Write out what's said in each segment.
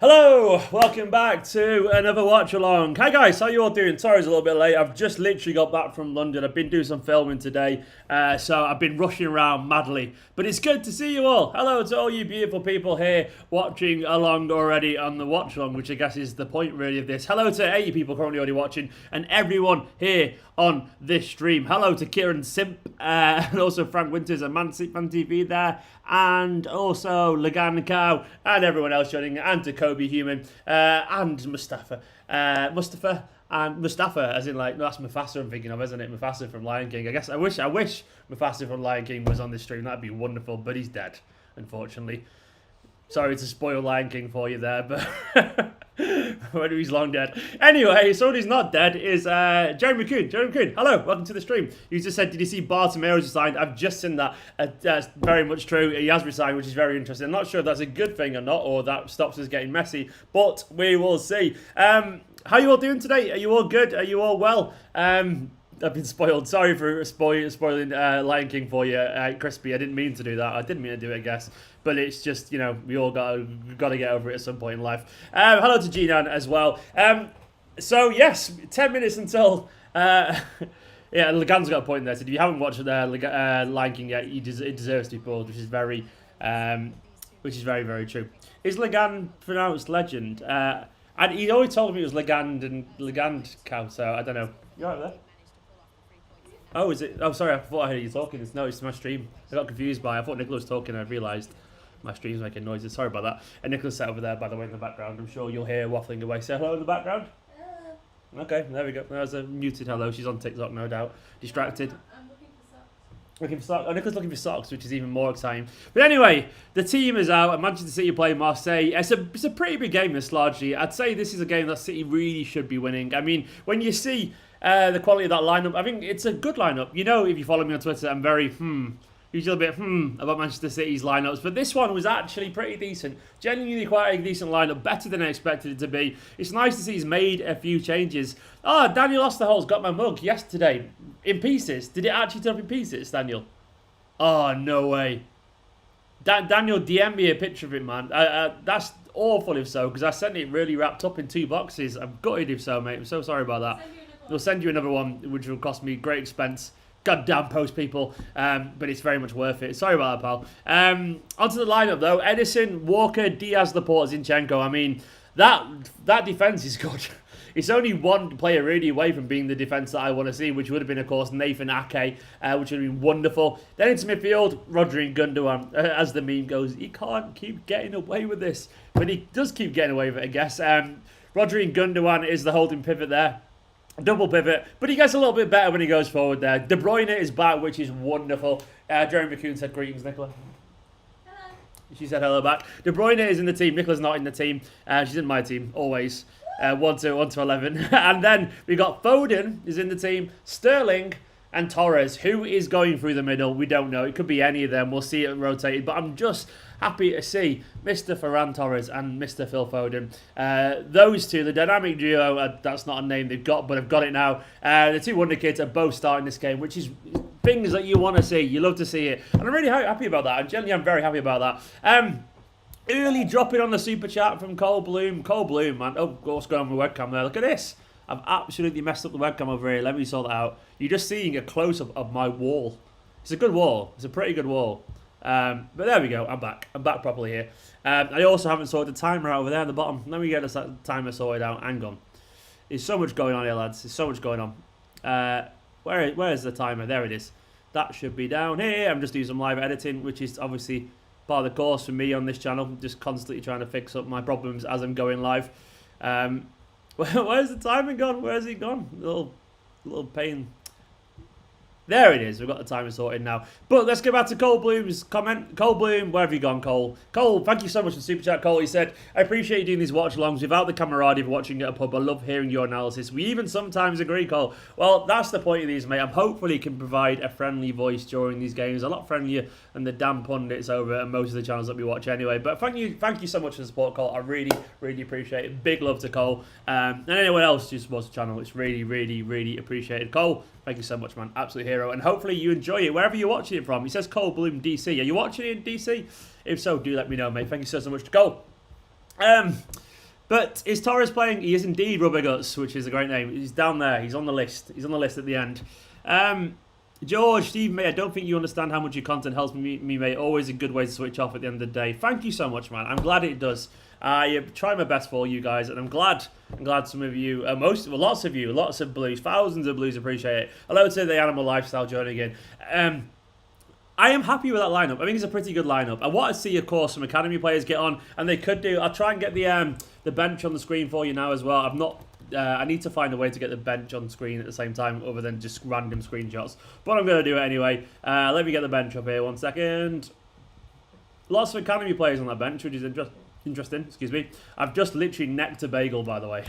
Hello, welcome back to another watch along. Hi guys, how you all doing? Sorry it's a little bit late. I've just literally got back from London. I've been doing some filming today, so I've been rushing around madly. But it's good to see you all. Hello to all you beautiful people here watching along already on the watch along, which I guess is the point really of this. Hello to 80 people currently already watching, and everyone here on this stream. Hello to Kieran Simp, and also Frank Winters and Man TV there, and also Lagan Cow, and everyone else joining, and to Kobe Human, and Mustafa, and Mustafa, as in like, no, that's Mufasa I'm thinking of, isn't it? Mufasa from Lion King. I guess I wish Mufasa from Lion King was on this stream. That'd be wonderful, but he's dead, unfortunately. Sorry to spoil Lion King for you there, but whether he's long dead. Anyway, someone who's not dead is Jeremy Kuhn. Jeremy Kuhn, hello, welcome to the stream. You just said, did you see Bartomeu's resigned? I've just seen that. That's very much true. He has resigned, which is very interesting. I'm not sure if that's a good thing or not, or that stops us getting messy, but we will see. How are you all doing today? Are you all good? Are you all well? I've been spoiled. Sorry for spoiling Lion King for you, Crispy. I didn't mean to do that. I didn't mean to do it, I guess. But it's just, you know, we all got to get over it at some point in life. Hello to G-Nan as well. So, yes, 10 minutes until... yeah, Lagan's got a point there. So if you haven't watched Lion King yet, it deserves to be spoiled, which is very, very true. Is Lagan pronounced legend? And he always told me it was Legand and Legand cow, so I don't know. You all right there? Oh, is it? Oh, sorry, I thought I heard you talking. No, it's my stream. I got confused by it. I thought Nicola was talking and I realised my stream's making noises. Sorry about that. And Nicola's sat over there, by the way, in the background. I'm sure you'll hear waffling away. Say hello in the background. Hello. Okay, there we go. There's a muted hello. She's on TikTok, no doubt. Distracted. I'm looking for socks. Looking for socks. Oh, Nicola's looking for socks, which is even more exciting. But anyway, the team is out. Manchester City playing Marseille. It's a pretty big game, this largely. I'd say this is a game that City really should be winning. I mean, when you see the quality of that lineup, I think it's a good lineup. You know, if you follow me on Twitter, I'm very usually a bit about Manchester City's lineups, but this one was actually pretty decent. Genuinely quite a decent lineup, better than I expected it to be. It's nice to see he's made a few changes. Oh, Daniel Osterholz got my mug yesterday in pieces. Did it actually turn up in pieces, Daniel? Oh, no way. Daniel, DM me a picture of it, man. That's awful if so, because I sent it really wrapped up in 2 boxes. I'm gutted if so, mate. I'm so sorry about that. We'll send you another one, which will cost me great expense. Goddamn post people, but it's very much worth it. Sorry about that, pal. Onto the lineup though: Edison, Walker, Diaz, Laporte, Zinchenko. I mean, that defense is good. It's only one player really away from being the defense that I want to see, which would have been, of course, Nathan Ake, which would have been wonderful. Then into midfield, Rodri and Gundogan. As the meme goes, he can't keep getting away with this, but he does keep getting away with it, I guess. Rodri and Gundogan is the holding pivot there. Double pivot, but he gets a little bit better when he goes forward there. De Bruyne is back, which is wonderful. Jeremy McCoon said greetings, Nicola. Hello. She said hello back. De Bruyne is in the team. Nicola's not in the team. She's in my team, always. 1 to 11. And then we got Foden is in the team. Sterling and Torres. Who is going through the middle? We don't know. It could be any of them. We'll see it rotated. But I'm just happy to see Mr. Ferran Torres and Mr. Phil Foden. Those two, the dynamic duo, that's not a name they've got, but I've got it now. The 2 wonder kids are both starting this game, which is things that you want to see. You love to see it. And I'm really happy about that. I'm very happy about that. Early dropping on the super chat from Cole Bloom. Cole Bloom, man. Oh, what's going on with the webcam there? Look at this. I've absolutely messed up the webcam over here. Let me sort that out. You're just seeing a close-up of my wall. It's a good wall. It's a pretty good wall. But there we go. I'm back. I'm back properly here. I also haven't sorted the timer out over there at the bottom. Let me get this timer sorted out. Hang on. There's so much going on here, lads. There's so much going on. Where is the timer? There it is. That should be down here. I'm just doing some live editing, which is obviously part of the course for me on this channel. I'm just constantly trying to fix up my problems as I'm going live. Where's the timer gone? Where's it gone? Little pain. There it is. We've got the timer sorted now. But let's go back to Cole Bloom's comment. Cole Bloom, where have you gone, Cole? Cole, thank you so much for Super Chat, Cole. He said, I appreciate you doing these watch-alongs without the camaraderie of watching at a pub. I love hearing your analysis. We even sometimes agree, Cole. Well, that's the point of these, mate. I'm hopefully can provide a friendly voice during these games. A lot friendlier than the damn pundits over at most of the channels that we watch anyway. But thank you so much for the support, Cole. I really, really appreciate it. Big love to Cole. And anyone else who supports the channel. It's really, really, really appreciated. Cole, thank you so much, man. Absolute hero. And hopefully you enjoy it wherever you're watching it from. He says Cole Bloom DC. Are you watching it in DC? If so, do let me know, mate. Thank you so much to Cole. But is Torres playing? He is indeed, Rubber Guts, which is a great name. He's down there. He's on the list. He's on the list at the end. George, Steve, mate, I don't think you understand how much your content helps me, mate. Always a good way to switch off at the end of the day. Thank you so much, man. I'm glad it does. I try my best for you guys, and I'm glad some of you, lots of you, lots of blues, thousands of blues appreciate it. Hello to the Animal Lifestyle joining in. I am happy with that lineup. I think it's a pretty good lineup. I want to see, of course, some academy players get on, and they could do. I'll try and get the bench on the screen for you now as well. I've not. I need to find a way to get the bench on screen at the same time, other than just random screenshots. But I'm going to do it anyway. Let me get the bench up here. 1 second. Lots of academy players on that bench, which is interesting. Excuse me. I've just literally necked a bagel, by the way.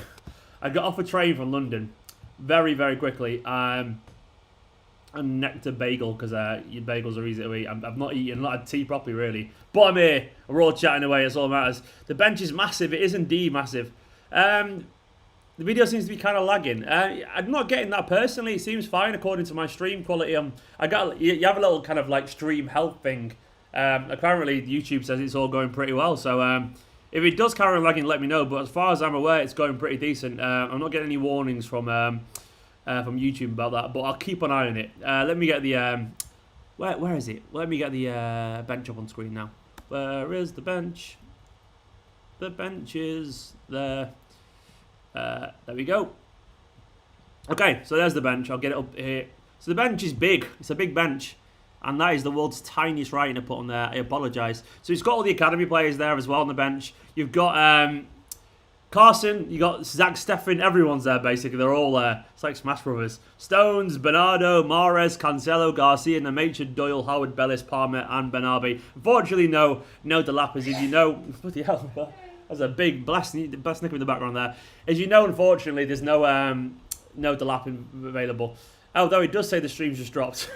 I got off a train from London very, very quickly. And necked a bagel because your bagels are easy to eat. I've not eaten, not had tea properly really. But I'm here. We're all chatting away. That's all that matters. The bench is massive. It is indeed massive. The video seems to be kind of lagging. I'm not getting that personally. It seems fine according to my stream quality. You have a little kind of like stream health thing. Apparently YouTube says it's all going pretty well. So if it does carry on lagging, let me know. But as far as I'm aware, it's going pretty decent. I'm not getting any warnings from YouTube about that, but I'll keep an eye on it. Let me get the where is it? Let me get the bench up on screen now. Where is the bench? The bench is there. There we go. Okay, so there's the bench. I'll get it up here. So the bench is big. It's a big bench, and that is the world's tiniest writing to put on there. I apologise. So it's got all the academy players there as well on the bench. You've got Carson, you got Zach Steffen, everyone's there basically. They're all there. It's like Smash Brothers. Stones, Bernardo, Mahrez, Cancelo, Garcia, Namacha, Doyle, Howard, Bellis, Palmer, and Benabi. Unfortunately, no Delap, as you know. Bloody hell, that's a big blast nick in the background there. As you know, unfortunately, there's no Delap available. Although it does say the stream's just dropped.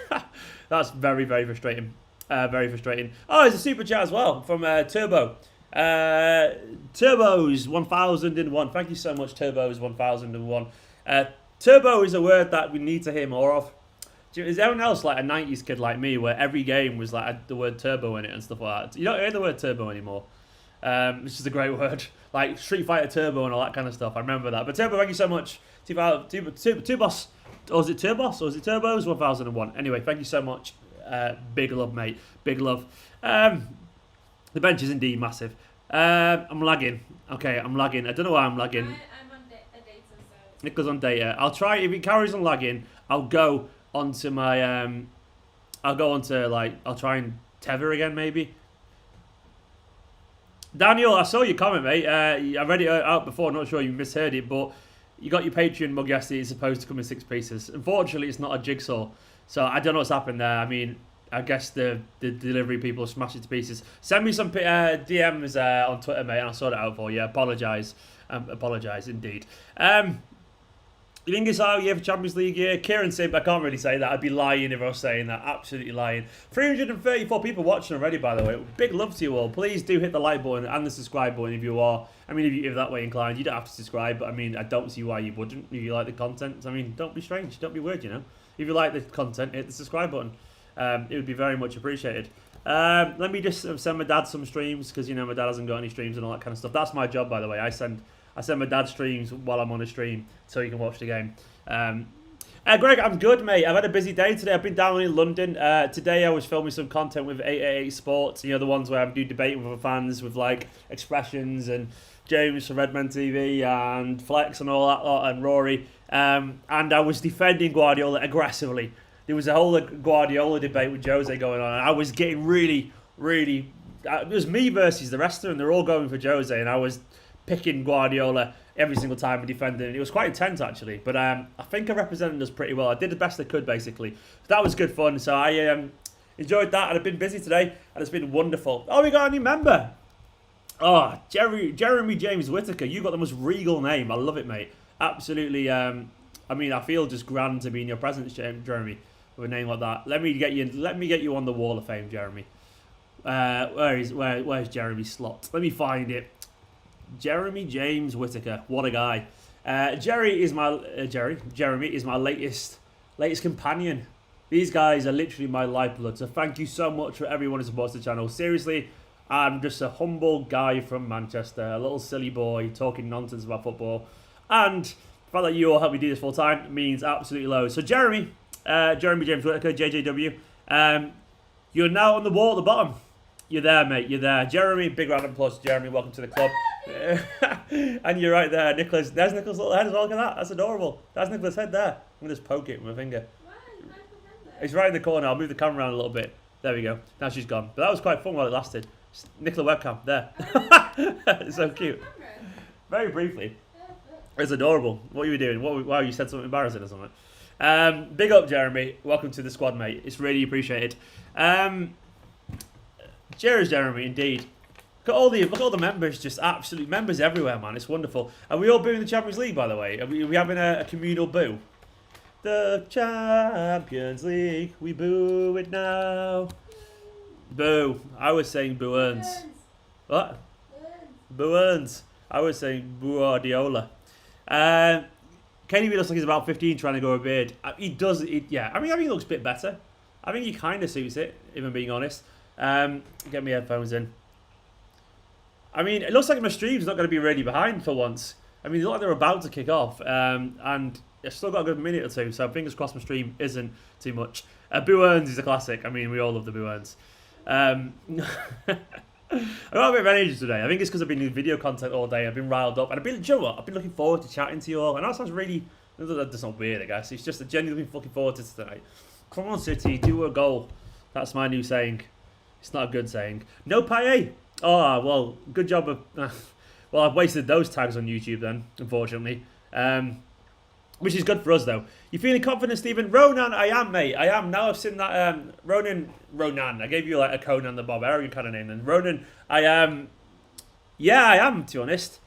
That's very, very frustrating. Very frustrating. Oh, there's a super chat as well from Turbo. Turbos 1001. Thank you so much, Turbos 1001. Turbo is a word that we need to hear more of. Is anyone else like a 90s kid like me where every game was like the word turbo in it and stuff like that? You don't hear the word turbo anymore. It's just a great word. Like Street Fighter Turbo and all that kind of stuff. I remember that. But Turbo, thank you so much. Turbos. Or is it Turbos? Or is it Turbos 1001? Anyway, thank you so much. Big love, mate. Big love. The bench is indeed massive. I'm lagging. Okay, I'm lagging. I don't know why I'm lagging. I'm on a data, so... Nico's on data. I'll try, if it carries on lagging, I'll go onto my, I'll try and tether again, maybe. Daniel, I saw your comment, mate. I read it out before. I'm not sure you misheard it, but you got your Patreon mug yesterday. It's supposed to come in 6 pieces. Unfortunately, it's not a jigsaw. So I don't know what's happened there. I mean, I guess the delivery people smashed it to pieces. Send me some DMs on Twitter, mate, and I'll sort it out for you. Apologise. Apologise, indeed. You think it's our year for Champions League year? Kieran Simp, I can't really say that. I'd be lying if I was saying that. Absolutely lying. 334 people watching already, by the way. Big love to you all. Please do hit the like button and the subscribe button if you are. I mean, if you're that way inclined, you don't have to subscribe, but I mean, I don't see why you wouldn't if you like the content. I mean, don't be strange. Don't be weird, you know. If you like the content, hit the subscribe button. It would be very much appreciated. Let me just send my dad some streams, because, you know, my dad hasn't got any streams and all that kind of stuff. That's my job, by the way. I send my dad streams while I'm on a stream so you can watch the game. Greg, I'm good, mate. I've had a busy day today. I've been down in London. Today I was filming some content with 888 Sports, you know, the ones where I do debating with the fans with, like, Expressions and James from Redman TV and Flex and all that lot, and Rory. And I was defending Guardiola aggressively. There was a whole Guardiola debate with Jose going on, and I was getting really, really... it was me versus the rest of them. They're all going for Jose, and I was picking Guardiola every single time and defending it. It was quite intense, actually. But I think I represented us pretty well. I did the best I could, basically. So that was good fun. So I enjoyed that, and I've been busy today, and it's been wonderful. Oh, we got a new member. Oh, Jeremy James Whittaker. You got the most regal name. I love it, mate. Absolutely. I mean, I feel just grand to be in your presence, Jeremy, with a name like that. Let me get you on the Wall of Fame, Jeremy. Where's Jeremy's slot? Let me find it. Jeremy James Whittaker. What a guy. Jeremy is my latest companion. These guys are literally my lifeblood. So thank you so much for everyone who supports the channel. Seriously, I'm just a humble guy from Manchester, a little silly boy talking nonsense about football. And the fact that you all help me do this full time means absolutely loads. So Jeremy James Whittaker, JJW, you're now on the wall at the bottom. You're there, mate. You're there. Jeremy, big round of applause to Jeremy. Welcome to the club. And you're right there, Nicholas. There's Nicholas' little head as well. Look at that. That's adorable. That's Nicholas' head there. I'm going to just poke it with my finger. It's right in the corner. I'll move the camera around a little bit. There we go. Now she's gone. But that was quite fun while it lasted. Nicola webcam. There. It's so cute. Very briefly. It's adorable. What are you doing? Wow, you said something embarrassing or something. Big up, Jeremy. Welcome to the squad, mate. It's really appreciated. Cheers, Jeremy, indeed. Look at all the members, just absolute members everywhere, man. It's wonderful. Are we all booing the Champions League, by the way? Are we having a communal boo? The Champions League, we boo it now. Boo. I was saying boo-earns. What? Boo-earns. I was saying Guardiola. KDB looks like he's about 15 trying to grow a beard. He does, yeah. I mean, he looks a bit better. I think he kind of suits it, if I'm being honest. Get my headphones in. I mean, it looks like my stream's not going to be really behind for once. I mean, they look like they're about to kick off. And I've still got a good minute or two, so fingers crossed my stream isn't too much. Boo-earns is a classic. I mean, we all love the boo-earns. I got a bit of energy today. I think it's because I've been doing video content all day. I've been riled up. And do you know what? I've been looking forward to chatting to you all. And that sounds really... That's not weird, I guess. It's just a genuinely looking forward to it tonight. Come on, City. Do a goal. That's my new saying. It's not a good saying. No Payet. Oh, well, good job of... well, I've wasted those tags on YouTube then, unfortunately. Which is good for us, though. You feeling confident, Stephen? Ronan, I am, mate. I am. Now I've seen that... Ronan. I gave you like a Conan the Barbarian kind of name then. Ronan, I am... Yeah, I am, to be honest.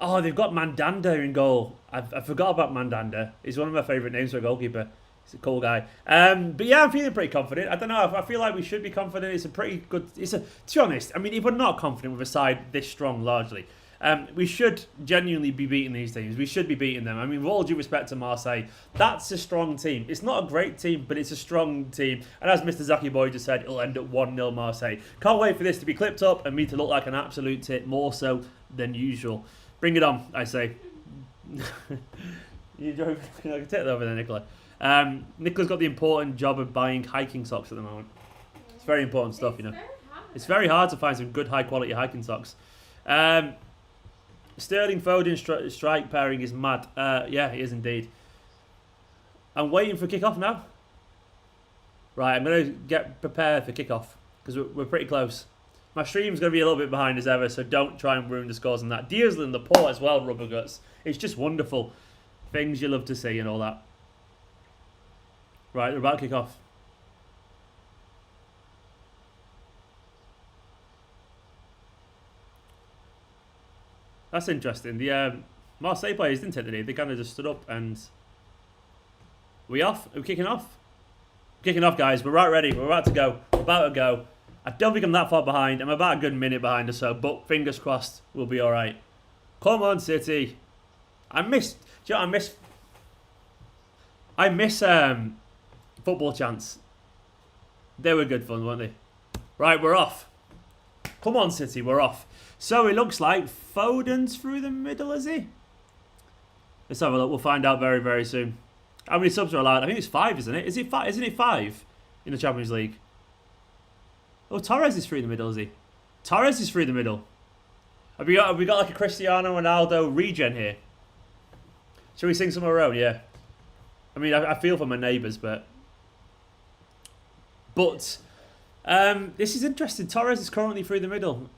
Oh, they've got Mandanda in goal. I forgot about Mandanda. He's one of my favourite names for a goalkeeper. He's a cool guy. But yeah, I'm feeling pretty confident. I don't know. I feel like we should be confident. It's a pretty good... To be honest, I mean, if we're not confident with a side this strong, largely... we should genuinely be beating these teams. We should be beating them. I mean, with all due respect to Marseille, that's a strong team. It's not a great team, but it's a strong team. And as Mr. Zaki Boy just said, it'll end at 1-0 Marseille. Can't wait for this to be clipped up and me to look like an absolute tit, more so than usual. Bring it on, I say. You enjoy looking like a tit over there, Nicola. Nicola's got the important job of buying hiking socks at the moment. It's very important stuff, you know. It's very hard to find some good high-quality hiking socks. Sterling Foden strike pairing is mad. Yeah, it is indeed. I'm waiting for kickoff now. Right, I'm going to get prepared for kickoff because we're pretty close. My stream's going to be a little bit behind as ever, so don't try and ruin the scores on that. Diaz and the port as well, rubber guts. It's just wonderful. Things you love to see and all that. Right, we're about to kick off. That's interesting. The Marseille players didn't take the knee. They kind of just stood up and... Are we off? Are we kicking off? Kicking off, guys. We're right ready. We're about to go. We're about to go. I don't think I'm that far behind. I'm about a good minute behind or so, but fingers crossed we'll be alright. Come on, City. Do you know what I miss football chants. They were good fun, weren't they? Right, we're off. Come on, City, we're off. So it looks like Foden's through the middle, is he? Let's have a look. We'll find out very, very soon. How many subs are allowed? I think it's 5, isn't it? Isn't it 5 in the Champions League? Oh, Torres is through the middle, is he? Torres is through the middle. Have we got like a Cristiano Ronaldo regen here? Shall we sing some of our own? Yeah. I mean, I feel for my neighbours, but this is interesting. Torres is currently through the middle.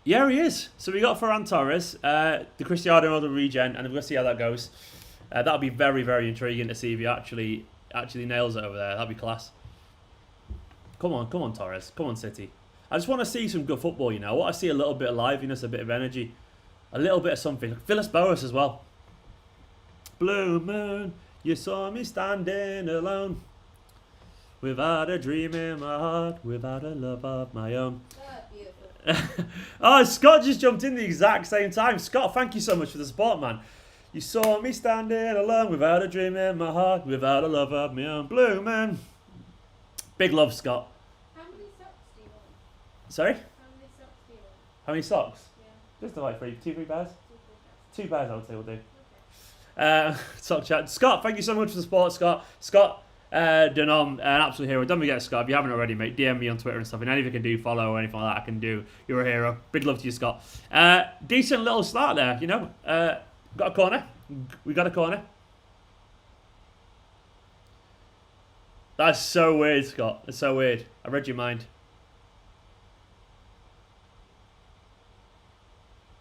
Yeah, he is. So we got Ferran Torres, the Cristiano Ronaldo regen, and we're going to see how that goes. That'll be very, very intriguing to see if he actually nails it over there. That'll be class. Come on, Torres. Come on, City. I just want to see some good football, you know. I want to see a little bit of liveliness, a bit of energy, a little bit of something. Villas-Boas as well. Blue moon, you saw me standing alone, without a dream in my heart, without a love of my own. Oh, Scott just jumped in the exact same time. Scott, thank you so much for the support, man. You saw me standing alone, without a dream in my heart, without a love of my own. Blue man. Big love, Scott. How many subs do you want? Sorry? How many How many socks? Yeah. Just like two, three pairs? 2 pairs I would say will do. Okay. Sock chat. Scott, thank you so much for the support, Scott. Scott Denom, an absolute hero. Don't forget, Scott, if you haven't already, mate, DM me on Twitter and stuff. And anything I can do, follow or anything like that, I can do. You're a hero. Big love to you, Scott. Decent little start there, you know. Got a corner. We got a corner. That's so weird, Scott. That's so weird. I read your mind.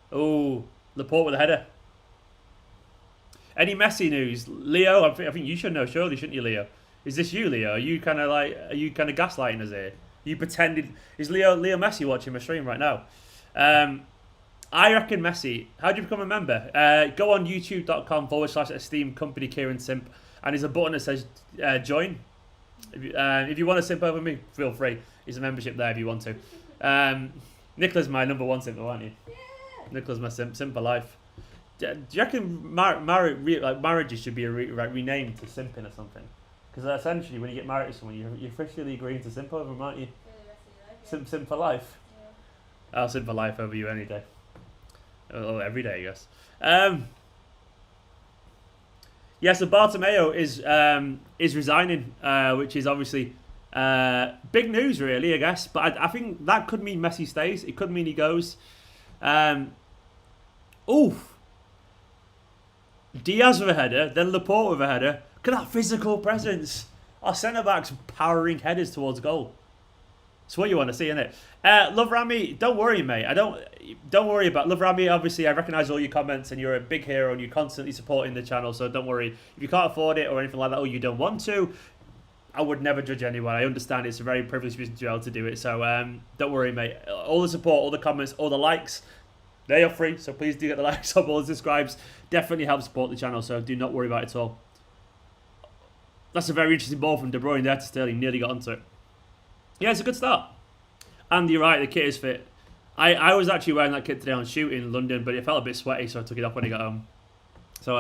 Oh, Laporte with a header. Any Messi news? Leo, I think you should know, surely, shouldn't you, Leo? Is this you, Leo? Are you kind of gaslighting us here? You pretended... Is Leo Messi watching my stream right now? I reckon Messi... How do you become a member? Go on youtube.com/Esteemed Kompany Kieran Simp, and there's a button that says join. If you want to simp over me, feel free. There's a membership there if you want to. Nicola's my number 1 simp, aren't you? Yeah. Nicola's my simp for life. Do you reckon marriages should be renamed to simping or something? Because essentially, when you get married to someone, you're officially agreeing to simp over them, aren't you? For the rest of your life, Simp for life. yeah. I'll simp for life over you any day. Oh, every day, I guess. Yes, so Bartomeu is resigning, which is obviously big news, really, I guess. But I think that could mean Messi stays. It could mean he goes. Oof. Diaz with a header, then Laporte with a header. Look at that physical presence. Our centre-backs powering headers towards goal. It's what you want to see, isn't it? Love Rami, don't worry, mate. Don't worry about Love Rami. Obviously, I recognise all your comments, and you're a big hero, and you're constantly supporting the channel. So don't worry if you can't afford it or anything like that, or you don't want to. I would never judge anyone. I understand it's a very privileged position to be able to do it. So don't worry, mate. All the support, all the comments, all the likes, they are free. So please do get the likes up, all the subscribes. Definitely help support the channel. So do not worry about it at all. That's a very interesting ball from De Bruyne there to Sterling. Nearly got onto it. Yeah, it's a good start. And you're right, the kit is fit. I was actually wearing that kit today on shoot in London, but it felt a bit sweaty, so I took it off when I got home. So,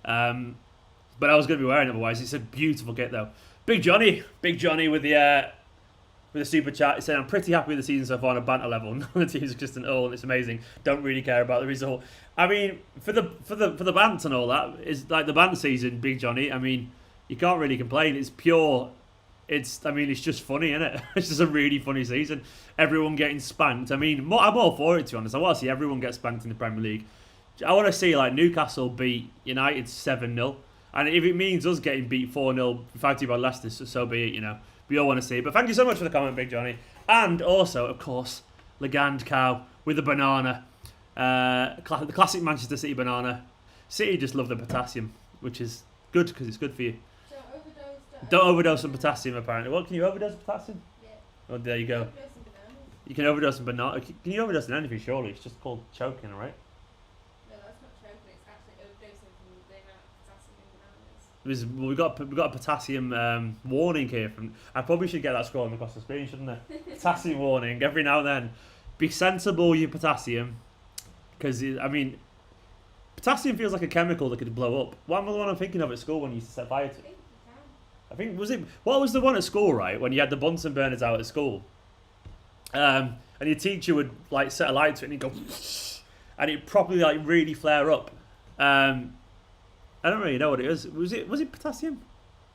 but I was going to be wearing it otherwise. It's a beautiful kit, though. Big Johnny with the super chat. He said, "I'm pretty happy with the season so far on a banter level. None of the teams are just an all, and it's amazing. Don't really care about the result." I mean, for the banter and all that, is like the banter season, Big Johnny. I mean, you can't really complain. It's pure. It's just funny, isn't it? It's just a really funny season. Everyone getting spanked. I mean, I'm all for it, to be honest. I want to see everyone get spanked in the Premier League. I want to see like Newcastle beat United 7-0. And if it means us getting beat 4-0, 5-2 by Leicester, so be it, you know. We all want to see it. But thank you so much for the comment, Big Johnny. And also, of course, Legand Cow with the banana. The classic Manchester City banana. City just love the potassium, which is good because it's good for you. Don't overdose on potassium, apparently. What, can you overdose on potassium? Yeah. Oh, there you go. Overdose on bananas. You can overdose on banana. Can you overdose on anything, surely? It's just called choking, right? No, that's not chocolate. It's actually overdosing from the amount of potassium in bananas. We've got a potassium warning here. I probably should get that scrolling across the screen, shouldn't I? Potassium warning every now and then. Be sensible, you potassium. Because, I mean, potassium feels like a chemical that could blow up. What was the one I'm thinking of at school when you used to set fire to? I think, what was the one at school, right? When you had the Bunsen burners out at school. And your teacher would, like, set a light to it and it'd go... And it'd probably, like, really flare up. I don't really know what it is. Was it potassium?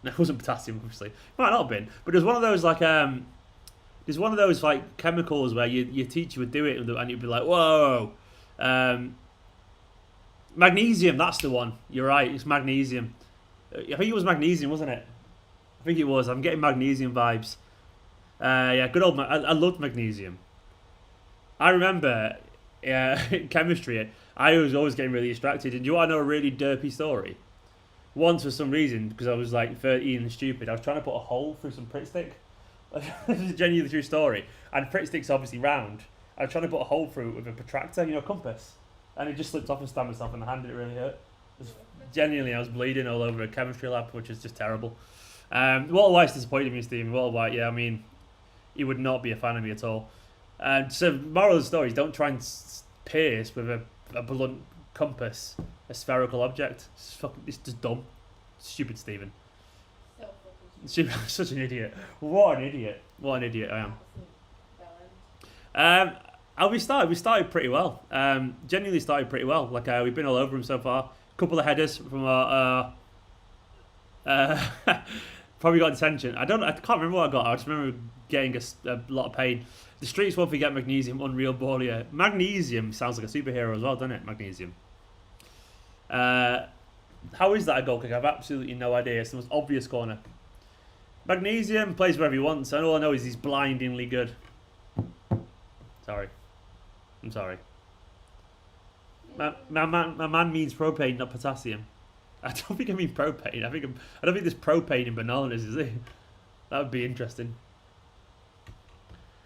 No, it wasn't potassium, obviously. It might not have been. But there's one of those, like, there's one of those, like, chemicals where your teacher would do it and you'd be like, whoa. Magnesium, that's the one. You're right, it's magnesium. I think it was magnesium, wasn't it? I think it was. I'm getting magnesium vibes. Yeah, good old... I loved magnesium. I remember in chemistry, I was always getting really distracted. And do you want to know a really derpy story? Once, for some reason, because I was like 13 and stupid, I was trying to put a hole through some Pritt stick. This is a genuinely true story. And Pritt stick's obviously round. I was trying to put a hole through it with a protractor, you know, compass. And it just slipped off and stabbed myself in the hand and it really hurt. Genuinely, I was bleeding all over a chemistry lab, which is just terrible. Walter White's disappointed me, Stephen. Walter White, yeah, I mean, he would not be a fan of me at all. So, moral of the story is don't try and pierce with a blunt compass a spherical object. It's just dumb. Stupid, Stephen. Such an idiot. What an idiot. What an idiot I am. We started pretty well. Genuinely started pretty well. Like we've been all over him so far. A couple of headers from our. Probably got detention. I can't remember what I got. I just remember getting a lot of pain. The streets won't forget magnesium. Unreal ball here. Magnesium sounds like a superhero as well, doesn't it? Magnesium. How is that a goal kick? I've absolutely no idea. It's the most obvious corner. Magnesium plays wherever he wants. And all I know is he's blindingly good. Sorry. I'm sorry. My man means propane, not potassium. I don't think I mean propane. I don't think there's propane in bananas, is it? That would be interesting.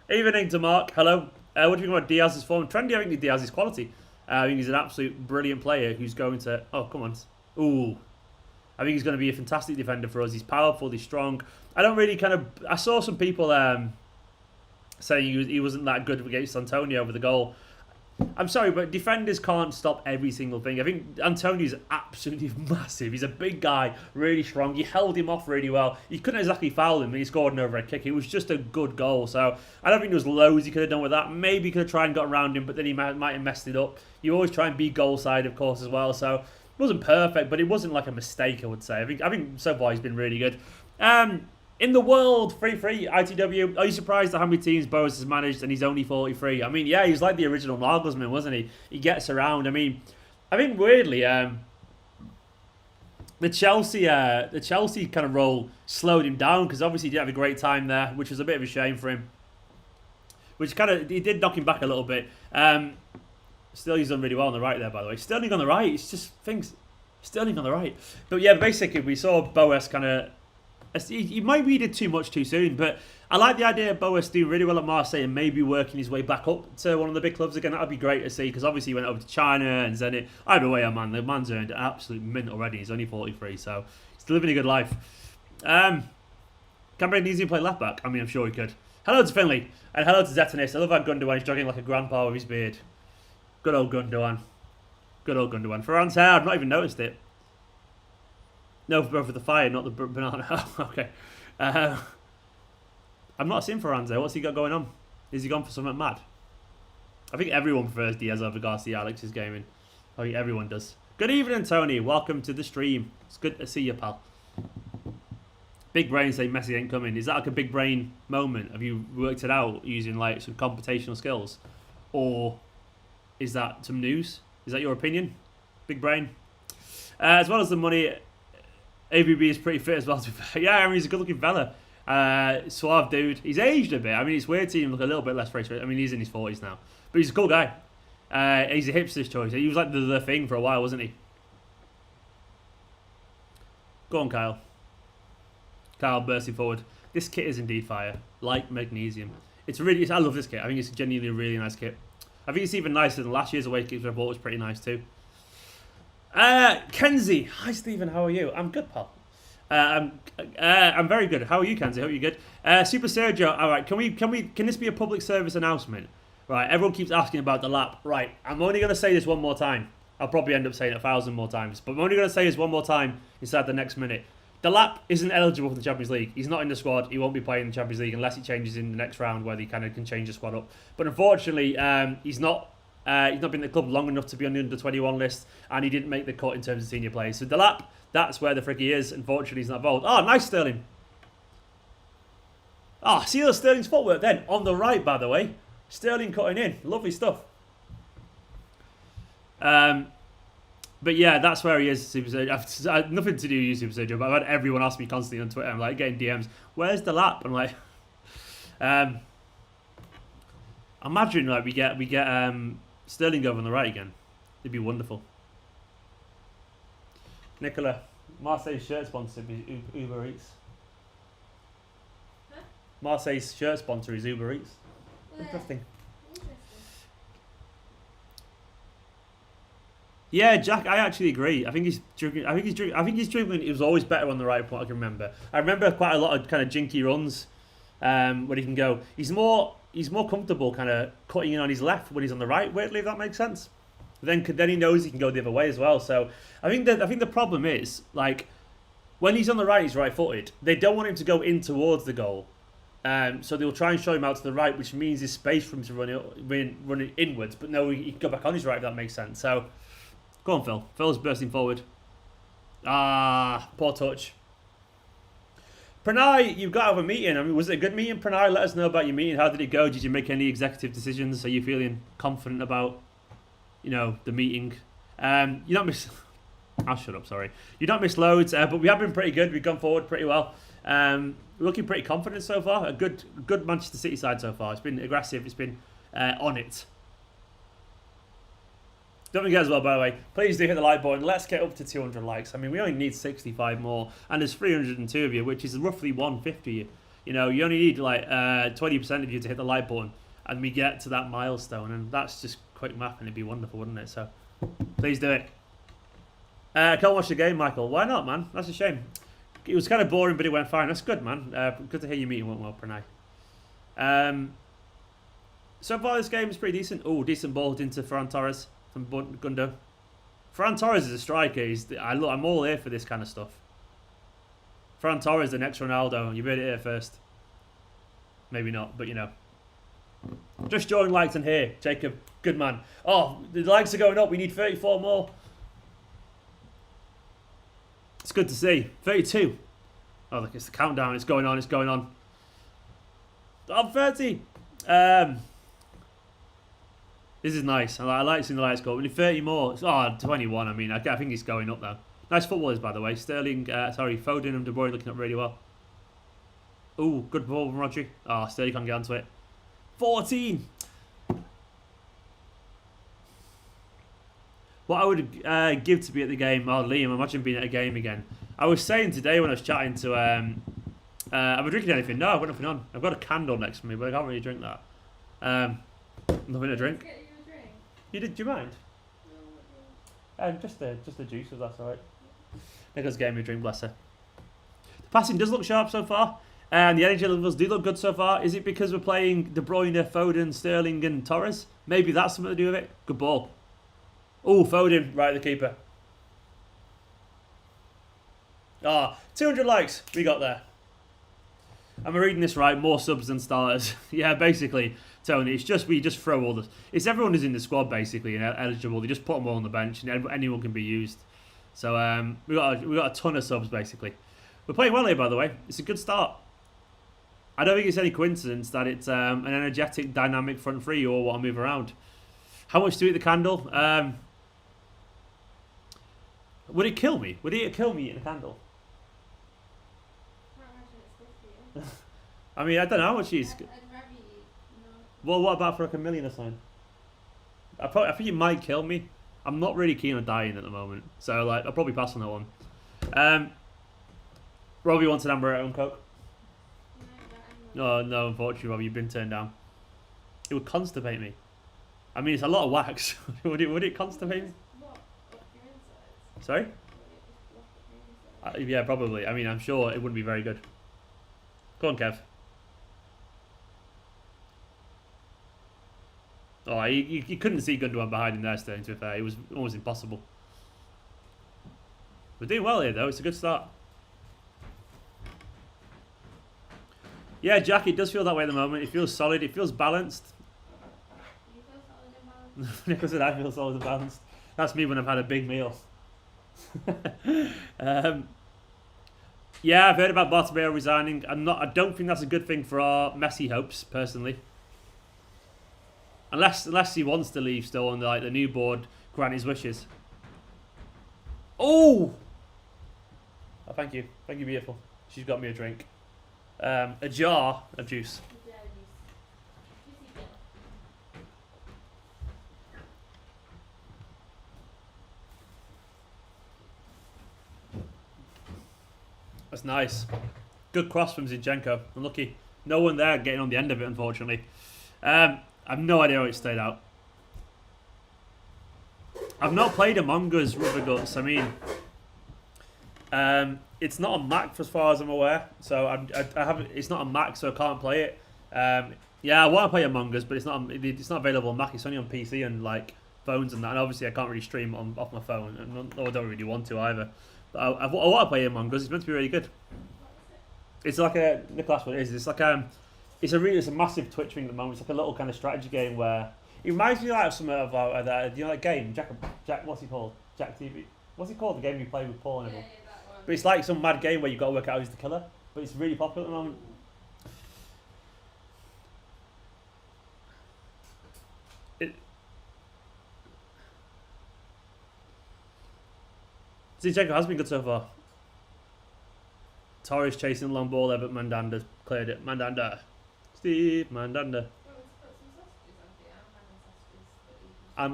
Evening to Mark. Hello. What do you think about Diaz's form? Trendy, I think Diaz's quality. I think he's an absolute brilliant player who's going to... Oh, come on. Ooh. I think he's going to be a fantastic defender for us. He's powerful. He's strong. I don't really kind of... I saw some people saying he wasn't that good against Antonio over the goal. I'm sorry, but defenders can't stop every single thing. I think Antonio's absolutely massive. He's a big guy, really strong. He held him off really well. He couldn't exactly foul him, and he scored an overhead kick. It was just a good goal. So I don't think there was loads he could have done with that. Maybe he could have tried and got around him, but then he might have messed it up. You always try and be goal side, of course, as well. So it wasn't perfect, but it wasn't like a mistake, I would say. I think so far he's been really good. In the world, free ITW. Are you surprised at how many teams Boas has managed and he's only 43? I mean, yeah, he's like the original Nagelsmann, wasn't he? He gets around. I mean, I think weirdly, the Chelsea kind of role slowed him down because obviously he didn't have a great time there, which was a bit of a shame for him. Which kind of, he did knock him back a little bit. Still, he's done really well on the right there, by the way. Sterling on the right, it's just things. Sterling on the right. But yeah, basically, we saw Boas kind of... He might be did too much too soon, but I like the idea of Boas doing really well at Marseille and maybe working his way back up to one of the big clubs again. That would be great to see because obviously he went over to China and Zenit. Either way, man, the man's earned an absolute mint already. He's only 43, so he's living a good life. Can Magnesium play left back? I mean, I'm sure he could. Hello to Finley and hello to Zetanis. I love how Gundogan is jogging like a grandpa with his beard. Good old Gundogan. Good old Gundogan. Ferran's hair, I've not even noticed it. No, for the fire, not the banana. Okay. I'm not seeing Ferran there. What's he got going on? Is he gone for something mad? I think everyone prefers Diaz over Garcia. Alex is gaming. I think everyone does. Good evening, Tony. Welcome to the stream. It's good to see you, pal. Big brain say Messi ain't coming. Is that like a big brain moment? Have you worked it out using like some computational skills? Or is that some news? Is that your opinion? Big brain. As well as the money... ABB is pretty fit as well. Yeah, I mean, he's a good-looking fella. Suave dude. He's aged a bit. I mean, it's weird to see him look a little bit less fresh. I mean, he's in his 40s now. But he's a cool guy. He's a hipster's choice. He was like the thing for a while, wasn't he? Go on, Kyle. Kyle bursting forward. This kit is indeed fire. Like magnesium. I love this kit. I think it's genuinely a really nice kit. I think it's even nicer than last year's away kit, which I bought was pretty nice too. Kenzie. Hi, Stephen. How are you? I'm good, pal. I'm very good. How are you, Kenzie? Hope you're good. Super Sergio. All right. Can this be a public service announcement? Right. Everyone keeps asking about the lap. Right. I'm only going to say this one more time. I'll probably end up saying it 1,000 more times, but I'm only going to say this one more time inside the next minute. The lap isn't eligible for the Champions League. He's not in the squad. He won't be playing in the Champions League unless he changes in the next round, where he kind of can change the squad up. But unfortunately, he's not. He's not been at the club long enough to be on the under-21 list, and he didn't make the cut in terms of senior players. So Delap, that's where the fricky is. Unfortunately, he's not involved. Oh, nice Sterling. Oh, see Sterling's footwork then. On the right, by the way. Sterling cutting in. Lovely stuff. But yeah, that's where he is, Super Sergio. I had nothing to do with you, Super Sergio, but I've had everyone ask me constantly on Twitter. I'm like, getting DMs. Where's the lap? I'm like... imagine like we get Sterling over on the right again. It'd be wonderful. Nicola, Marseille's shirt sponsor is Uber Eats. Huh? Marseille's shirt sponsor is Uber Eats. Interesting. Yeah, Jack, I actually agree. I think he's dribbling. He was always better on the right point. I can remember. I remember quite a lot of kind of jinky runs where he can go. He's more comfortable kind of cutting in on his left when he's on the right, weirdly, if that makes sense. Then he knows he can go the other way as well. So I think the problem is, like, when he's on the right, he's right-footed. They don't want him to go in towards the goal So they'll try and show him out to the right, which means there's space for him to run it inwards. But no, he can go back on his right, if that makes sense. So, go on, Phil. Phil's bursting forward. Ah, poor touch. Pranay, you've got to have a meeting. I mean, was it a good meeting, Pranay? Let us know about your meeting. How did it go? Did you make any executive decisions? Are you feeling confident about, the meeting? You don't miss... I'll shut up, sorry. You don't miss loads, but we have been pretty good. We've gone forward pretty well. We're looking pretty confident so far. A good Manchester City side so far. It's been aggressive. It's been on it. Don't forget as well, by the way, please do hit the like button. Let's get up to 200 likes. I mean, we only need 65 more, and there's 302 of you, which is roughly 150. You only need like 20% of you to hit the like button, and we get to that milestone, and that's just quick math, and it'd be wonderful, wouldn't it? So, please do it. Can't watch the game, Michael. Why not, man? That's a shame. It was kind of boring, but it went fine. That's good, man. Good to hear your meeting went well, Pranay. So far, this game is pretty decent. Oh, decent ball into Ferran Torres from Gundo. Ferran Torres is a striker. I'm all here for this kind of stuff. Ferran Torres, the next Ronaldo. You heard it here first. Maybe not, but Just join likes and here, Jacob. Good man. Oh, the likes are going up. We need 34 more. It's good to see. 32. Oh, look, it's the countdown. It's going on. It's going on. I'm 30. This is nice. I like seeing the lights go up. We need 30 more. Oh, 21. I mean, I think it's going up now. Nice footballers, by the way. Foden and De Bruyne looking up really well. Ooh, good ball from Rodri. Oh, Sterling can't get onto it. 14. What I would give to be at the game, Liam, imagine being at a game again. I was saying today when I was chatting to, am I drinking anything? No, I've got nothing on. I've got a candle next to me, but I can't really drink that. Nothing to drink. Get you a drink. Do you mind? No, Just a juice, if that's alright. Nicholas gave me a drink, bless her. The passing does look sharp so far, and the energy levels do look good so far. Is it because we're playing De Bruyne, Foden, Sterling, and Torres? Maybe that's something to do with it. Good ball. Oh, Foden, right at the keeper. 200 likes, we got there. Am I reading this right? More subs than starters. Yeah, basically, Tony, we just throw all this. It's everyone who's in the squad, basically, and eligible. They just put them all on the bench, and anyone can be used. So, we got a ton of subs, basically. We're playing well here, by the way. It's a good start. I don't think it's any coincidence that it's an energetic, dynamic front three or what I move around. How much to eat the candle? Would it kill me? Would it kill me eating a candle? I can't imagine it's good for you. I mean, I don't know how much is. I'd rather you not. Well, what about for like $1 million or something? I think it might kill me. I'm not really keen on dying at the moment, so I'll probably pass on that one. Robbie wants an Amber Coke. No, unfortunately, Robbie, you've been turned down. It would constipate me. I mean, it's a lot of wax. would it constipate me? What? Up your insides? Sorry? Would it just block up your insides? Yeah, probably. I mean, I'm sure it wouldn't be very good. Go on, Kev. Oh, you couldn't see Gundogan behind him there, Sterling, to be fair. It was almost impossible. We're doing well here, though. It's a good start. Yeah, Jack, it does feel that way at the moment. It feels solid. It feels balanced. You feel solid and balanced? Nicholas said I feel solid and balanced. That's me when I've had a big meal. Yeah, I've heard about Bartomeu resigning. I don't think that's a good thing for our Messi hopes, personally. Unless he wants to leave still and the new board grant his wishes. Oh, thank you, beautiful. She's got me a drink. A jar of juice. Yeah, juicy bit. That's nice. Good cross from Zinchenko. Unlucky. No one there getting on the end of it, unfortunately. I've no idea how it stayed out. I've not played Among Us Rubber Guts. I mean, it's not on Mac as far as I'm aware. So I haven't. It's not on Mac, so I can't play it. Yeah, I want to play Among Us, but it's not available on Mac. It's only on PC and phones and that. And obviously, I can't really stream it off my phone, and I don't really want to either. But I want to play Among Us. It's meant to be really good. It's like a Nicholas. What it is? It's like it's a massive Twitch thing at the moment. It's like a little kind of strategy game where it reminds me like of some of that. You know that game, Jack. What's he called? Jack TV. What's it called? The game you play with Paul and everyone. Yeah, that one. But it's like some mad game where you've got to work out who's the killer. But it's really popular at the moment. Zinchenko has been good so far. Torres chasing long ball there, but Mandanda's cleared it. Mandanda. Steve Mandanda.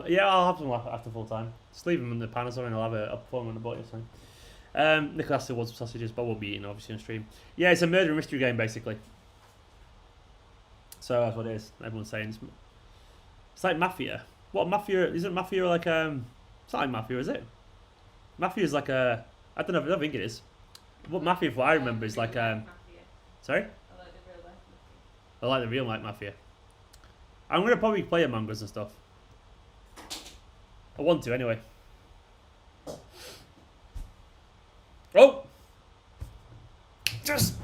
Yeah, I'll have some after full time. Just leave them in the pan or something. I'll put them on the boat or something. Nicholas still wants some sausages, but we'll be eating obviously on stream. Yeah, it's a murder mystery game basically. So that's what it is. Everyone's saying it's like Mafia. What Mafia? Isn't Mafia like It's not like Mafia, is it? Mafia is like a. I don't know. I don't think it is. What Mafia, what I remember, is like Sorry. I like the real life Mafia. I'm gonna probably play Among Us and stuff. I want to anyway. Oh! Just...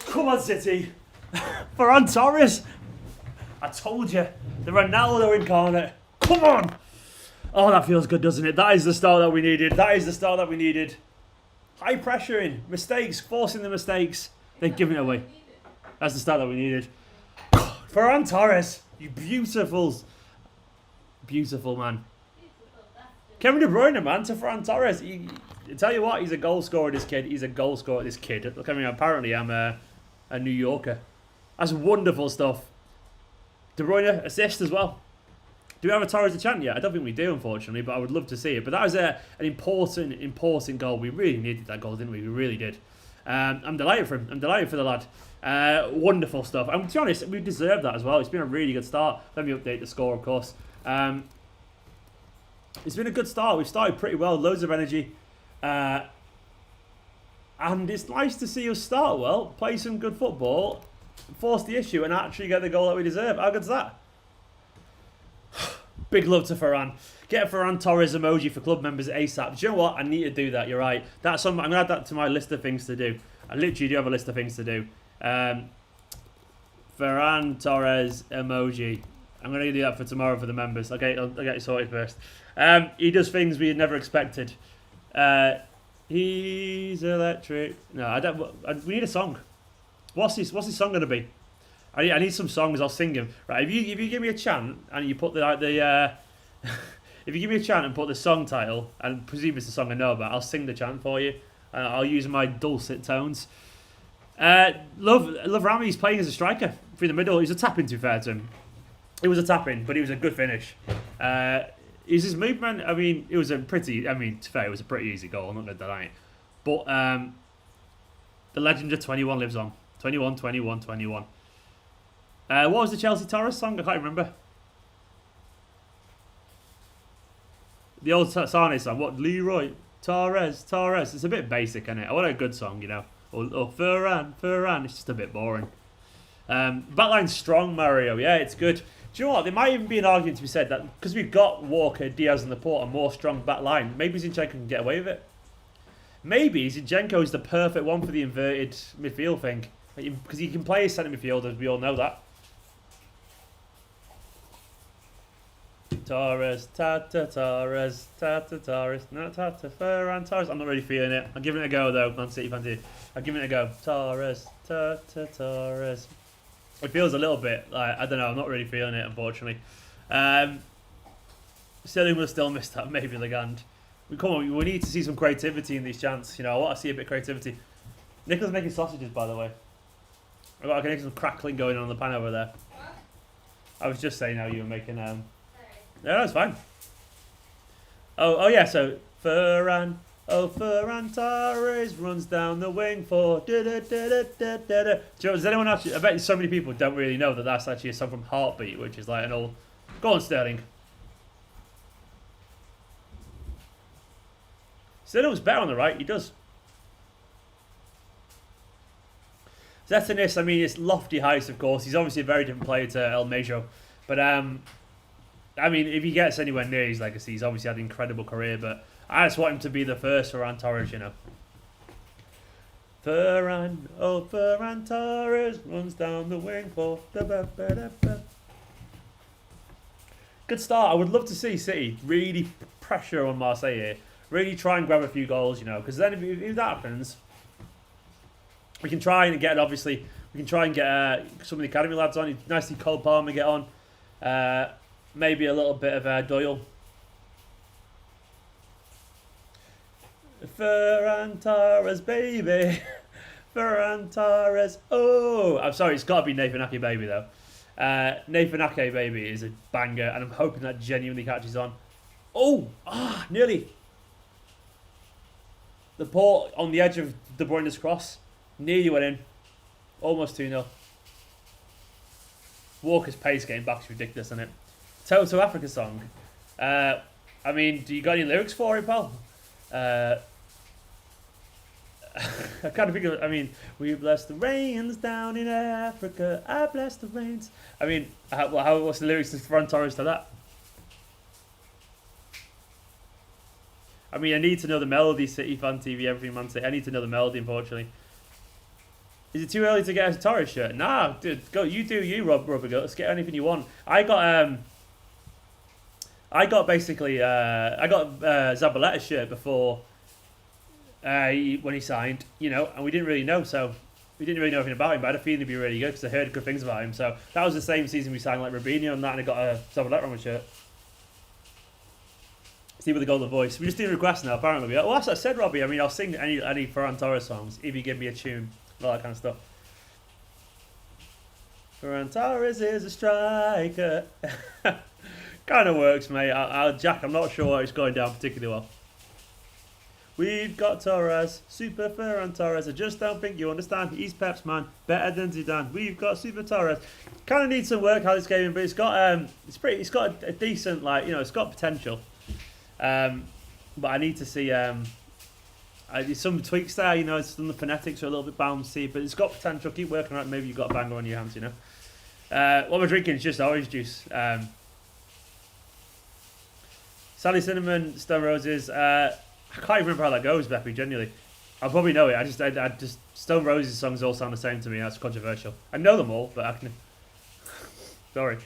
Come on, City! Ferran Torres! I told you! The Ronaldo incarnate! Come on! Oh, that feels good, doesn't it? That is the start that we needed. That is the start that we needed. High pressuring. Mistakes. Forcing the mistakes. They're giving it away. That's the start that we needed. Ferran Torres! You beautiful man. Kevin De Bruyne, man, to Ferran Torres. I tell you what, he's a goal scorer, this kid. He's a goal scorer, this kid. Look, I mean, apparently I'm a New Yorker. That's wonderful stuff. De Bruyne, assist as well. Do we have a Torres to chant yet? I don't think we do, unfortunately, but I would love to see it. But that was an important goal. We really needed that goal, didn't we? We really did. I'm delighted for him. I'm delighted for the lad. Wonderful stuff. And to be honest, we deserve that as well. It's been a really good start. Let me update the score, of course. It's been a good start. We've started pretty well. Loads of energy. And it's nice to see us start well, play some good football, force the issue, and actually get the goal that we deserve. How good's that? Big love to Ferran. Get a Ferran Torres emoji for club members ASAP. Do you know what? I need to do that. You're right. I'm going to add that to my list of things to do. I literally do have a list of things to do. Ferran Torres emoji. I'm going to do that for tomorrow for the members. Okay, I'll get it sorted first. He does things we had never expected. He's electric. No, I don't. We need a song. What's his song going to be? I need some songs. I'll sing them. Right. If you give me a chant and you put if you give me a chant and put the song title, and presume it's a song I know about, I'll sing the chant for you. I'll use my dulcet tones. Love Rami. He's playing as a striker through the middle. He's a tap in, to be fair to him. It was a tap in, but it was a good finish. Is his movement? I mean, it was a pretty. I mean, to be fair, it was a pretty easy goal. I'm not going to deny it. But the legend of 21 lives on. 21, 21, 21. What was the Chelsea Torres song? I can't remember. The old Sane song. What? Leroy Torres. It's a bit basic, isn't it? I want a good song, you know. Or Ferran. It's just a bit boring. Backline's strong, Mario. Yeah, it's good. Do you know what? There might even be an argument to be said that because we've got Walker, Diaz, and Laporte, a more strong backline, maybe Zinchenko can get away with it. Maybe Zinchenko is the perfect one for the inverted midfield thing. Because he can play as centre midfielder, we all know that. Torres, Torres, no, Ferran Torres. I'm not really feeling it. I'm giving it a go though, Man City fans. I'm giving it a go. Torres. It feels a little bit like, I don't know, I'm not really feeling it, unfortunately. Sterling will still miss that, maybe Legand. Come on, we need to see some creativity in these chants. You know, I want to see a bit of creativity. Nicholas making sausages, by the way. I can hear some crackling going on the pan over there. What? I was just saying how you were making No, that's fine. Oh yeah, so Ferran Torres runs down the wing for does anyone actually? I bet so many people don't really know that that's actually a song from Heartbeat, which is like an old. Go on, Sterling. Sterling was better on the right. He does. Zetanis, I mean, it's lofty heights, of course. He's obviously a very different player to El Mejo, but I mean, if he gets anywhere near his legacy, he's obviously had an incredible career. But I just want him to be the first Ferran Torres, you know. Ferran, oh Ferran Torres runs down the wing for the good start. I would love to see City really pressure on Marseille here. Really try and grab a few goals, you know, because then if that happens, we can try and get, obviously, we can try and get some of the academy lads on. It's nice to see Cole Palmer get on. Maybe a little bit of Doyle. Ferran Torres, baby. Ferran Torres. Oh, I'm sorry, it's got to be Nathan Ake, baby, though. Nathan Ake, baby, is a banger, and I'm hoping that genuinely catches on. Oh, nearly. The ball on the edge of De Bruyne's cross. Nearly went in. Almost 2-0. Walker's pace getting back is ridiculous, isn't it? Toto Africa song. I mean, do you got any lyrics for it, pal? I kind of think of, I mean, we bless the rains down in Africa. I bless the rains. I mean, what's the lyrics to Ferran Torres to that? I mean, I need to know the melody, City Fan TV, everything, man. I need to know the melody, unfortunately. Is it too early to get a Torres shirt? Nah, dude, go. You do you, Rubber Girl. Let's get anything you want. I got basically, I got Zabaletta's shirt before when he signed, you know, and we didn't really know, so we didn't really know anything about him, but I had a feeling he'd be really good because I heard good things about him. So that was the same season we signed like Robinho and that, and I got a Zabaleta on my shirt. See with the golden voice. We just do requests now, apparently. Well, that's what I said, Robbie. I mean, I'll sing any Ferran Torres songs if you give me a tune, all that kind of stuff. Ferran Torres is a striker. Kind of works, mate. Jack, I'm not sure it's going down particularly well. We've got Torres, Super Ferran Torres. I just don't think you understand. He's Pep's man, better than Zidane. We've got Super Torres. Kind of needs some work how this game, but it's got it's got a decent, like, you know, it's got potential. But I need to see some tweaks there, you know. Some of the phonetics are a little bit bouncy, but it's got potential. Keep working on it. Maybe you've got a banger on your hands, you know. What we're drinking is just orange juice. Sally Cinnamon, Stone Roses. I can't even remember how that goes, Beppy, genuinely. I'll probably know it. I just Stone Roses songs all sound the same to me. That's controversial. I know them all, but I can. Sorry.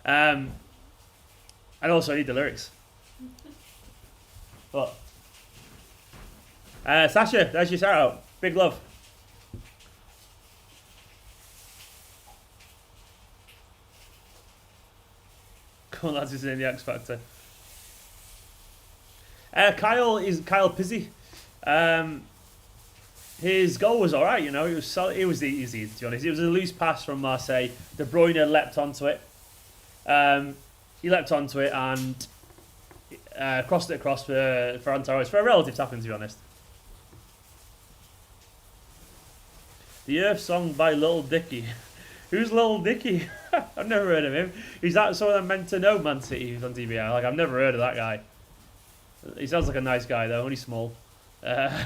And also, I need the lyrics. What? Sasha, there's your shout out. Big love. Come on, lads, is in the X Factor. Kyle Pizzi. His goal was alright, you know. It was solid. It was easy, to be honest. It was a loose pass from Marseille. De Bruyne leapt onto it. He leapt onto it and crossed it across for Ferran Torres for a relative tapping, to be honest. The Earth song by Little Dicky. Who's Little Dicky? I've never heard of him. Is that someone I'm meant to know, Man City, who's on TBI? Like, I've never heard of that guy. He sounds like a nice guy, though, only small. Is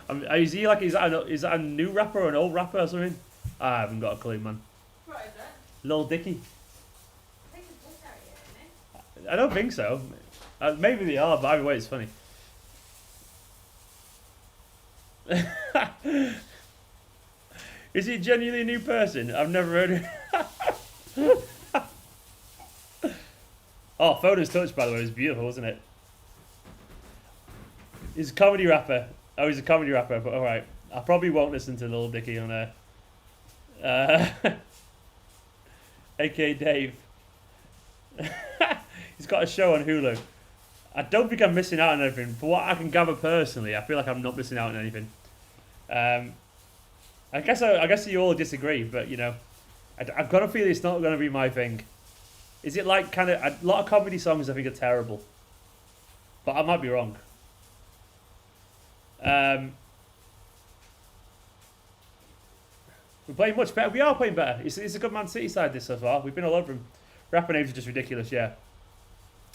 that a new rapper or an old rapper or something? I haven't got a clue, man. What is it? Little Dicky. I think it's just out here, isn't it? I don't think so. Maybe they are, but either way, it's funny. Is he genuinely a new person? I've never heard of him. Oh, Foden's touch, by the way, was beautiful, wasn't it? He's a comedy rapper. Oh, he's a comedy rapper, but alright. I probably won't listen to Lil Dicky on there. A.K.A. Dave. He's got a show on Hulu. I don't think I'm missing out on anything. For what I can gather personally, I feel like I'm not missing out on anything. I guess you all disagree, but, you know, I've got a feeling it's not going to be my thing. Is it like kind of... A lot of comedy songs I think are terrible. But I might be wrong. We're playing much better. We are playing better. It's a good Man City side this so far. We've been all over them. Rapper names are just ridiculous, yeah.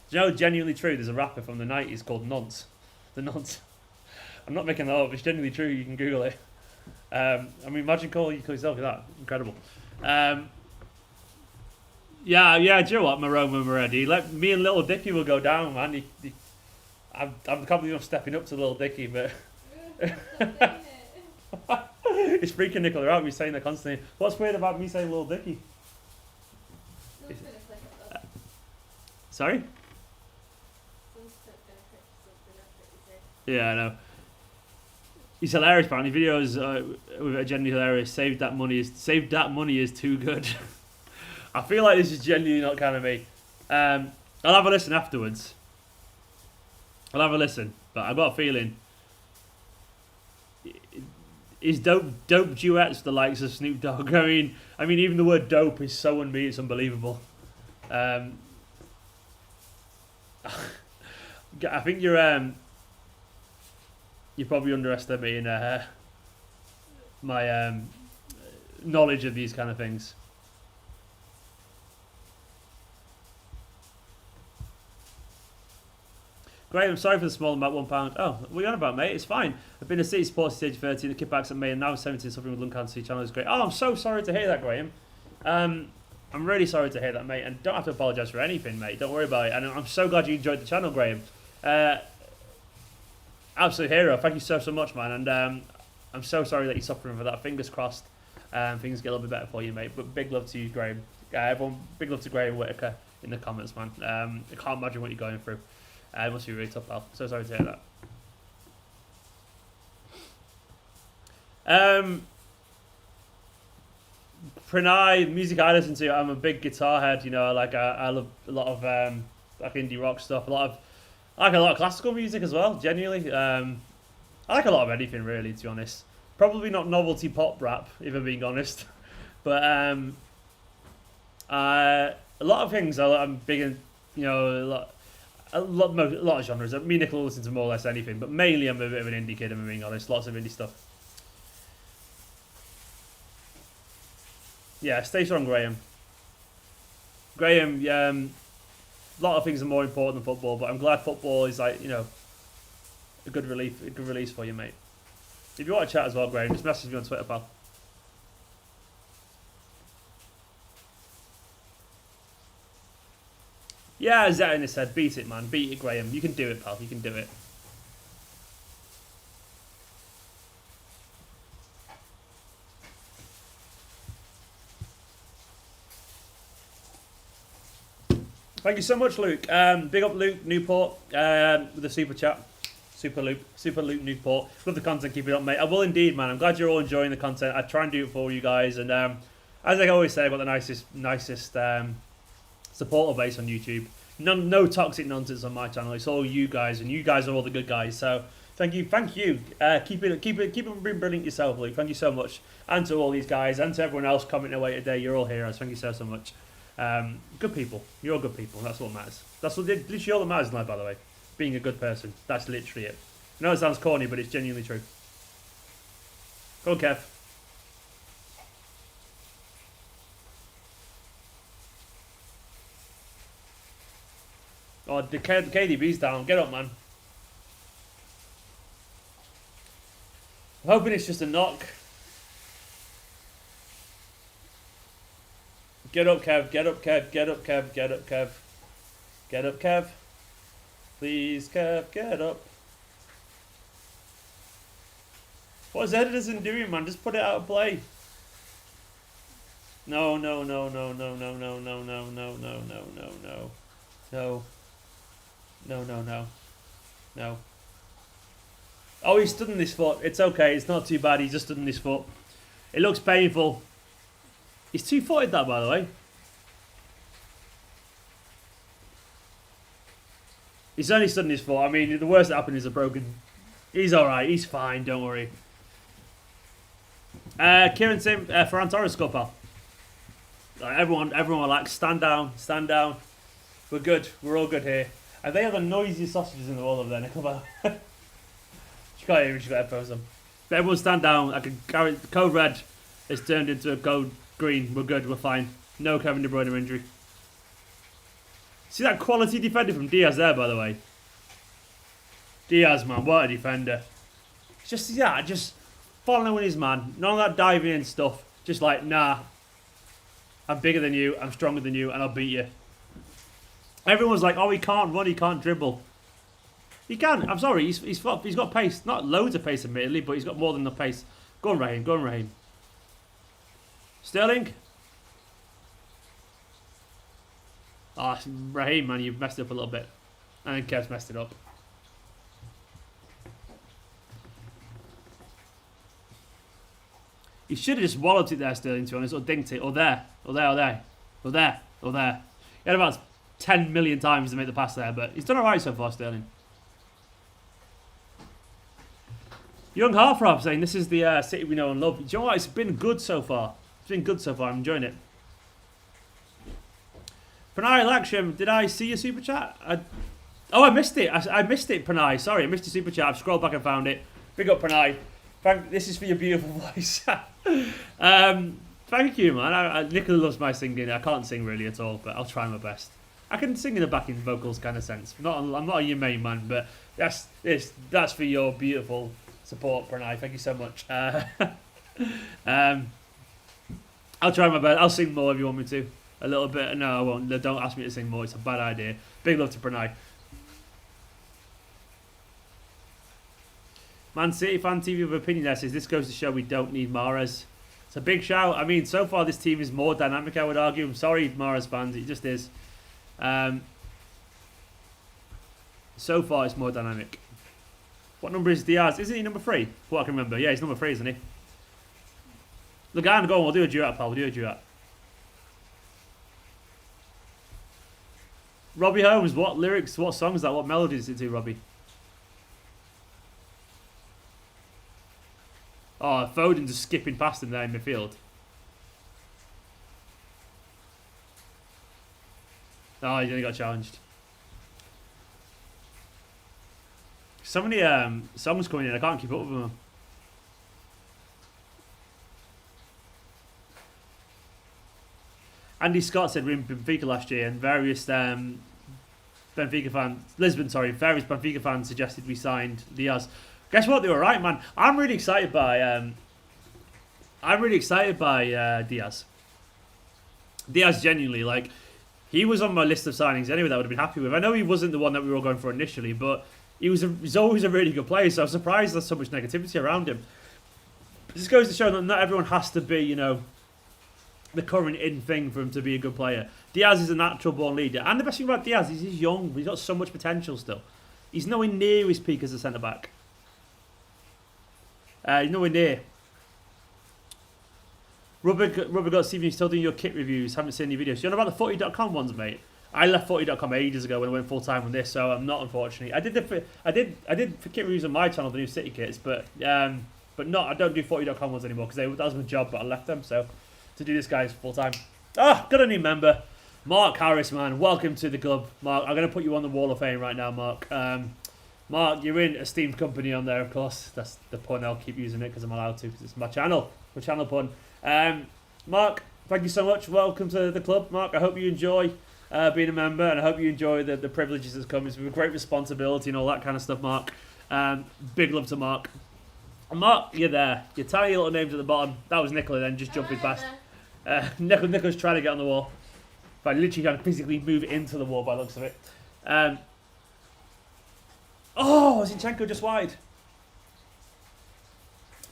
Do you know, genuinely true, there's a rapper from the 90s called Nonce. The Nonce. I'm not making that up. It's genuinely true. You can Google it. I mean, imagine calling yourself that. Incredible. Yeah, do you know what, Maroma Moretti? Me and Little Dicky will go down, man. I'm confident of stepping up to Little Dicky, but... It's freaking Nicola out. Me saying that constantly. What's weird about me saying Lil Dicky? No one's gonna click it though. Sorry? Someone's gonna click something up that you say. Yeah, I know. He's hilarious, apparently. Videos are genuinely hilarious. Saved that money is too good. I feel like this is genuinely not kind of me. I'll have a listen afterwards. I'll have a listen, but I've got a feeling. Is dope duets the likes of Snoop Dogg? I mean, even the word dope is so unme. It's unbelievable. I think you're probably underestimating my knowledge of these kind of things. Great, I'm sorry for the small amount, £1. Oh, what are you on about, mate? It's fine. I've been a city supporter since age 13, the kickbacks at me, and now I'm 17, suffering with lung cancer. Your channel is great. Oh, I'm so sorry to hear that, Graham. I'm really sorry to hear that, mate, and don't have to apologise for anything, mate. Don't worry about it. And I'm so glad you enjoyed the channel, Graham. Absolute hero. Thank you so much, man. And I'm so sorry that you're suffering for that. Fingers crossed. Things get a little bit better for you, mate. But big love to you, Graham. Everyone, big love to Graham Whitaker in the comments, man. I can't imagine what you're going through. It must be really tough, pal. So sorry to hear that. Pranay, music I listen to, I'm a big guitar head, you know, I love a lot of like indie rock stuff, I like a lot of classical music as well, genuinely. I like a lot of anything really, to be honest. Probably not novelty pop rap, if I'm being honest. But a lot of things I'm big in, you know, a lot of genres. Me and Nick will listen to more or less anything, but mainly I'm a bit of an indie kid, if I'm being honest. Lots of indie stuff. Yeah, stay strong, Graham. Graham, a lot of things are more important than football, but I'm glad football is, like, you know, a good release for you, mate. If you want to chat as well, Graham, just message me on Twitter, pal. Yeah, Zetin said, beat it, man. Beat it, Graham. You can do it, pal. You can do it. Thank you so much, Luke. Big up Luke Newport with the super chat. Super Luke Newport. Love the content, keep it up, mate. I will indeed, man. I'm glad you're all enjoying the content. I try and do it for you guys. And as I always say, I've got the nicest supporter base on YouTube. No toxic nonsense on my channel. It's all you guys, and you guys are all the good guys. So thank you. Keep it brilliant yourself, Luke. Thank you so much, and to all these guys, and to everyone else commenting away today. You're all heroes. Thank you so much. Good people. You're all good people. That's what matters. That's literally all that matters in life, by the way. Being a good person. That's literally it. I know it sounds corny, but it's genuinely true. Go on, Kev. Oh, the KDB's down. Get up, man. I'm hoping it's just a knock. Get up, Kev. Get up, Kev. Get up, Kev. Get up, Kev. Get up, Kev. Please, Kev, get up. What is Ederson doing, man? Just put it out of play. No. Oh, he stood on his foot. It's okay. It's not too bad. He just stood on his foot. It looks painful. He's two-footed, that, by the way. He's only stood on his foot. I mean, the worst that happened is a broken... He's alright. He's fine. Don't worry. Kieran Sim, Ferran Torres score, pal. Everyone relax. Stand down. Stand down. We're good. We're all good here. And they are the noisiest sausages in the world over there, Nickel. She can't hear me. She's got headphones on. But everyone stand down. I can carry... The code red is turned into a code green. We're good. We're fine. No Kevin De Bruyne injury. See that quality defender from Diaz there, by the way. Diaz, man, what a defender. Just following his man. None of that diving in stuff. Just like, nah. I'm bigger than you, I'm stronger than you, and I'll beat you. Everyone's like, oh, he can't run, he can't dribble. He can. I'm sorry, he's got pace. Not loads of pace, admittedly, but he's got more than enough pace. Go on, Raheem. Go on, Raheem. Sterling. Oh, Raheem, man, you've messed it up a little bit. I think Kev's messed it up. You should have just walloped it there, Sterling, to be honest, or dinked it, or there, or there, or there, or there, or there. He had about 10 million times to make the pass there, but he's done alright so far, Sterling. Young Heartthrob saying this is the city we know and love. Do you know what? It's been good so far. It's been good so far. I'm enjoying it. Pranay Laksham, did I see your super chat? Oh, I missed it. I missed it, Pranay. Sorry, I missed your super chat. I've scrolled back and found it. Big up, Pranay. This is for your beautiful voice. Thank you, man. Nicola loves my singing. I can't sing really at all, but I'll try my best. I can sing in a backing vocals kind of sense. I'm not your main man, but that's for your beautiful support, Pranay. Thank you so much. I'll try my best. I'll sing more if you want me to. A little bit. No, I won't. Don't ask me to sing more. It's a bad idea. Big love to Pranay. Man City Fan TV of opinion there says this goes to show we don't need Mahrez. It's a big shout. I mean, so far this team is more dynamic, I would argue. I'm sorry, Mahrez fans. It just is. So far it's more dynamic. What number is Diaz? Isn't he number 3? What I can remember. Yeah, he's number 3, isn't he? Look, I'm going. We'll do a duet, pal. We'll do a duet. Robbie Holmes, what lyrics, what song is that? What melody is it to, Robbie? Oh, Foden just skipping past him there in midfield. Oh, he only got challenged. So many songs coming in, I can't keep up with them. Andy Scott said we're in Benfica last year, and various various Benfica fans suggested we signed Diaz. Guess what? They were right, man. I'm really excited by Diaz. Diaz genuinely, like, he was on my list of signings anyway that I would have been happy with. I know he wasn't the one that we were all going for initially, but he's always a really good player, so I'm surprised there's so much negativity around him. This goes to show that not everyone has to be, the current in thing for him to be a good player. Diaz is a natural born leader, and the best thing about Diaz is he's young. He's got so much potential still. He's nowhere near his peak as a centre back. He's nowhere near. Rubber got Stephen, you're still doing your kit reviews. Haven't seen any videos. You know about the footy.com ones, mate? I left footy.com ages ago when I went full time on this, so I'm not, unfortunately. I did for kit reviews on my channel, the new City kits, but not. I don't do footy.com ones anymore because that was my job, but I left them. So to do this guy's full time. Got a new member, Mark Harris, man. Welcome to the club, Mark. I'm gonna put you on the Wall of Fame right now, Mark. Mark, you're in Esteemed Kompany on there, of course. That's the pun. I'll keep using it because I'm allowed to, because it's my channel. My channel pun. Mark, thank you so much. Welcome to the club, Mark. I hope you enjoy being a member, and I hope you enjoy the privileges that come. It's with great responsibility and all that kind of stuff, Mark. Big love to Mark. And Mark, you're there. Your tiny little names at the bottom. That was Nicola then, just jumping past. Nicola's trying to get on the wall. But I literally trying to physically move into the wall by the looks of it. Zinchenko just wide.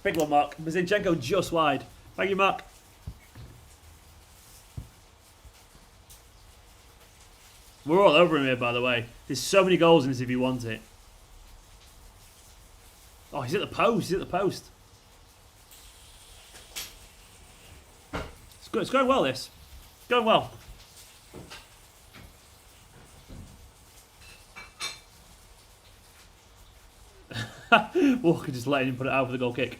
Big love, Mark. Zinchenko just wide. Thank you, Mark. We're all over him here, by the way. There's so many goals in this if you want it. Oh, he's at the post. He's at the post. It's good. It's going well, this. It's going well. Walker just letting him put it out for the goal kick.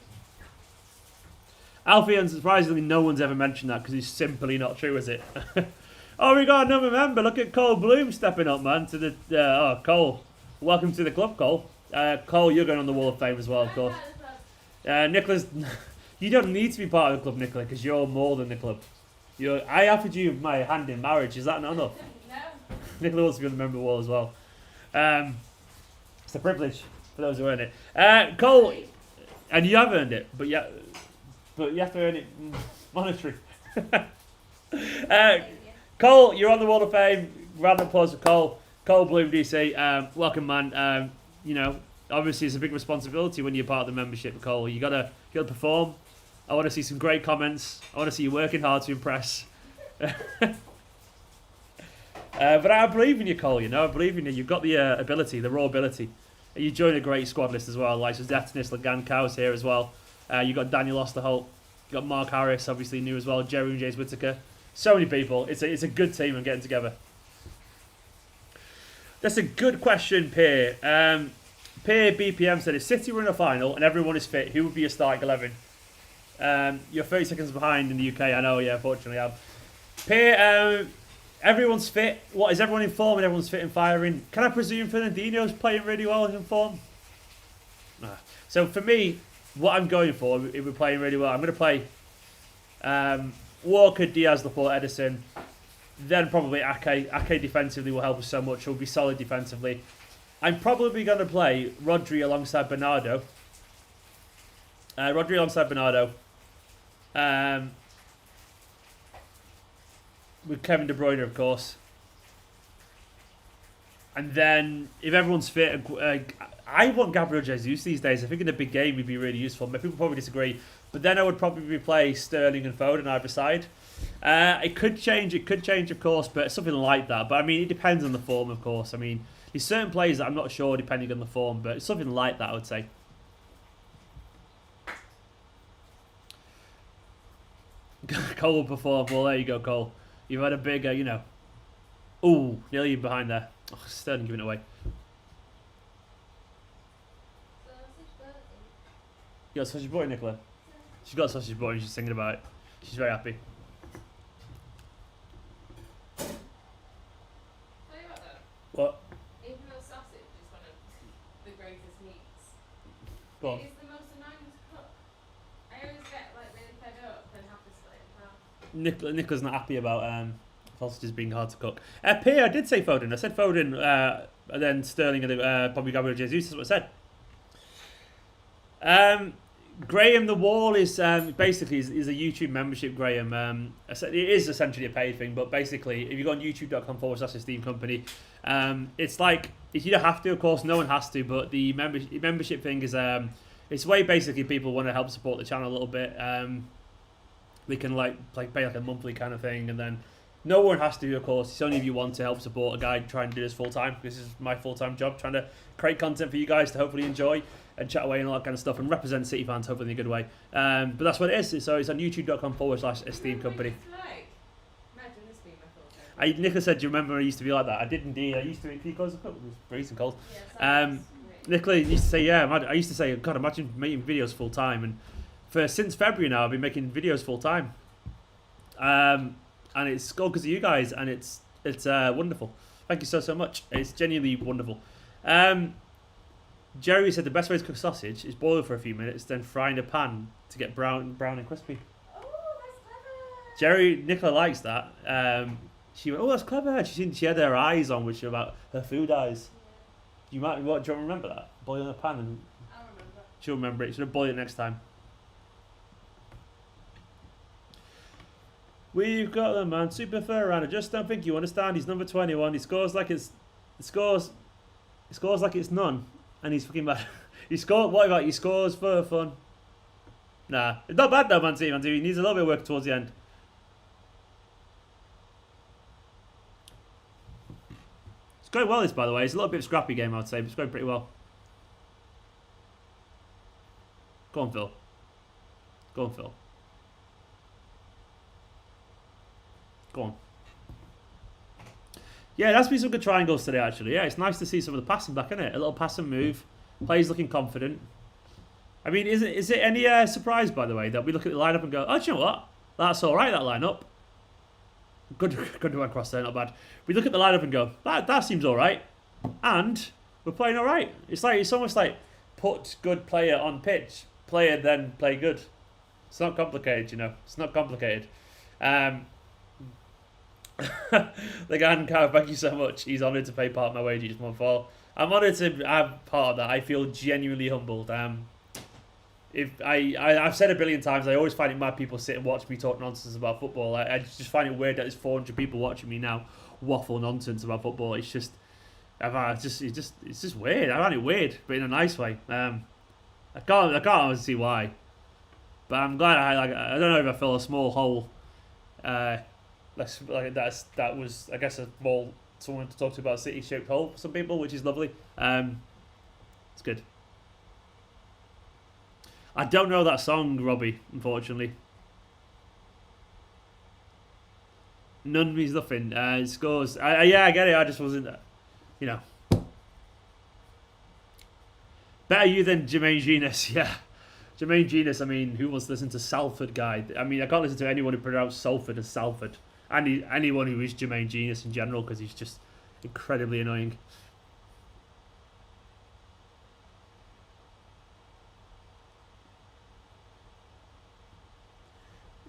Alfie, and surprisingly, no one's ever mentioned that because it's simply not true, is it? Oh, we got another member. Look at Cole Bloom stepping up, man. To the Cole, welcome to the club, Cole. Cole, you're going on the Wall of Fame as well, of course. Nicholas, you don't need to be part of the club, Nicola, because you're more than the club. I offered you my hand in marriage. Is that not enough? No. Nicola wants to be on the member wall as well. It's a privilege for those who earn it. Cole, and you have earned it, but you have to earn it monetary. Cole, you're on the Wall of Fame. Round of applause for Cole. Cole Bloom, DC. Welcome, man. obviously it's a big responsibility when you're part of the membership, Cole. You gotta perform. I want to see some great comments. I want to see you working hard to impress. But I believe in you, Cole. You know, I believe in you. You've got the ability, the raw ability. You joined a great squad list as well. Like, so Detinis, Lagan, Cow's here as well. You got Daniel Osterholt. You got Mark Harris, obviously new as well. Jerry and James Whittaker. So many people. It's a good team and getting together. That's a good question, Pierre. Pierre BPM said, if City were in a final and everyone is fit, who would be your starting 11? You're 30 seconds behind in the UK. I know, yeah, fortunately I am. Pierre, everyone's fit. What, is everyone in form and everyone's fit and firing? Can I presume Fernandinho's playing really well in form? Nah. So for me, what I'm going for, if we're playing really well, I'm going to play Walker, Diaz, Laporte, Edison. Then probably Ake. Ake defensively will help us so much. He'll be solid defensively. I'm probably going to play Rodri alongside Bernardo. With Kevin De Bruyne, of course. And then, if everyone's fit, I want Gabriel Jesus these days. I think in a big game he'd be really useful. People probably disagree. But then I would probably play Sterling and Foden either side. It could change, of course, but something like that. But I mean, it depends on the form, of course. I mean, there's certain players that I'm not sure depending on the form, but something like that, I would say. Cole will perform. Well, there you go, Cole. You've had a big, you know. Ooh, nearly behind there. Oh, Sterling giving it away. You got sausage butty, Nicola? She's got sausage butty and she's singing about it. She's very happy. Tell you what though. What? Even though sausage is one of the greatest meats, Go on. it is the most annoying to cook. I always get like really fed up and have to split it in half. Nicola's not happy about sausages being hard to cook. Pierre, I did say Foden. I said Foden, and then Sterling, and probably Gabriel Jesus. That's what I said. Graham, the wall is basically is a YouTube membership. Graham, it is essentially a paid thing, but basically, if you go on youtube.com/Esteemed Kompany, it's like you don't have to, of course, no one has to, but the membership thing is it's way basically people want to help support the channel a little bit. They can pay like a monthly kind of thing, and then no one has to, of course. It's only if you want to help support a guy trying to do this full time. This is my full time job, trying to create content for you guys to hopefully enjoy and chat away and all that kind of stuff and represent City fans hopefully in a good way. But that's what it is. So it's on youtube.com/Esteemed Kompany. Nicola said, do you remember I used to be like that? I did indeed. I used to eat because it was freezing cold. Nicola used to say, yeah, I used to say, God, imagine making videos full time. And since February now, I've been making videos full time. And it's all because of you guys, and it's wonderful. Thank you so much. It's genuinely wonderful. Jerry said the best way to cook sausage is boil it for a few minutes, then fry in a pan to get brown and crispy. Oh, that's clever. Jerry, Nicola likes that. She went, oh, that's clever. She had her eyes on, which are about her food eyes. Yeah. Do you want to remember that? Boil in a pan, and I'll remember. She'll remember it. She'll boil it next time. We've got the man, Super Ferran. I just don't think you understand. He's number 21. He scores like it's none, and he's fucking bad. He scores for fun. Nah, it's not bad though, man. He needs a little bit of work towards the end. It's going well, this, by the way. It's a little bit of a scrappy game, I would say, but it's going pretty well. Go on, Phil. Go on. Yeah, that's been some good triangles today, actually. Yeah, it's nice to see some of the passing back, isn't it? A little pass and move. Players looking confident. I mean, is it any surprise, by the way, that we look at the lineup and go, oh, do you know what? That's all right, that lineup. Good one cross there, not bad. We look at the lineup and go, that seems all right. And we're playing all right. It's almost like put good player on pitch, player then play good. It's not complicated, you know. It's not complicated. The guy in car, thank you so much. He's honoured to pay part of my wages one fall. I'm honoured to have part of that. I feel genuinely humbled. I've said a billion times, I always find it mad people sit and watch me talk nonsense about football. I just find it weird that there's 400 people watching me now waffle nonsense about football. It's just, It's just weird. I find it weird, but in a nice way. I can't honestly see why, but I'm glad I don't know if I fill a small hole. That was I guess a small someone to talk to about city-shaped hole for some people, which is lovely. It's good. I don't know that song, Robbie, unfortunately. None means nothing. It scores. Yeah, I get it. I just wasn't, you know. Better you than Jermaine Genius, yeah. Jermaine Genius, I mean, who wants to listen to Salford guy? I mean, I can't listen to anyone who pronounces Salford as Salford. Anyone who is Jermaine Genius in general, because he's just incredibly annoying.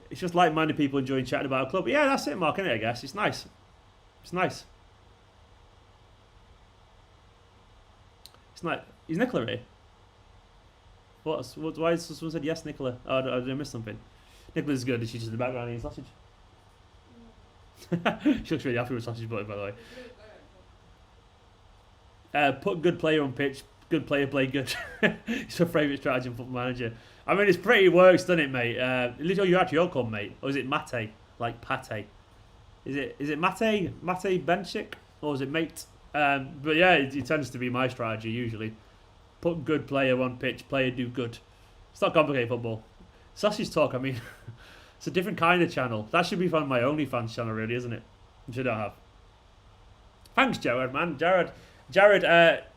It's just like-minded people enjoying chatting about a club. But yeah, that's it, Mark, isn't it, I guess? It's nice. It's nice. It's like, is Nicola here? Why has someone said yes, Nicola? Oh, did I miss something? Nicola's good. Is she just in the background eating sausage? She looks really happy with sausage butter, by the way. Put good player on pitch. Good player play good. It's her favourite strategy in Football Manager. I mean, it's pretty works, doesn't it, mate? Literally, you're actually all called mate, or is it Mate? Like pate? Is it Mate Benchik, or is it mate? But yeah, it tends to be my strategy usually. Put good player on pitch, player do good. It's not complicated football. Sausage Talk, I mean, it's a different kind of channel. That should be from my OnlyFans channel, really, isn't it? Which I don't have. Thanks, Jared, man. Jared,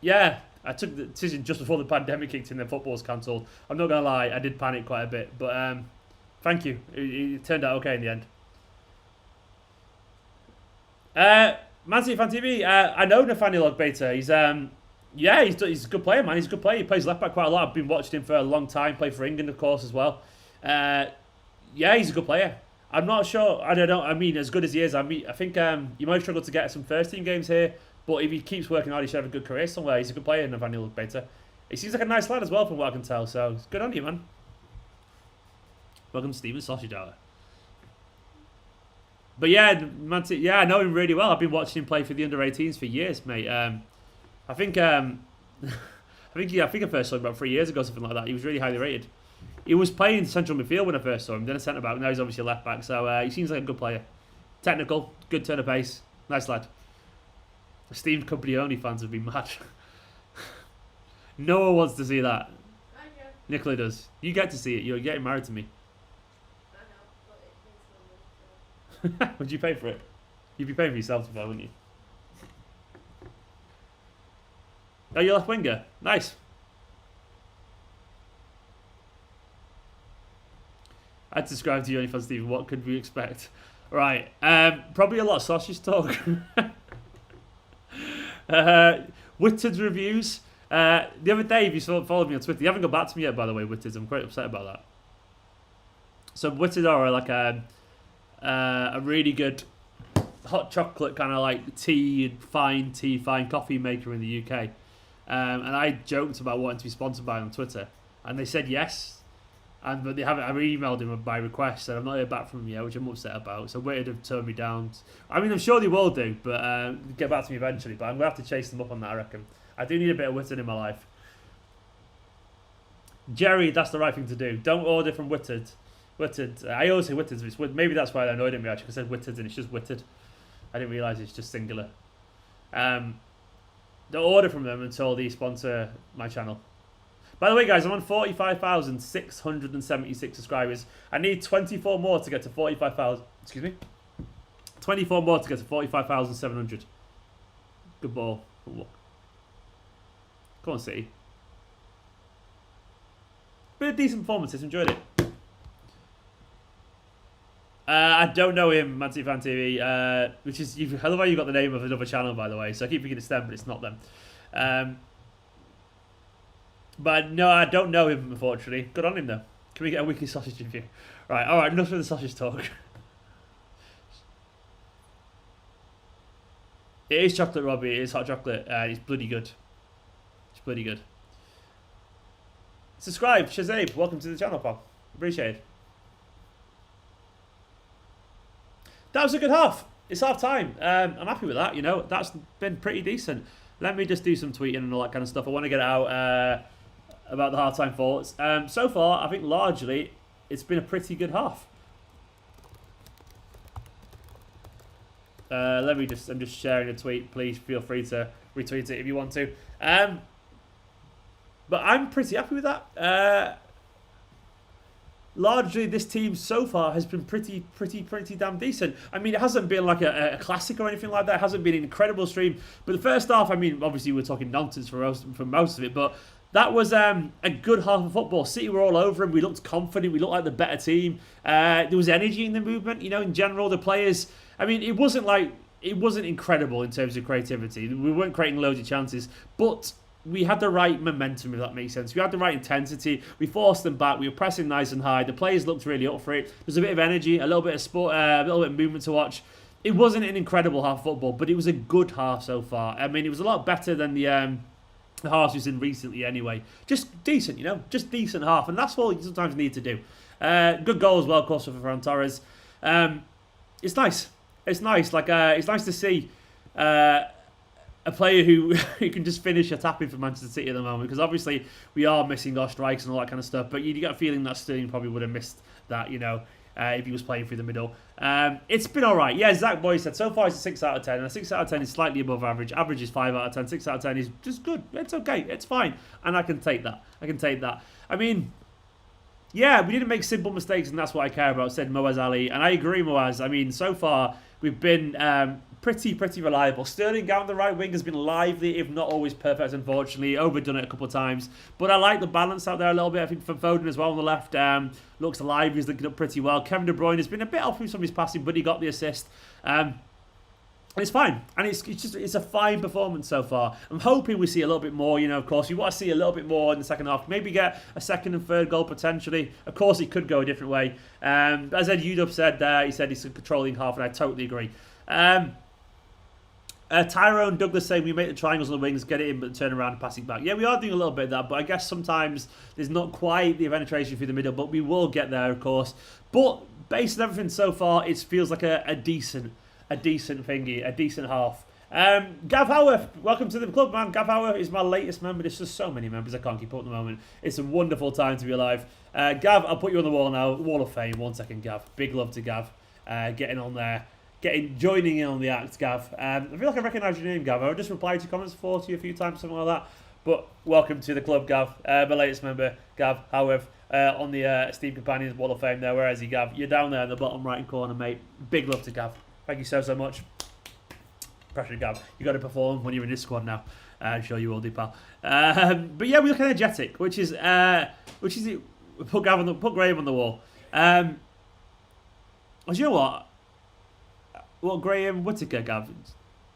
yeah, I took the decision just before the pandemic kicked in and football was cancelled. I'm not going to lie, I did panic quite a bit, but thank you. It turned out okay in the end. Man City Fan TV, I know Nathaniel Ogbeta. He's a good player, man. He's a good player. He plays left back quite a lot. I've been watching him for a long time. Played for England, of course, as well. Yeah, he's a good player. I'm not sure. I don't know. I mean, as good as he is, I think he might struggle to get some first team games here. But if he keeps working hard, he should have a good career somewhere. He's a good player, Nathaniel Ogbeta. He seems like a nice lad as well, from what I can tell. So it's good on you, man. Welcome to Stephen's Sausage Hour. But yeah, Man City, yeah, I know him really well. I've been watching him play for the under-18s for years, mate. I think I first saw him about 3 years ago, something like that. He was really highly rated. He was playing central midfield when I first saw him, then a centre back. Now he's obviously a left back, so he seems like a good player. Technical, good turn of pace, nice lad. Esteemed Kompany only fans would be mad. No one wants to see that. I know. Nicola does. You get to see it. You're getting married to me. I know, but it makes no money. Would you pay for it? You'd be paying for yourself to buy, wouldn't you? Oh, you're left winger. Nice. I'd describe to you, only fan Stephen, what could we expect? Right. Probably a lot of sausage talk. Whitted's reviews. The other day, if you followed me on Twitter, you haven't got back to me yet, by the way, Whitted's. I'm quite upset about that. So Whitted are like a really good hot chocolate kind of like tea, fine coffee maker in the UK. And I joked about wanting to be sponsored by them on Twitter, and they said yes. But they haven't. I emailed them by request, and I'm not heard back from them yet, which I'm upset about. So Whitted have turned me down. I mean, I'm sure they will do, but get back to me eventually. But I'm gonna have to chase them up on that, I reckon. I do need a bit of Whitted in my life. Jerry, that's the right thing to do. Don't order from Whitted. Whitted. I always say Whitted. Maybe that's why I annoyed him actually, because I said Whitted and it's just Whitted. I didn't realise it's just singular. Don't order from them until they sponsor my channel. By the way, guys, I'm on 45,676 subscribers. I need 24 more to get to 45,000. Excuse me. 24 more to get to 45,700. Good ball. Come on, City. Bit of decent performances. Enjoyed it. I don't know him, Man City Fan TV, which is, I love how you got the name of another channel, by the way, so I keep thinking it's them, but it's not them. But no, I don't know him, unfortunately. Good on him, though. Can we get a weekly sausage review? Right, alright, enough of the sausage talk. It is chocolate, Robbie, it is hot chocolate, it's bloody good. It's bloody good. Subscribe, Shazabe, welcome to the channel, pal. Appreciate it. That was a good half. It's half time. I'm happy with that, you know. That's been pretty decent. let me just do some tweeting and all that kind of stuff. I want to get it out about the half-time thoughts. So far, I think largely it's been a pretty good half. I'm just sharing a tweet. Please feel free to retweet it if you want to. But I'm pretty happy with that. Largely, this team so far has been pretty damn decent. I mean, it hasn't been like a classic or anything like that. It hasn't been an incredible stream. But the first half, I mean, obviously we're talking nonsense for most of it, but that was a good half of football. City were all over him. We looked confident. We looked like the better team. There was energy in the movement. You know, in general, the players. I mean, it wasn't incredible in terms of creativity. We weren't creating loads of chances, but we had the right momentum, if that makes sense. We had the right intensity. We forced them back. We were pressing nice and high. The players looked really up for it. There's a bit of energy, a little bit of sport, a little bit of movement to watch. It wasn't an incredible half of football, but it was a good half so far. I mean, it was a lot better than the halves we've seen recently anyway. Just decent, you know, just decent half, and that's what you sometimes need to do. Good goal as well, of course, for Ferran Torres. It's nice. It's nice. It's nice to see a player who can just finish a tap-in for Manchester City at the moment, because obviously we are missing our strikes and all that kind of stuff, but you get a feeling that Sterling probably would have missed that, you know, if he was playing through the middle. It's been alright. Yeah, Zach Boy said, so far it's a 6 out of 10, and a 6 out of 10 is slightly above average. Average is 5 out of 10, 6 out of 10 is just good. It's okay, it's fine, and I can take that. I mean, yeah, we didn't make simple mistakes, and that's what I care about, said Moaz Ali, and I agree, Moaz. I mean, so far we've been pretty reliable. Sterling down the right wing has been lively, if not always perfect, unfortunately. Overdone it a couple of times. But I like the balance out there a little bit. I think for Foden as well on the left, looks alive. He's looking up pretty well. Kevin De Bruyne has been a bit off with some of his passing, but he got the assist. And it's fine. And it's a fine performance so far. I'm hoping we see a little bit more, you know, of course. We want to see a little bit more in the second half. Maybe get a second and third goal potentially. Of course, it could go a different way. As Ed Udub said there, he said he's a controlling half, and I totally agree. Tyrone Douglas saying we make the triangles on the wings, get it in, but turn around and pass it back. Yeah, we are doing a little bit of that, but I guess sometimes there's not quite the penetration through the middle, but we will get there, of course. But based on everything so far, it feels like a decent thingy, a decent half. Gav Howarth, welcome to the club, man. Gav Howarth is my latest member. There's just so many members I can't keep up at the moment. It's a wonderful time to be alive. Gav, I'll put you on the wall now. Wall of Fame. 1 second, Gav. Big love to Gav. Getting on there. Joining in on the act, Gav. I feel like I recognise your name, Gav. I just replied to comments for you a few times, something like that. But welcome to the club, Gav. My latest member, Gav Howarth, on the Esteemed Kompany Wall of Fame there. Where is he, Gav? You're down there in the bottom right corner, mate. Big love to Gav. Thank you so much. Pressure, Gav. You got to perform when you're in this squad now. I'm sure you will do, pal. But yeah, we look energetic, which is it. Put Graham on the wall. You know what? What Graham Whittaker, Gav?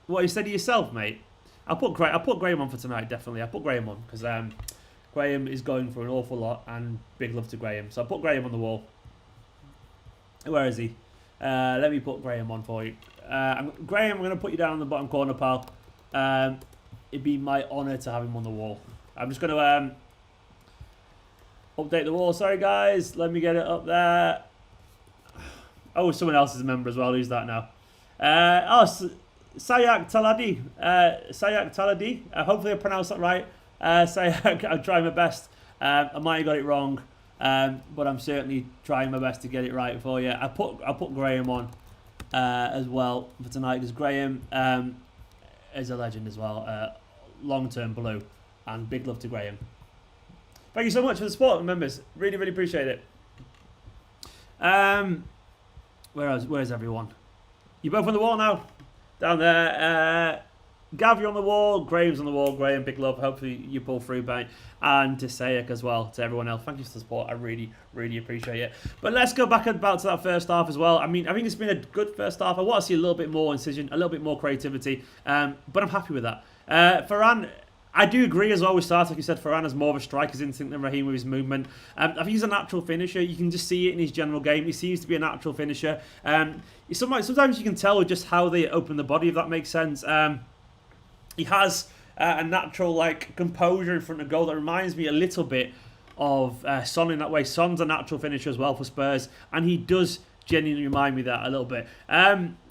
What you said to yourself, mate? I'll put Graham on for tonight, definitely. I'll put Graham on because Graham is going for an awful lot, and big love to Graham. So I'll put Graham on the wall. Where is he? Let me put Graham on for you. Graham, I'm going to put you down in the bottom corner, pal. It'd be my honour to have him on the wall. I'm just going to update the wall. Sorry, guys. Let me get it up there. Oh, someone else is a member as well. Who's that now? Sayak Taladi. Sayak Taladi. Hopefully I pronounced that right. Sayak, I'll try my best. I might have got it wrong, but I'm certainly trying my best to get it right for you. I'll put Graham on as well for tonight, because Graham is a legend as well. Long-term blue, and big love to Graham. Thank you so much for the support, members. Really appreciate it. Where's everyone? You both on the wall now? Down there. Gav, you're on the wall. Graham's on the wall. Graham, big love. Hopefully you pull through, mate. And to Sayak as well, to everyone else. Thank you for the support. I really appreciate it. But let's go back about to that first half as well. I mean, I think it's been a good first half. I want to see a little bit more incision, a little bit more creativity. But I'm happy with that. Ferran, I do agree as well with Start. Like you said, Ferran has more of a striker's instinct than Raheem with his movement. I think he's a natural finisher. You can just see it in his general game. He seems to be a natural finisher. Sometimes you can tell just how they open the body, if that makes sense. He has a natural composure in front of goal that reminds me a little bit of Son in that way. Son's a natural finisher as well for Spurs, and he does genuinely remind me of that a little bit.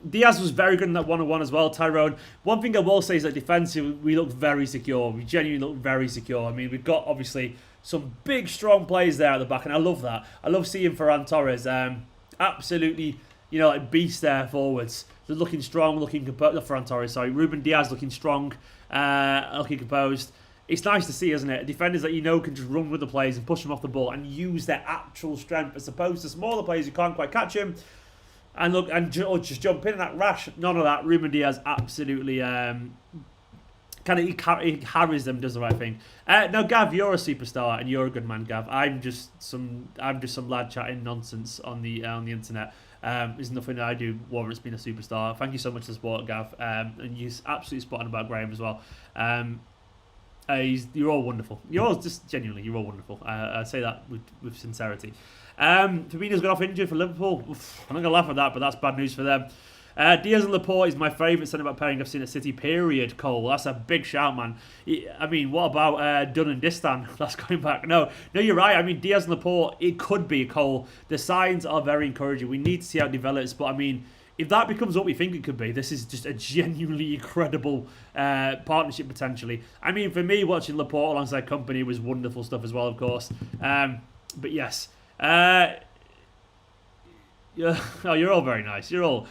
Diaz was very good in that 1-on-1 as well, Tyrone. One thing I will say is that defensively, we look very secure. We genuinely look very secure. I mean, we've got, obviously, some big, strong players there at the back, and I love that. I love seeing Ferran Torres. Absolutely, like beast there forwards. They're looking strong, looking composed. Not Ferran Torres, sorry. Ruben Diaz looking strong, looking composed. It's nice to see, isn't it? Defenders that can just run with the players and push them off the ball and use their actual strength as opposed to smaller players who can't quite catch him and or just jump in that rash. None of that. Ruben Diaz absolutely he carries them, does the right thing. Now, Gav, you're a superstar and you're a good man, Gav. I'm just some lad chatting nonsense on the internet. There's nothing that I do warrants being a superstar. Thank you so much for the support, Gav. And you're absolutely spot on about Graham as well. You're all wonderful. You're all wonderful. I say that with sincerity. Fabinho's gone off injured for Liverpool. Oof, I'm not going to laugh at that, but that's bad news for them. Diaz and Laporte is my favourite centre-back pairing I've seen at City, period, Cole. That's a big shout, man. I mean, what about Dunn and Distan? That's going back. No, you're right. I mean, Diaz and Laporte, it could be, Cole. The signs are very encouraging. We need to see how it develops, but I mean, if that becomes what we think it could be, this is just a genuinely incredible partnership potentially. I mean, for me, watching Laporte alongside Kompany was wonderful stuff as well, of course. But yes. You're all very nice. You're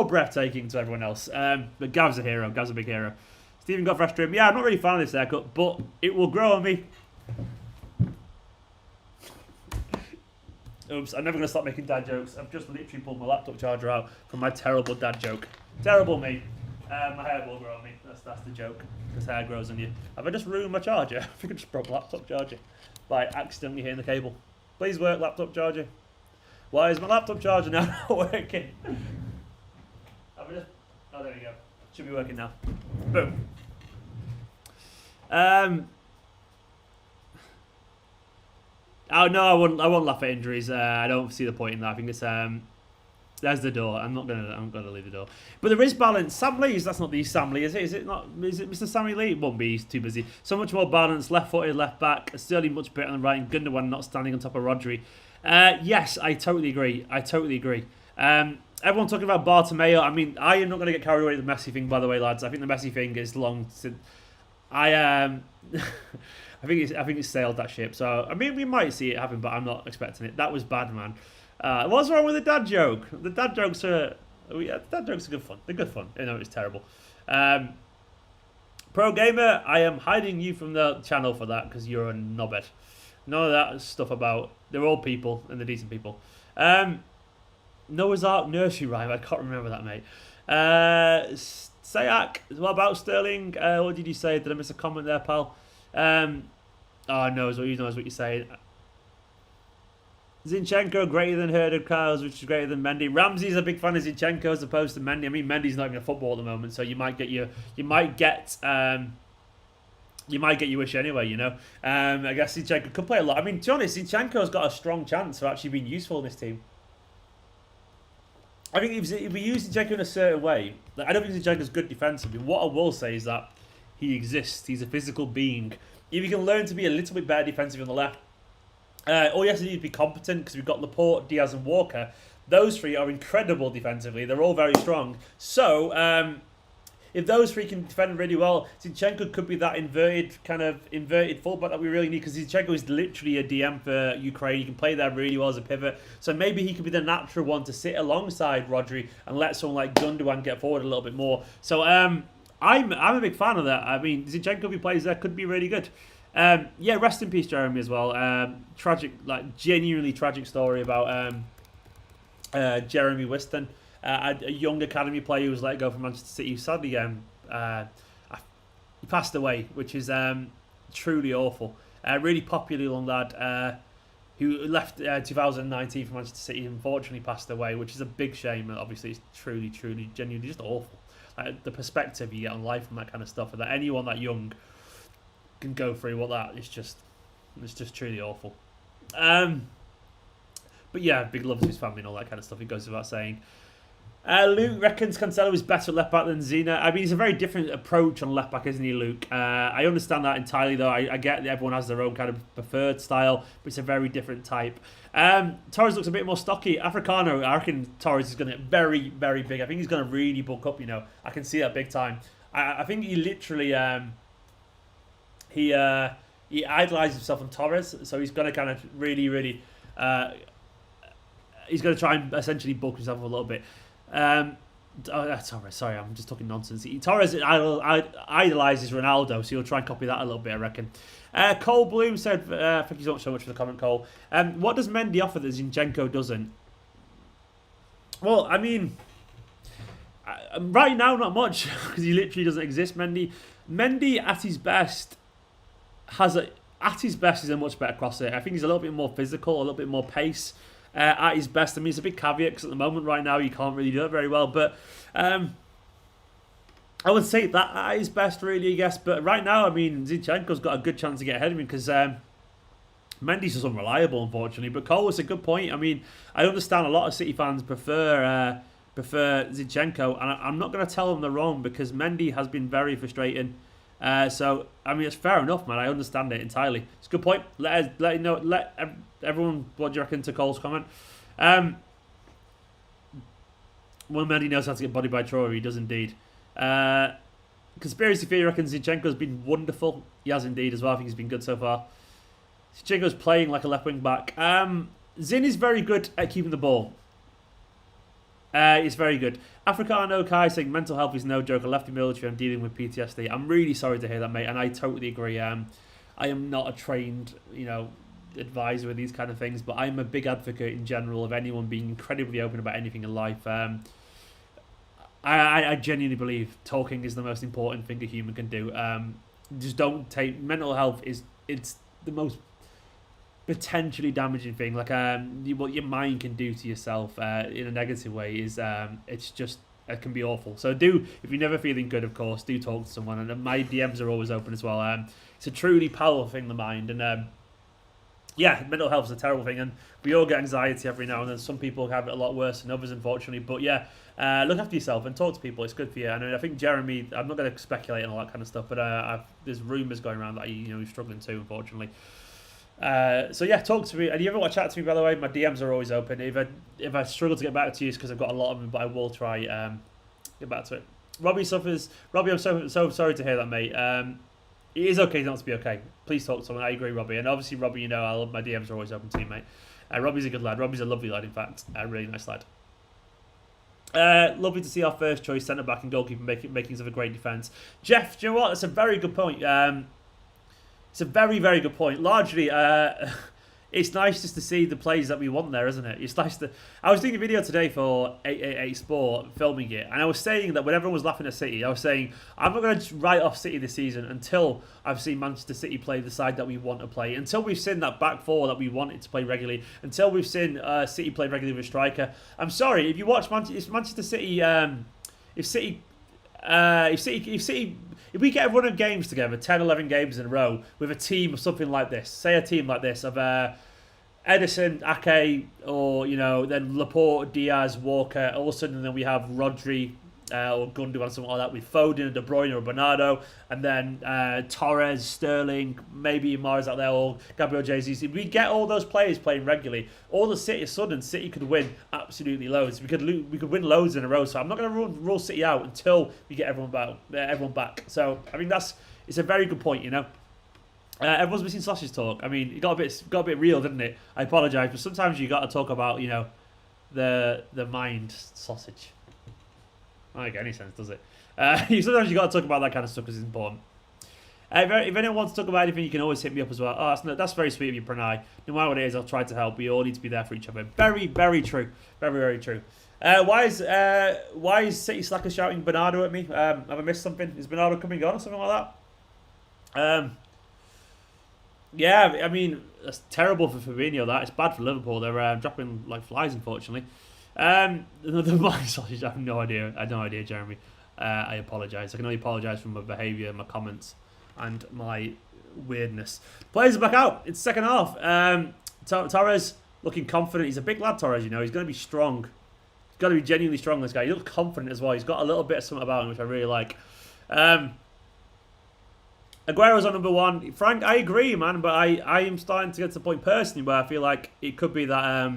breathtaking to everyone else. But Gav's a hero. Gav's a big hero. Stephen got fresh trim. Yeah, I'm not really a fan of this haircut, but it will grow on me. Oops, I'm never going to stop making dad jokes. I've just literally pulled my laptop charger out from my terrible dad joke. Terrible me. My hair will grow on me. That's the joke. Because hair grows on you. Have I just ruined my charger? I think I just broke my laptop charger by accidentally hitting the cable. Please work, laptop charger. Why is my laptop charger now not working? Oh, there we go. Should be working now. Boom. Oh no, I won't laugh at injuries. I don't see the point in that. I think it's there's the door. I'm gonna leave the door. But there is balance. Sam Lee's, that's not the Sam Lee, is it? Is it not? Is it Mr. Sammy Lee? It won't be. He's too busy. So much more balance. Left-footed, left back. Sterling much better on the right. And Gundogan not standing on top of Rodri. Yes, I totally agree. Everyone talking about Bartomeu. I mean, I am not going to get carried away with the Messi thing, by the way, lads. I think the Messi thing is long. I think it's sailed that ship. So I mean, we might see it happen, but I'm not expecting it. That was bad, man. What's wrong with the dad joke? The dad jokes are good fun. They're good fun. I know it's terrible. Pro Gamer, I am hiding you from the channel for that because you're a knobhead. None of that stuff about. They're all people and they're decent people. Noah's Ark nursery rhyme. I can't remember that, mate. Sayak, what about Sterling? What did you say? Did I miss a comment there, pal? Knows what you're saying. Zinchenko greater than Herded Kyles, which is greater than Mendy. Ramsey's a big fan of Zinchenko as opposed to Mendy. I mean, Mendy's not even a football at the moment, so you might get your wish anyway, I guess Zinchenko could play a lot. I mean, to be honest, Zinchenko's got a strong chance of actually being useful in this team. I think if we use Zinchenko in a certain way, I don't think Zinchenko's good defensively. What I will say is that he exists. He's a physical being. If you can learn to be a little bit better defensively on the left, all you have to do is be competent because we've got Laporte, Diaz and Walker. Those three are incredible defensively. They're all very strong. So, if those three can defend really well, Zinchenko could be that inverted fullback that we really need because Zinchenko is literally a DM for Ukraine. He can play there really well as a pivot. So maybe he could be the natural one to sit alongside Rodri and let someone like Gundogan get forward a little bit more. So I'm a big fan of that. I mean, Zinchenko, if he plays there, could be really good. Rest in peace, Jeremy, as well. Genuinely tragic story about Jeremy Whiston. A young academy player who was let go from Manchester City. Sadly, he passed away, which is truly awful. Really popular young lad who left 2019 from Manchester City. Unfortunately, passed away, which is a big shame. Obviously, it's truly, genuinely just awful. The perspective you get on life from that kind of stuff, and that anyone that young can go through what that is it's just truly awful. But yeah, big love to his family and all that kind of stuff. It goes without saying. Luke reckons Cancelo is better at left back than Zina. I mean, it's a very different approach on left back, isn't he, Luke? I understand that entirely, though. I get that everyone has their own kind of preferred style, but it's a very different type. Torres looks a bit more stocky. Africano, I reckon Torres is going to get very, very big. I think he's going to really bulk up, you know. I can see that big time. I think he literally... He idolises himself on Torres, so he's going to kind of really, really... he's going to try and essentially bulk himself up a little bit. Torres, sorry, I'm just talking nonsense. Torres idolises Ronaldo, so he'll try and copy that a little bit, I reckon. Cole Bloom said, thank you so much for the comment, Cole. What does Mendy offer that Zinchenko doesn't? Well, I mean, right now, not much, because he literally doesn't exist, Mendy. Mendy, at his best, is a much better crosser. I think he's a little bit more physical, a little bit more pace. At his best, I mean, it's a big caveat because at the moment, right now, you can't really do it very well. But I would say that at his best, really, I guess. But right now, I mean, Zinchenko's got a good chance to get ahead of him because Mendy's just unreliable, unfortunately. But Cole was a good point. I mean, I understand a lot of City fans prefer Zinchenko, and I'm not going to tell them they're wrong because Mendy has been very frustrating. So I mean, it's fair enough, man. I understand it entirely. It's a good point. Let everyone what do you reckon to Cole's comment. When Mendy knows how to get bodied by Troy, he does indeed. Conspiracy theory reckons Zinchenko's been wonderful. He has indeed as well. I think he's been good so far. Zinchenko's playing like a left wing back. Zin is very good at keeping the ball. It's very good. Africano Kai saying mental health is no joke. I left the military. I'm dealing with PTSD. I'm really sorry to hear that, mate, and I totally agree. I am not a trained, advisor with these kind of things, but I'm a big advocate in general of anyone being incredibly open about anything in life. I genuinely believe talking is the most important thing a human can do. Just don't take mental health it's the most potentially damaging thing. Like what your mind can do to yourself in a negative way is it can be awful. So if you're never feeling good, of course, do talk to someone. And my DMs are always open as well. It's a truly powerful thing, the mind. And mental health is a terrible thing, and we all get anxiety every now and then. Some people have it a lot worse than others, unfortunately. But look after yourself and talk to people. It's good for you. And I think Jeremy, I'm not going to speculate on all that kind of stuff, but there's rumours going around that he's struggling too, unfortunately. Talk to me. And you ever want to chat to me, by the way? My DMs are always open. If I struggle to get back to you, it's because I've got a lot of them, but I will try get back to it. Robbie, I'm so sorry to hear that, mate. It is okay not to be okay. Please talk to someone. I agree, Robbie. And obviously, Robbie, I love my DMs are always open to you, mate. Robbie's a good lad. Robbie's a lovely lad, in fact. A really nice lad. Lovely to see our first choice centre back and goalkeeper makings of a great defence. Jeff, do you know what? That's a very good point. It's a very, very good point. Largely, it's nice just to see the plays that we want there, isn't it? It's nice to... I was doing a video today for 888 Sport, filming it, and I was saying that when everyone was laughing at City, I was saying, I'm not going to write off City this season until I've seen Manchester City play the side that we want to play, until we've seen that back four that we wanted to play regularly, until we've seen City play regularly with a striker. I'm sorry, if you watch Manchester City... If we get a run of games together, 10, 11 games in a row, with a team of something like this, say a team like this, of Edison, Ake, or, then Laporte, Diaz, Walker, all of a sudden then we have Rodri or Gundogan, something like that, with Foden, De Bruyne, or Bernardo, and then Torres, Sterling, maybe Mars out there, or Gabriel Jesus. If we get all those players playing regularly, all the City could win absolutely loads. We could win loads in a row. So I'm not going to rule City out until we get everyone back. So I mean it's a very good point. Everyone's missing sausage talk. I mean, it got a bit real, didn't it? I apologise, but sometimes you got to talk about the mind sausage. Not make any sense, does it? Sometimes you got to talk about that kind of stuff because it's important. If anyone wants to talk about anything, you can always hit me up as well. Oh, that's very sweet of you, Pranay. No matter what it is, I'll try to help. We all need to be there for each other. Very, very true. Very, very true. Why is City Slacker shouting Bernardo at me? Have I missed something? Is Bernardo coming on or something like that? I mean, that's terrible for Fabinho. That it's bad for Liverpool. They're dropping like flies, unfortunately. The mind sausage. I have no idea. I had no idea, Jeremy. I apologise. I can only apologise for my behaviour, my comments, and my weirdness. Players are back out. It's second half. Torres looking confident. He's a big lad, Torres. He's going to be strong. got to be genuinely strong, this guy. He looks confident as well. He's got a little bit of something about him, which I really like. Aguero's on number 1. Frank, I agree, man, but I am starting to get to the point personally where I feel like it could be that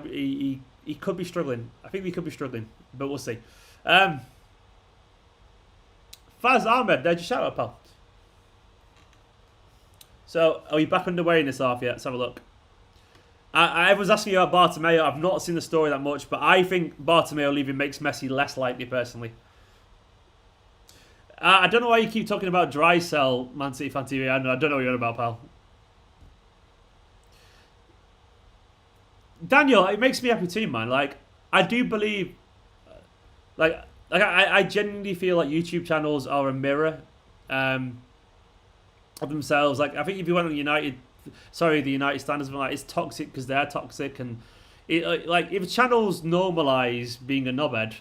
he could be struggling. I think he could be struggling, but we'll see. Faz Ahmed, there's your shout out, pal. So, are we back underway in this half yet? Let's have a look. I was asking you about Bartomeu. I've not seen the story that much, but I think Bartomeu leaving makes Messi less likely, personally. I don't know why you keep talking about dry sell, Man City Fan TV. I don't know what you're on about, pal. Daniel, it makes me happy too, man. Like, I do believe... I genuinely feel like YouTube channels are a mirror of themselves. Like, I think if you went on the United standards, like, it's toxic because they're toxic, and if channels normalise being a knobhead,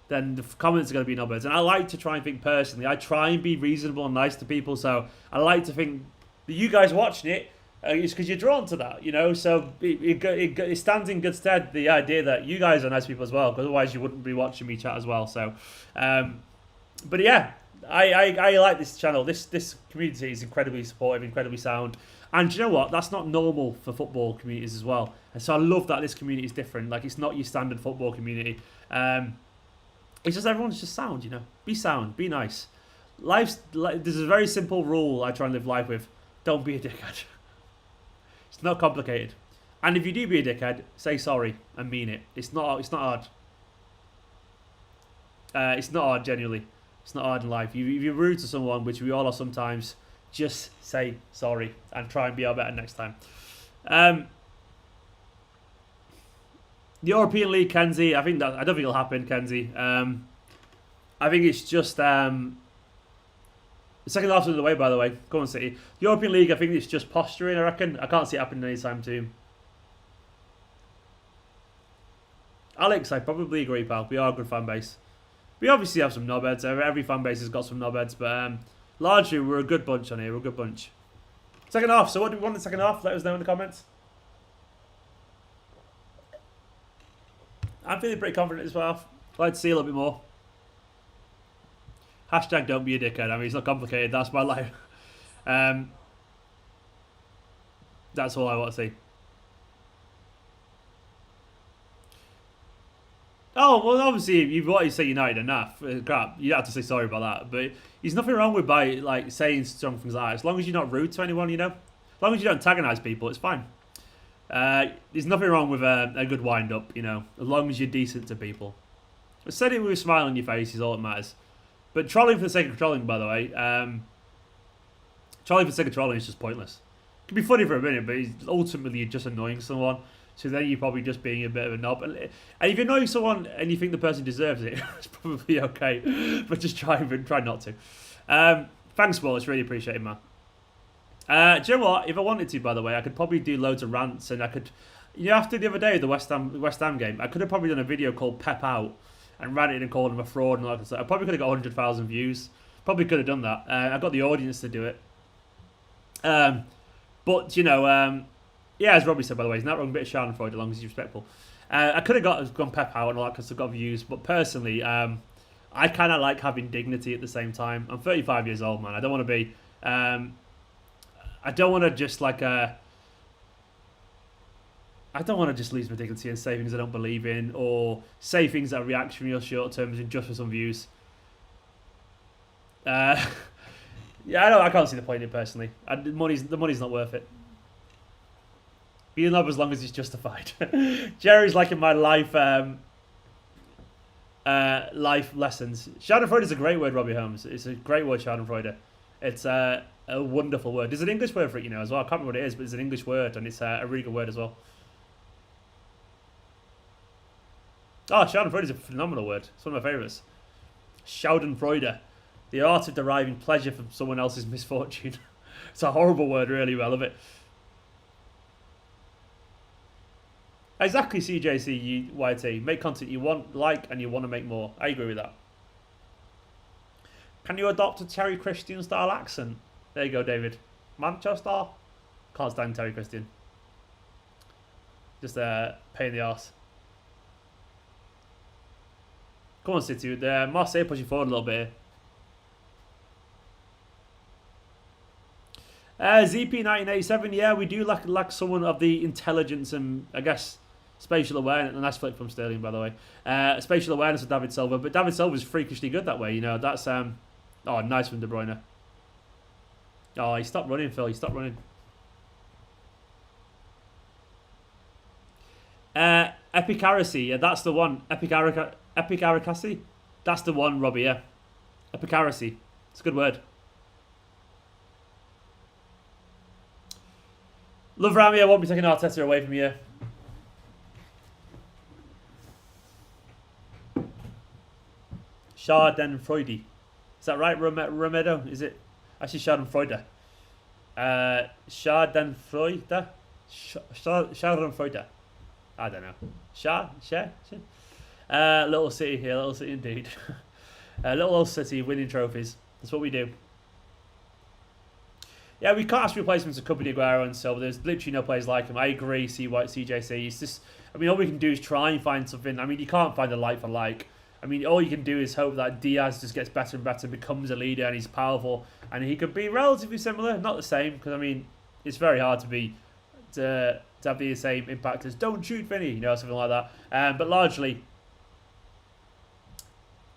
then the comments are going to be knobheads. And I like to try and think personally. I try and be reasonable and nice to people, so I like to think that you guys watching it is because you're drawn to that, you know. So it stands in good stead, the idea that you guys are nice people as well, because otherwise you wouldn't be watching me chat as well. So, but yeah, I like this channel. This community is incredibly supportive, incredibly sound. And do you know what? That's not normal for football communities as well. And so I love that this community is different. Like, it's not your standard football community. It's just everyone's just sound, you know. Be sound, be nice. There's a very simple rule I try and live life with. Don't be a dickhead. It's not complicated. And if you do be a dickhead, say sorry and mean it. It's not hard. It's not hard, genuinely. It's not hard in life. If you're rude to someone, which we all are sometimes, just say sorry and try and be better next time. The European League, Kenzie. I don't think it'll happen, Kenzie. I think it's just the second half's of the way. By the way, go on, City. The European League. I think it's just posturing. I reckon. I can't see it happening anytime soon. Alex, I probably agree, pal. We are a good fan base. We obviously have some knobheads. Every fan base has got some knobheads, but largely we're a good bunch on here. We're a good bunch. Second half. So what do we want in the second half? Let us know in the comments. I'm feeling pretty confident as well. I'd like to see a little bit more. Hashtag don't be a dickhead. I mean, it's not complicated. That's my life. That's all I want to see. Oh, well, obviously, if you've wanted to say United enough, crap, you have to say sorry about that. But there's nothing wrong with saying strong things like that. As long as you're not rude to anyone, you know. As long as you don't antagonise people, it's fine. There's nothing wrong with a good wind-up, you know, as long as you're decent to people. I said it with a smile on your face is all that matters. But trolling for the sake of trolling, by the way, trolling for the sake of trolling is just pointless. It can be funny for a minute, but ultimately you're just annoying someone. So then you're probably just being a bit of a knob. And if you're annoying someone and you think the person deserves it, it's probably okay. But just try not to. Thanks, Wallace. Really appreciate it, man. Do you know what? If I wanted to, by the way, I could probably do loads of rants, and I could, you know, after the other day, the West Ham game, I could have probably done a video called Pep Out and ranted and called him a fraud and all that stuff. I probably could have got 100,000 views. Probably could have done that. I got the audience to do it. But you know, yeah, as Robbie said, by the way, he's not wrong. A bit of Schadenfreude, as long as he's respectful. I could have gone Pep Out and all that because I've got views, but personally, I kind of like having dignity at the same time. I'm 35 years old, man. I don't want to be. I don't want to just I don't want to just lose my dignity and say things I don't believe in, or say things that are reactionary or short terms and just for some views. Yeah, I can't see the point in it personally. The money's not worth it. Be in love as long as it's justified. Jerry's liking my life lessons. Schadenfreude is a great word, Robbie Holmes. It's a great word, Schadenfreude. It's a wonderful word. There's an English word for it, you know, as well. I can't remember what it is, but it's an English word, and it's a really good word as well. Oh, Schadenfreude is a phenomenal word. It's one of my favourites. Schadenfreude. The art of deriving pleasure from someone else's misfortune. It's a horrible word, really, but I love it. Exactly, CJCYT. Make content you want, and you want to make more. I agree with that. Can you adopt a Terry Christian style accent? There you go, David. Manchester? Can't stand Terry Christian. Just a pain in the arse. Come on, City. Marseille pushing forward a little bit here. ZP1987, yeah, we do lack someone of the intelligence and, I guess, spatial awareness. A nice flick from Sterling, by the way. Spatial awareness of David Silva, but David Silva's freakishly good that way, you know. That's, oh, nice from De Bruyne. Oh, he stopped running, Phil. He stopped running. Epicaracy, yeah, that's the one. Epicaracy? That's the one, Robbie, yeah. Epicaracy. It's a good word. Love Rami, I won't be taking Arteta away from you. Schadenfreude. Is that right, Romedo? Is it? Actually, Schadenfreude. Schadenfreude? Schadenfreude. I don't know. Little city here, little city indeed. Little old city winning trophies. That's what we do. Yeah, we can't ask replacements of Kompany, Aguero and Silva. There's literally no players like him. I agree, CJC. It's just, I mean, all we can do is try and find something. I mean, you can't find a like for like. I mean, all you can do is hope that Diaz just gets better and better, becomes a leader, and he's powerful. And he could be relatively similar, not the same, because, I mean, it's very hard to have the same impact as Don't Shoot Vinny, you know, something like that. But largely,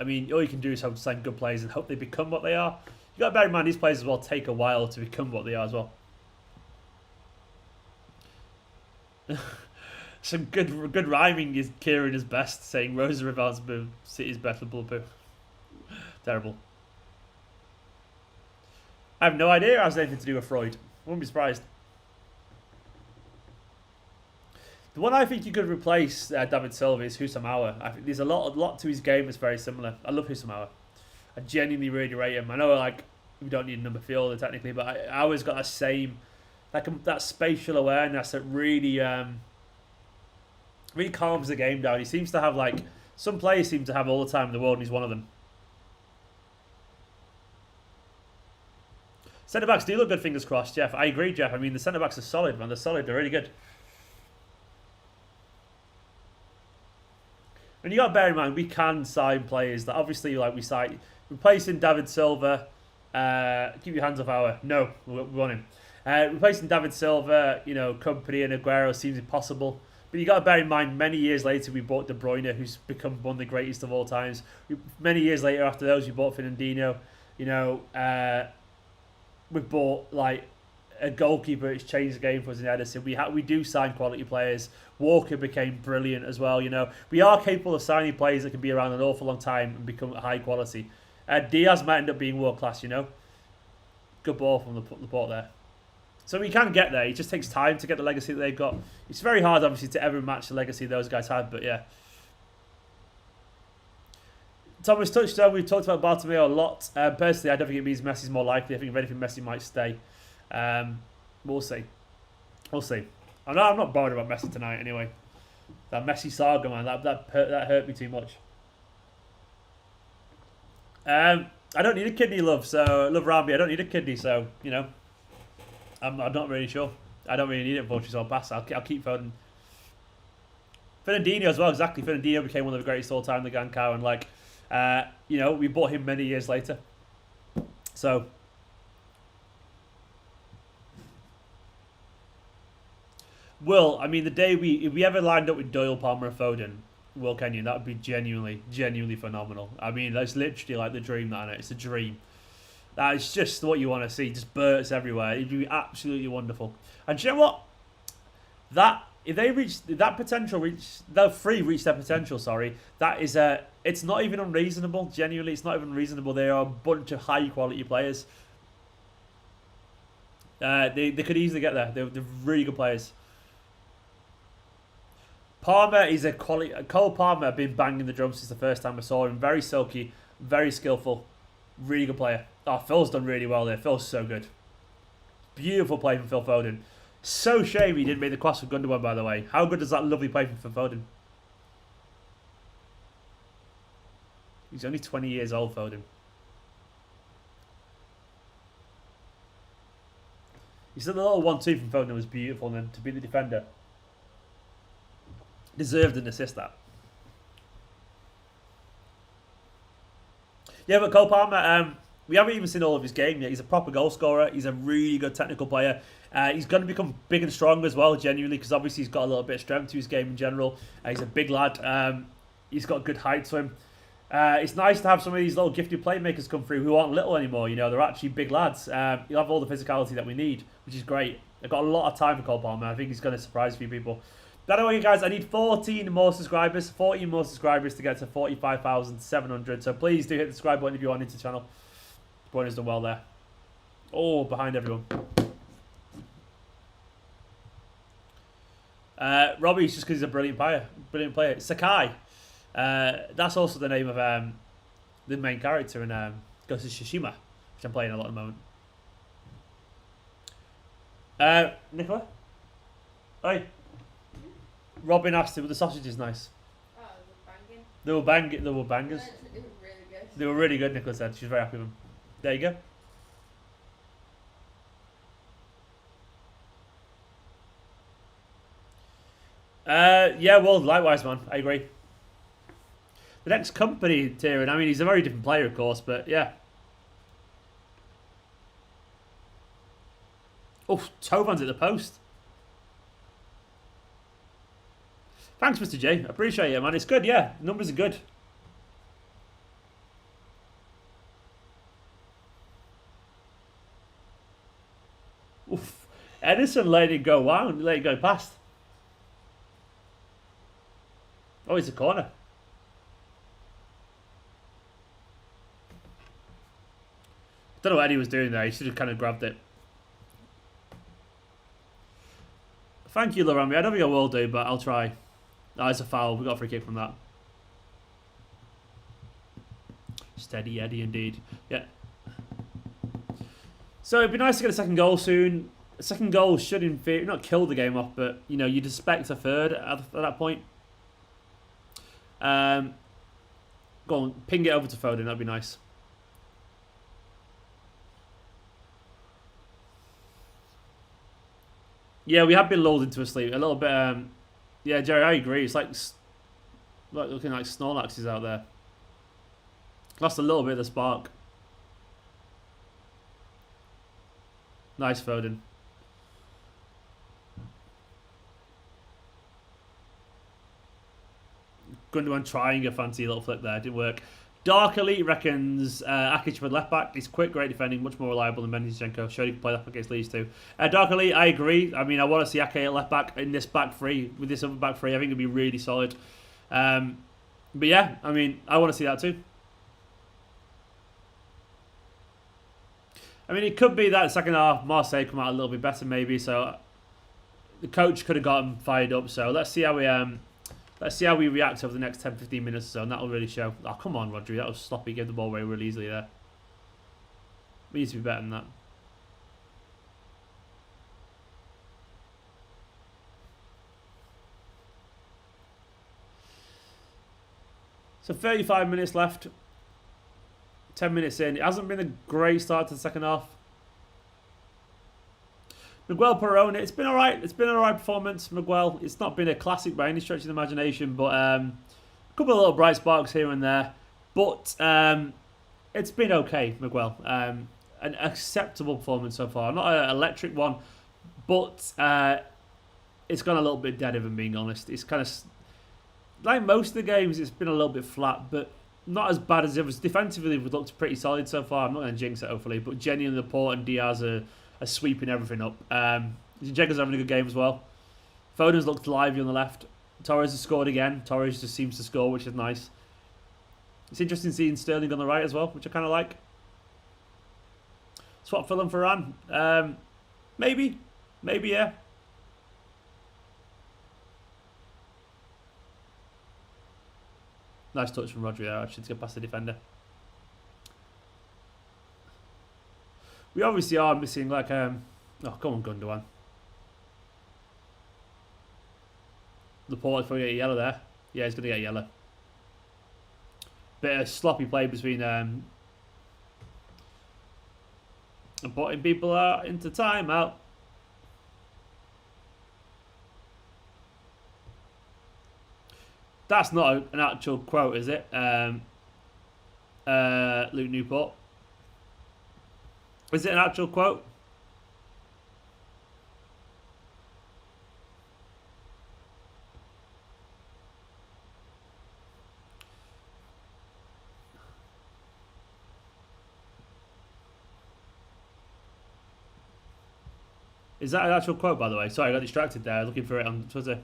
I mean, all you can do is hope to sign good players and hope they become what they are. You got to bear in mind these players as well take a while to become what they are as well. Some good rhyming is Kieran is best, saying Rosa Rival's boo, City's better than Blue. Terrible. I have no idea it has anything to do with Freud. Wouldn't be surprised. The one I think you could replace David Silva is Husamawa. I think there's a lot to his game that's very similar. I love Husamawa. I genuinely really rate him. I know, like, we don't need a number fielder technically, but I always got that same, like, that spatial awareness that really really calms the game down. He seems to have, like, some players seem to have all the time in the world, and he's one of them. Centre backs do look good, fingers crossed, Jeff. I agree, Jeff. I mean, the centre backs are solid, man. They're solid. They're really good. And you got to bear in mind, we can sign players that obviously, like, we sign. Replacing David Silva, keep your hands off our. No, we want him. Replacing David Silva, you know, Kompany and Aguero seems impossible. But you got to bear in mind, many years later, we bought De Bruyne, who's become one of the greatest of all times. Many years later, after those, we bought Fernandinho. You know, we bought, like, a goalkeeper who's changed the game for us in Edison. We do sign quality players. Walker became brilliant as well, you know. We are capable of signing players that can be around an awful long time and become high quality. Diaz might end up being world class, you know. Good ball from the port there. So we can get there. It just takes time to get the legacy that they've got. It's very hard, obviously, to ever match the legacy those guys had, but yeah. Thomas touched on, we've talked about Bartomeu a lot. Personally, I don't think it means Messi's more likely. I think if anything, Messi might stay. We'll see. We'll see. I'm not bothered about Messi tonight anyway. That Messi saga, man, that hurt me too much. I don't need a kidney, love Rambi. I don't need a kidney, so, you know, I'm not really sure. I don't really need it, unfortunately, so I'll pass. I'll keep Foden. Fernandinho as well, exactly. Fernandinho became one of the greatest all time, the Gankau, and, like, you know, we bought him many years later. So, Will, I mean, the day if we ever lined up with Doyle, Palmer, and Foden, Will Kenyon, that would be genuinely phenomenal. I mean, that's literally like the dream, that, it's a dream. That is just what you want to see, just bursts everywhere. It'd be absolutely wonderful. And do you know what? If they reach that potential, the three reach their potential. Sorry, that is it's not even unreasonable. Genuinely, it's not even reasonable. They are a bunch of high quality players. They could easily get there. They're really good players. Palmer is a quality. Cole Palmer been banging the drum since the first time I saw him. Very silky, very skillful, really good player. Oh, Phil's done really well there. Phil's so good. Beautiful play from Phil Foden. So shame he didn't make the cross for Gundogan, by the way. How good is that lovely play from Phil Foden? He's only 20 years old, Foden. He said the little 1-2 from Foden was beautiful, and then to beat the defender. Deserved an assist, that. Yeah, but Cole Palmer, we haven't even seen all of his game yet. He's a proper goal scorer. He's a really good technical player. He's going to become big and strong as well, genuinely, because obviously he's got a little bit of strength to his game in general. He's a big lad. He's got good height to him. It's nice to have some of these little gifted playmakers come through who aren't little anymore. You know, they're actually big lads. He'll have all the physicality that we need, which is great. I've got a lot of time for Cole Palmer. I think he's going to surprise a few people. By the way, guys, I need 14 more subscribers. 14 more subscribers to get to 45,700. So please do hit the subscribe button if you are new to the channel. Bruyne has done well there. Oh, behind everyone. Robbie's just because he's a brilliant player. Brilliant player. Sakai. That's also the name of the main character in Ghost of Tsushima, which I'm playing a lot at the moment. Nicola? Hey. Robin asked if the sausage is nice. Oh, banging. They were banging. They were bangers. They were really good. They were really good, Nicola said. She's very happy with them. There you go. Yeah, well, likewise, man. I agree. The next company, Tyrion, I mean, he's a very different player, of course, but yeah. Oh, Tovan's at the post. Thanks, Mr. J. Appreciate it, man. It's good, yeah. Numbers are good. Oof. Edison let it go down. Let it go past. Oh, it's a corner. Don't know what Eddie was doing there. He should have kind of grabbed it. Thank you, Larami. I don't think I will do, but I'll try. Oh, it's a foul. We got a free kick from that. Steady Eddie, indeed. Yeah. So it'd be nice to get a second goal soon. A second goal should, in theory, not kill the game off, but you know, you'd expect a third at that point. Go on, ping it over to Foden. That'd be nice. Yeah, we have been lulled into a sleep a little bit. Yeah, Jerry, I agree. It's like looking like Snorlaxes out there. Lost a little bit of the spark. Nice, Foden. Gundogan trying a fancy little flip there. Didn't work. Dark Elite reckons Akic with left back. He's quick, great defending, much more reliable than Benzinchenko. Showed he can play left back against Leeds too. Dark Elite, I agree. I mean, I want to see Ake at left back in this back three. With this other back three, I think it'd be really solid. But yeah, I mean, I want to see that too. I mean, it could be that second half Marseille come out a little bit better maybe. So the coach could have got him fired up. So let's see how we react over the next 10-15 minutes or so, and that'll really show. Oh, come on, Rodri. That was sloppy. Gave the ball away really easily there. We need to be better than that. So 35 minutes left. 10 minutes in. It hasn't been a great start to the second half. Miguel Perrone, it's been alright. It's been an alright performance, Miguel. It's not been a classic by any stretch of the imagination, but a couple of little bright sparks here and there. But it's been okay, Miguel. An acceptable performance so far. Not an electric one, but it's gone a little bit dead, if I'm being honest. It's kind of like most of the games, it's been a little bit flat, but not as bad as the others. Defensively, we've looked pretty solid so far. I'm not going to jinx it, hopefully, but genuinely, Laporte and Diaz are sweeping everything up. Zinchenko's having a good game as well. Foden's looked lively on the left. Torres has scored again. Torres just seems to score, which is nice. It's interesting seeing Sterling on the right as well, which I kind of like. Swap Ferran for Ferran. Maybe, yeah. Nice touch from Rodri there, actually, to get past the defender. We obviously are missing like oh, come on, Gundogan. Laporte's probably get a yellow there. Yeah, he's gonna get a yellow. Bit of sloppy play between and putting people out into timeout. That's not an actual quote, is it? Luke Newport. Is it an actual quote? Is that an actual quote, by the way? Sorry, I got distracted there looking for it on Twitter.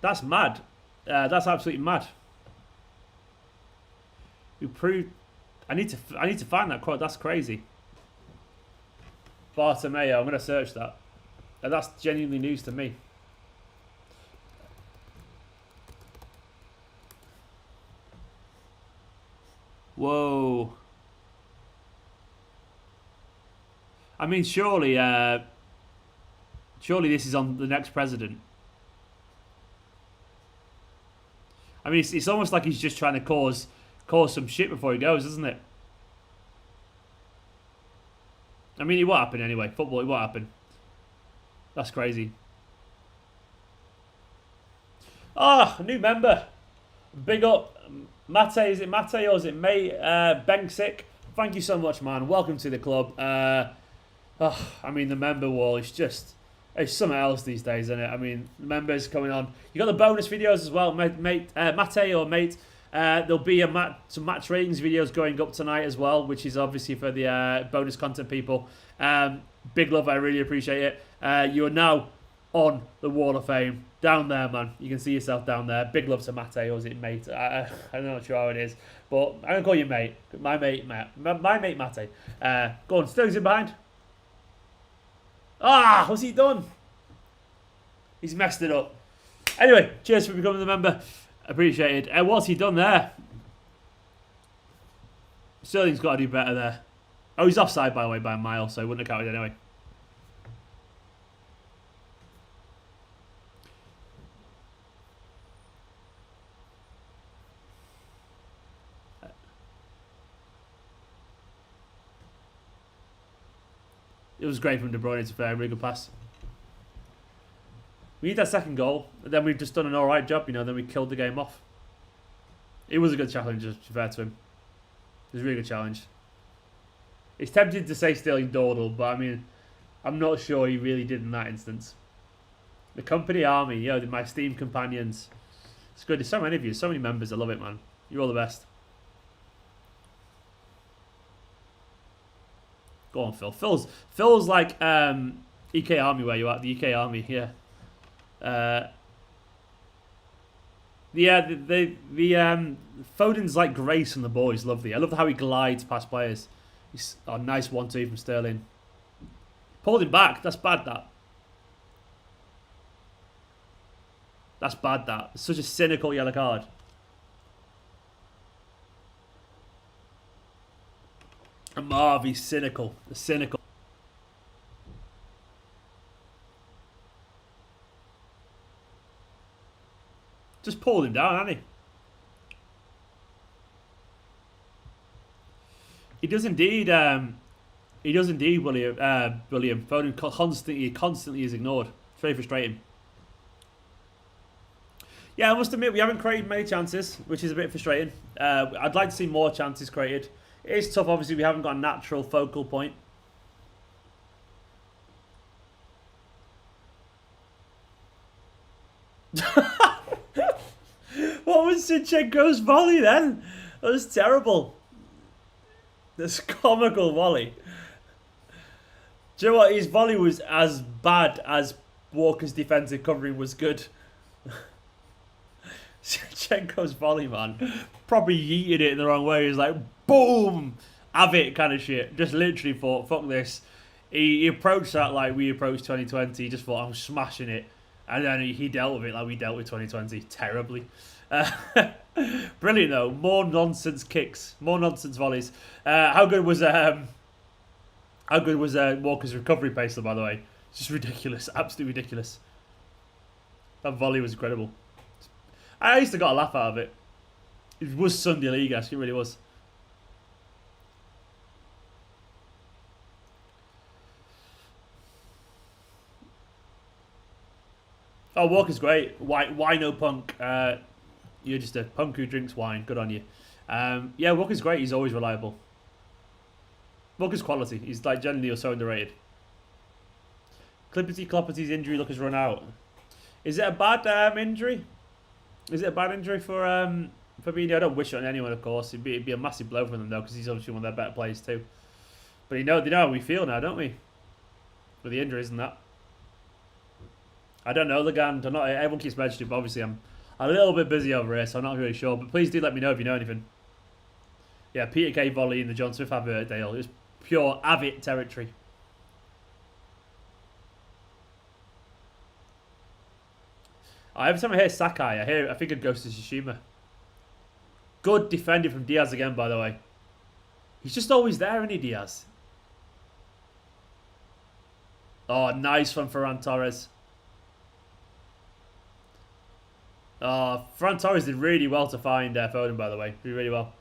That's mad. That's absolutely mad. We proved. I need to find that quote. That's crazy. Bartomeu. I'm gonna search that. And that's genuinely news to me. Whoa. I mean, surely this is on the next president. I mean, it's almost like he's just trying to cause some shit before he goes, isn't it? I mean, it won't happen anyway. Football, it won't happen. That's crazy. Ah, a new member. Big up. Mate, is it Mate or is it May? Benksick. Thank you so much, man. Welcome to the club. I mean, the member wall is just... It's something else these days, isn't it? I mean, the members coming on. You got the bonus videos as well, Mate or Mate. There'll be some match ratings videos going up tonight as well, which is obviously for the bonus content people. Big love, I really appreciate it. You are now on the Wall of Fame. Down there, man. You can see yourself down there. Big love to Mate, or is it Mate? I'm not sure how it is. But I'm going to call you Mate. My mate Mate. Go on, Stones in behind. Ah, what's he done? He's messed it up. Anyway, cheers for becoming a member. Appreciated. What's he done there? Sterling's got to do better there. Oh, he's offside, by the way, by a mile, so he wouldn't have counted anyway. It was great from De Bruyne, to fair, really good pass. We need that second goal, and then we've just done an alright job, you know, then we killed the game off. It was a good challenge, to be fair to him. It was a really good challenge. It's tempting to say Sterling dawdled, but I mean, I'm not sure he really did in that instance. The company army, yo, my esteemed companions. It's good, there's so many of you, so many members, I love it, man. You're all the best. Go on, Phil. Phil's like EK Army where you at, the EK Army, yeah. Foden's like Grace from the boys, lovely. I love how he glides past players. He's a nice 1-2 from Sterling. Pulled him back, that's bad that. That's bad that. It's such a cynical yellow card. And Marv, he's cynical. Cynical. Just pulled him down, hasn't he? He does indeed, William. Foden constantly is ignored. It's very frustrating. Yeah, I must admit, we haven't created many chances, which is a bit frustrating. I'd like to see more chances created. It is tough, obviously, we haven't got a natural focal point. What was Zinchenko's volley then? That was terrible. This comical volley. Do you know what? His volley was as bad as Walker's defensive covering was good. Zinchenko's volley, man. Probably yeeted it in the wrong way. He was like, boom! Have it kind of shit. Just literally thought, fuck this. He approached that like we approached 2020. He just thought, I'm smashing it. And then he dealt with it like we dealt with 2020. Terribly. Brilliant though. More nonsense kicks. More nonsense volleys. How good was Walker's recovery pace though, by the way? It's just ridiculous. Absolutely ridiculous. That volley was incredible. I used to got a laugh out of it. It was Sunday League, actually, it really was. Oh, Walker's great. Why no punk? You're just a punk who drinks wine. Good on you. Yeah, Walker's great. He's always reliable. Walker's quality. He's like generally so underrated. Cloppety's injury look has run out. Is it a bad injury? Is it a bad injury for Fabinho? I don't wish it on anyone, of course. It'd be a massive blow for them though, because he's obviously one of their better players too. But they know how we feel now, don't we? With the injuries and that. I don't know, Legand. I'm not. Everyone keeps mentioning, but obviously I'm a little bit busy over here, so I'm not really sure. But please do let me know if you know anything. Yeah, Peter K. volley in the John Smith advert, Dale. It was pure Avit territory. Every time I hear Sakai, I think it goes to Tsushima. Good defending from Diaz again, by the way. He's just always there, isn't he, Diaz? Oh, nice from Ferran Torres. Oh, Ferran Torres did really well to find Foden, by the way. Did really well.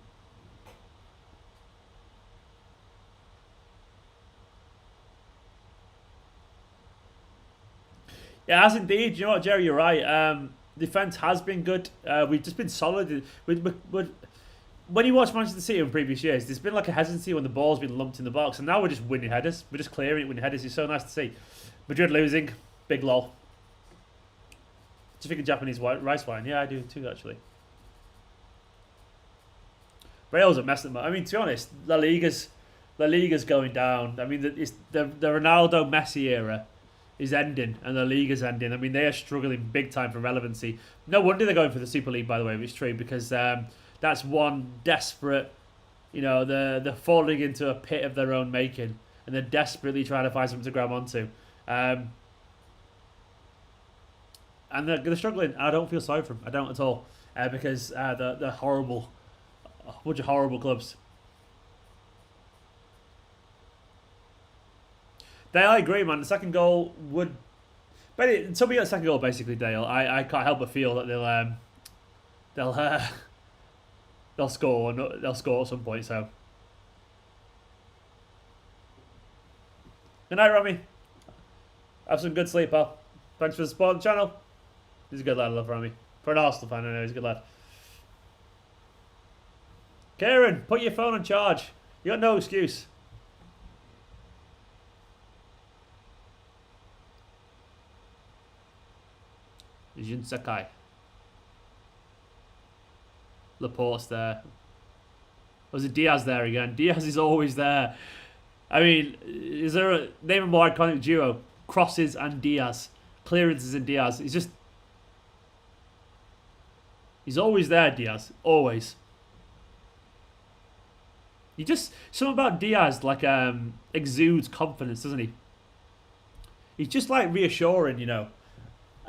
Yeah, as indeed. You know what, Jerry, you're right. Defence has been good. We've just been solid. When you watch Manchester City in previous years, there's been like a hesitancy when the ball's been lumped in the box, and now we're just winning headers. We're just clearing it, winning headers. It's so nice to see. Madrid losing, big lol. Do you think of Japanese rice wine? Yeah, I do too, actually. Real's a mess at the moment. I mean, to be honest, La Liga's going down. I mean, the Ronaldo Messi era is ending, and the Liga's ending. I mean, they are struggling big time for relevancy. No wonder they're going for the Super League, by the way, which is true, because that's one desperate, you know, they're falling into a pit of their own making, and they're desperately trying to find something to grab onto. And they're struggling. I don't feel sorry for them. I don't at all, because they're horrible, a bunch of horrible clubs. Dale, I agree, man. The second goal would, but until we get the second goal, basically, Dale, I can't help but feel that they'll score. They'll score at some point. So, good night, Rami. Have some good sleep, pal. Thanks for the support on the channel. He's a good lad, I love Rami. For an Arsenal fan, I know he's a good lad. Kieran, put your phone on charge. You got no excuse. Jin Sakai. Laporte's there. Was it Diaz there again? Diaz is always there. I mean, is there a name a more iconic duo? Crosses and Diaz. Clearances and Diaz. He's always there, Diaz. Always. Something about Diaz like exudes confidence, doesn't he? He's just like reassuring, you know.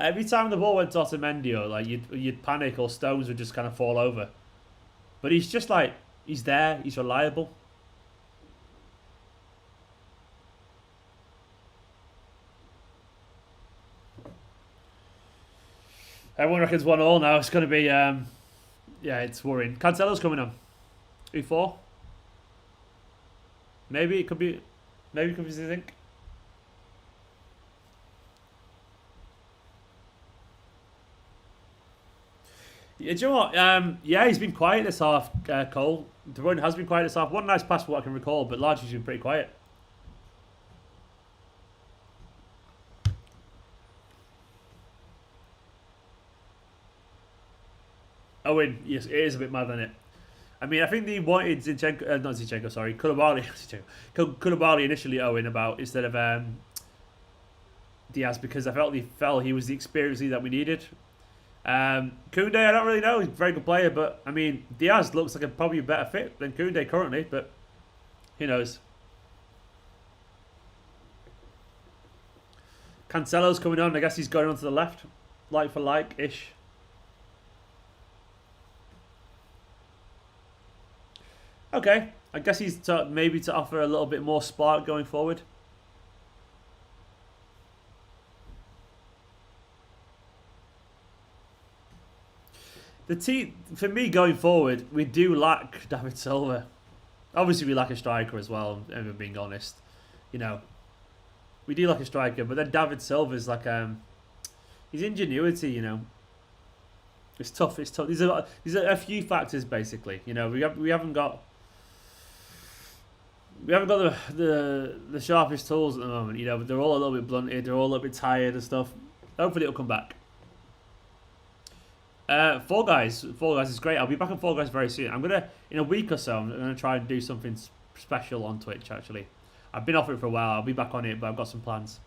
Every time the ball went to Otamendi, like you'd panic or Stones would just kind of fall over. But he's just like, he's there, he's reliable. Everyone reckons 1-1 now. It's going to be, yeah, it's worrying. Cancelo's coming on. E4. Maybe it could be Zinc. Yeah, do you know what? Yeah, he's been quiet this half, Cole. Bruyne has been quiet this half. One nice pass for what I can recall, but largely he's been pretty quiet. Owen, yes, it is a bit mad, isn't it? I mean, I think they wanted Zinchenko, not Zinchenko, sorry, Koulibaly initially, Owen, about instead of Diaz, because I felt he was the experience that we needed. Koundé, I don't really know. He's a very good player, but I mean, Diaz looks like probably a better fit than Koundé currently, but who knows? Cancelo's coming on. I guess he's going on to the left, like for like-ish. Okay, I guess he's maybe to offer a little bit more spark going forward. The team, for me going forward, we do lack David Silva. Obviously, we lack a striker as well, if I'm being honest. You know, we do lack a striker, but then David Silva's like, his ingenuity, you know. It's tough. It's tough. These are a few factors basically. You know, we haven't got the sharpest tools at the moment. You know, they're all a little bit blunted. They're all a little bit tired and stuff. Hopefully it'll come back. Fall Guys is great. I'll be back on Fall Guys very soon. In a week or so, I'm gonna try and do something special on Twitch. Actually, I've been off it for a while. I'll be back on it, but I've got some plans.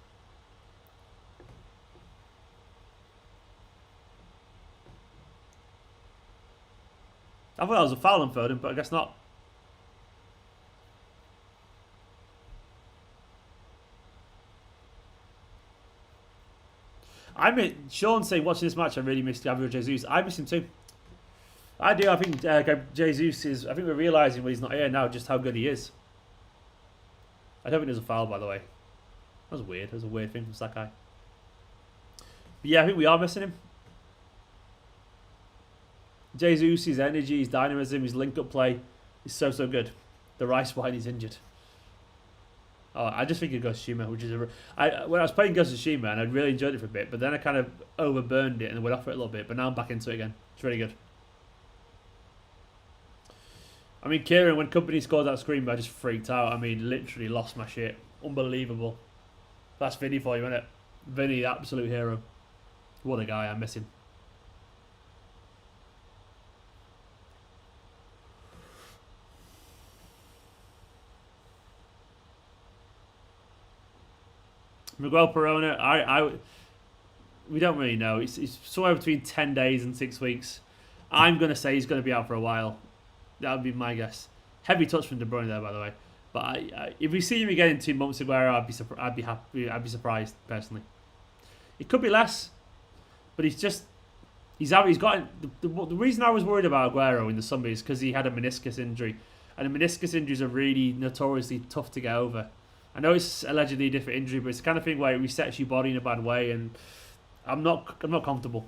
I thought that was a foul on Foden, but I guess not. Sean saying, watching this match, I really missed Gabriel Jesus. I miss him too. I do. I think Jesus is. I think we're realising when he's not here now just how good he is. I don't think there's a foul, by the way. That was weird. That was a weird thing from Sakai. But yeah, I think we are missing him. Jesus, his energy, his dynamism, his link-up play is so good. The Rice Wine is injured. Oh, I just think of Ghost of Tsushima, which is when I was playing Ghost of Tsushima, and I really enjoyed it for a bit, but then I kind of overburned it and went off it a little bit, but now I'm back into it again. It's really good. I mean, Kieran, when Kompany scored that screen, I just freaked out. I mean, literally lost my shit. Unbelievable. That's Vinny for you, isn't it? Vinny, absolute hero. What a guy, I miss him. Miguel Perona, we don't really know. It's somewhere between 10 days and 6 weeks. I'm going to say he's going to be out for a while. That would be my guess. Heavy touch from De Bruyne there, by the way. But if we see him again in 2 months, I'd be happy. I'd be surprised personally. It could be less, but he's got the reason I was worried about Aguero in the summer is because he had a meniscus injury, and the meniscus injuries are really notoriously tough to get over. I know it's allegedly a different injury, but it's the kind of thing where it resets your body in a bad way, and I'm not comfortable.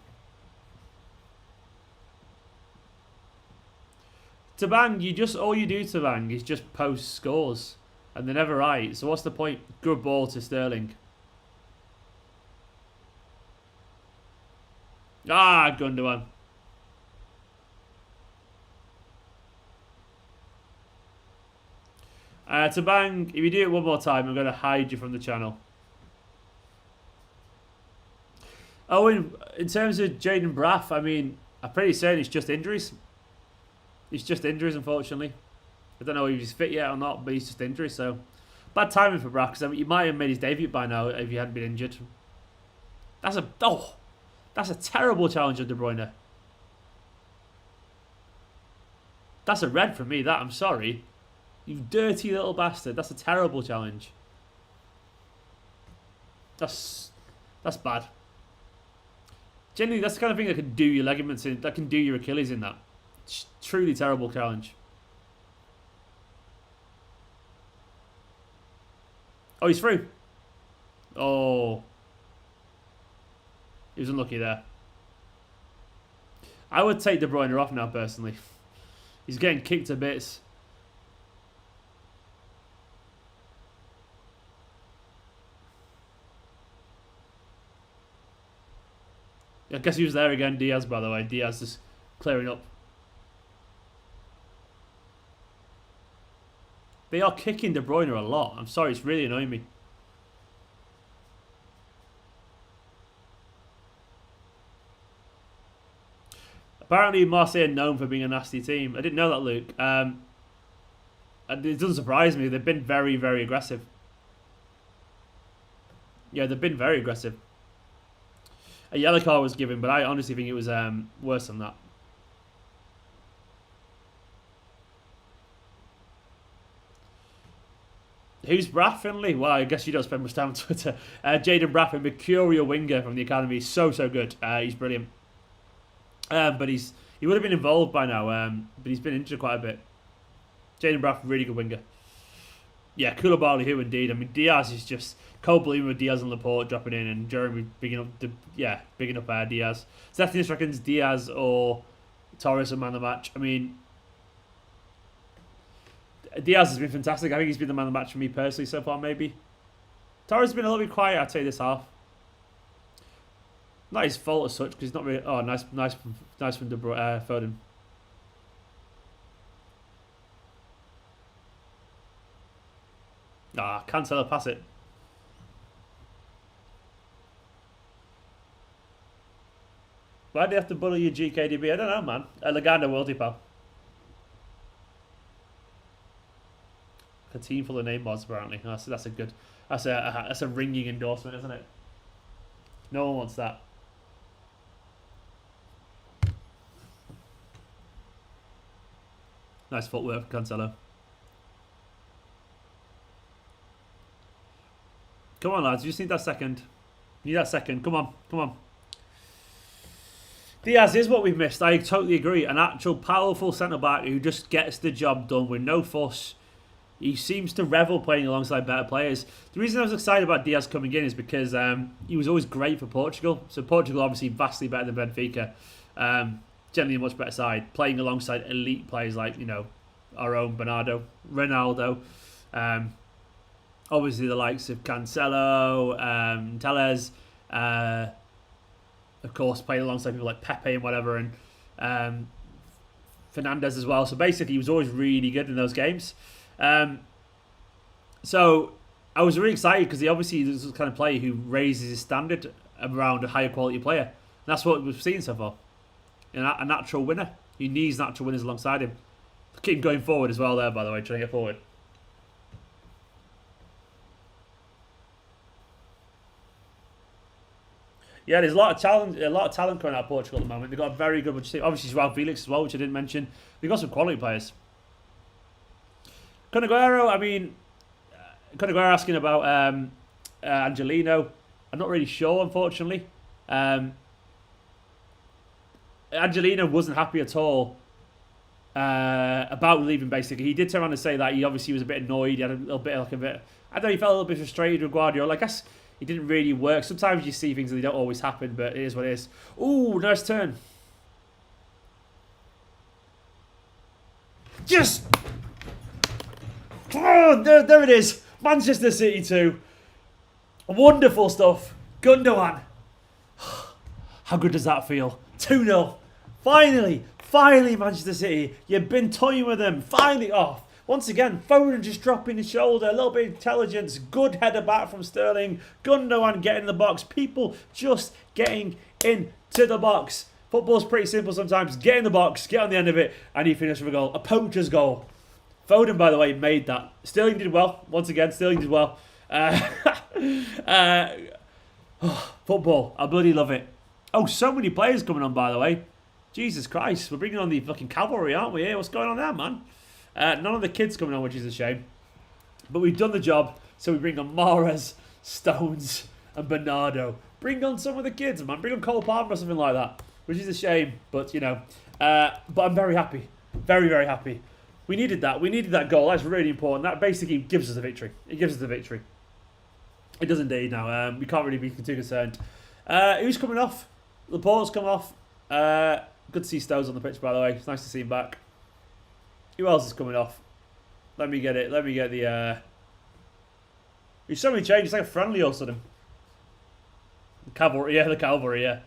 Tabang, all you do, Tabang, is just post scores, and they're never right. So what's the point? Good ball to Sterling. Gundogan. Tabang, if you do it one more time, I'm going to hide you from the channel. Oh, in terms of Jaden Braff, I mean, I'm pretty certain it's just injuries. It's just injuries, unfortunately. I don't know if he's fit yet or not, but he's just injuries. So, bad timing for Braff, because I mean, he might have made his debut by now if he hadn't been injured. That's a terrible challenge of De Bruyne. That's a red for me. I'm sorry. You dirty little bastard. That's a terrible challenge. That's bad. Generally, that's the kind of thing that can do your ligaments in, that can do your Achilles in that. It's truly terrible challenge. Oh, he's through. Oh. He was unlucky there. I would take De Bruyne off now, personally. He's getting kicked to bits. I guess he was there again, Diaz, by the way. Diaz just clearing up. They are kicking De Bruyne a lot. I'm sorry, it's really annoying me. Apparently, Marseille are known for being a nasty team. I didn't know that, Luke. It doesn't surprise me. They've been very, very aggressive. Yeah, they've been very aggressive. A yellow card was given, but I honestly think it was worse than that. Who's Braff, Finley? Well, I guess you don't spend much time on Twitter. Jaden Braff, a mercurial winger from the academy. So good. He's brilliant. But he would have been involved by now, but he's been injured quite a bit. Jaden Braff, really good winger. Yeah, Koulibaly, who indeed. I mean, Diaz is just cold bleeding with Diaz and Laporte dropping in, and Jeremy bigging up Diaz. Zethius reckons Diaz or Torres are man of the match. I mean, Diaz has been fantastic. I think he's been the man of the match for me personally so far, maybe. Torres has been a little bit quiet, I'd say, this half. Not his fault as such, because he's not really... Oh, nice from Foden. Ah, Cancelo, pass it. Why do you have to bully your GKDB? I don't know, man. Leganda worldie, pal. A team full of name mods, apparently. That's a good... That's a ringing endorsement, isn't it? No one wants that. Nice footwork, Cancelo. Come on, lads. You just need that second. Need that second. Come on. Come on. Diaz is what we've missed. I totally agree. An actual powerful centre-back who just gets the job done with no fuss. He seems to revel playing alongside better players. The reason I was excited about Diaz coming in is because he was always great for Portugal. So Portugal obviously vastly better than Benfica. Generally a much better side. Playing alongside elite players like, you know, our own Bernardo, Ronaldo. Obviously the likes of Cancelo, Torres. Of course, playing alongside people like Pepe and whatever. And Fernandez as well. So basically he was always really good in those games. So I was really excited because he obviously is the kind of player who raises his standard around a higher quality player. And that's what we've seen so far. A natural winner. He needs natural winners alongside him. Keep going forward as well there, by the way, trying to get forward. Yeah, there's a lot of talent coming out of Portugal at the moment. They've got a very good bunch of team. Obviously, Joao Felix as well, which I didn't mention. They've got some quality players. Conaguero, I mean, Conaguero asking about Angelino. I'm not really sure, unfortunately. Angelino wasn't happy at all about leaving, basically. He did turn around and say that he obviously was a bit annoyed. He had a little bit, I don't know, he felt a little bit frustrated with Guardiola. I guess it didn't really work. Sometimes you see things and they don't always happen, but it is what it is. Ooh, nice turn. Yes! Oh, there it is. Manchester City 2. Wonderful stuff. Gundogan. How good does that feel? 2-0. Finally Manchester City. You've been toying with them. Finally. Oh, once again, Foden just dropping his shoulder. A little bit of intelligence. Good header back from Sterling. Gundogan getting in the box. People just getting into the box. Football's pretty simple sometimes. Get in the box. Get on the end of it. And he finished with a goal. A poacher's goal. Foden, by the way, made that. Sterling did well. Once again, Sterling did well. Football. I bloody love it. Oh, so many players coming on, by the way. Jesus Christ. We're bringing on the fucking cavalry, aren't we? What's going on there, man? None of the kids coming on, which is a shame. But we've done the job. So we bring on Mahrez, Stones, and Bernardo. Bring on some of the kids, man. Bring on Cole Palmer or something like that. Which is a shame. But, you know. But I'm very happy. Very, very happy. We needed that. We needed that goal. That's really important. That basically gives us a victory. It gives us the victory. It does indeed now. We can't really be too concerned. Who's coming off? Laporte's come off. Good to see Stones on the pitch, by the way. It's nice to see him back. Who else is coming off? Let me get it. Let me get the... There's so many changes. It's like a friendly all of a sudden. The cavalry, yeah.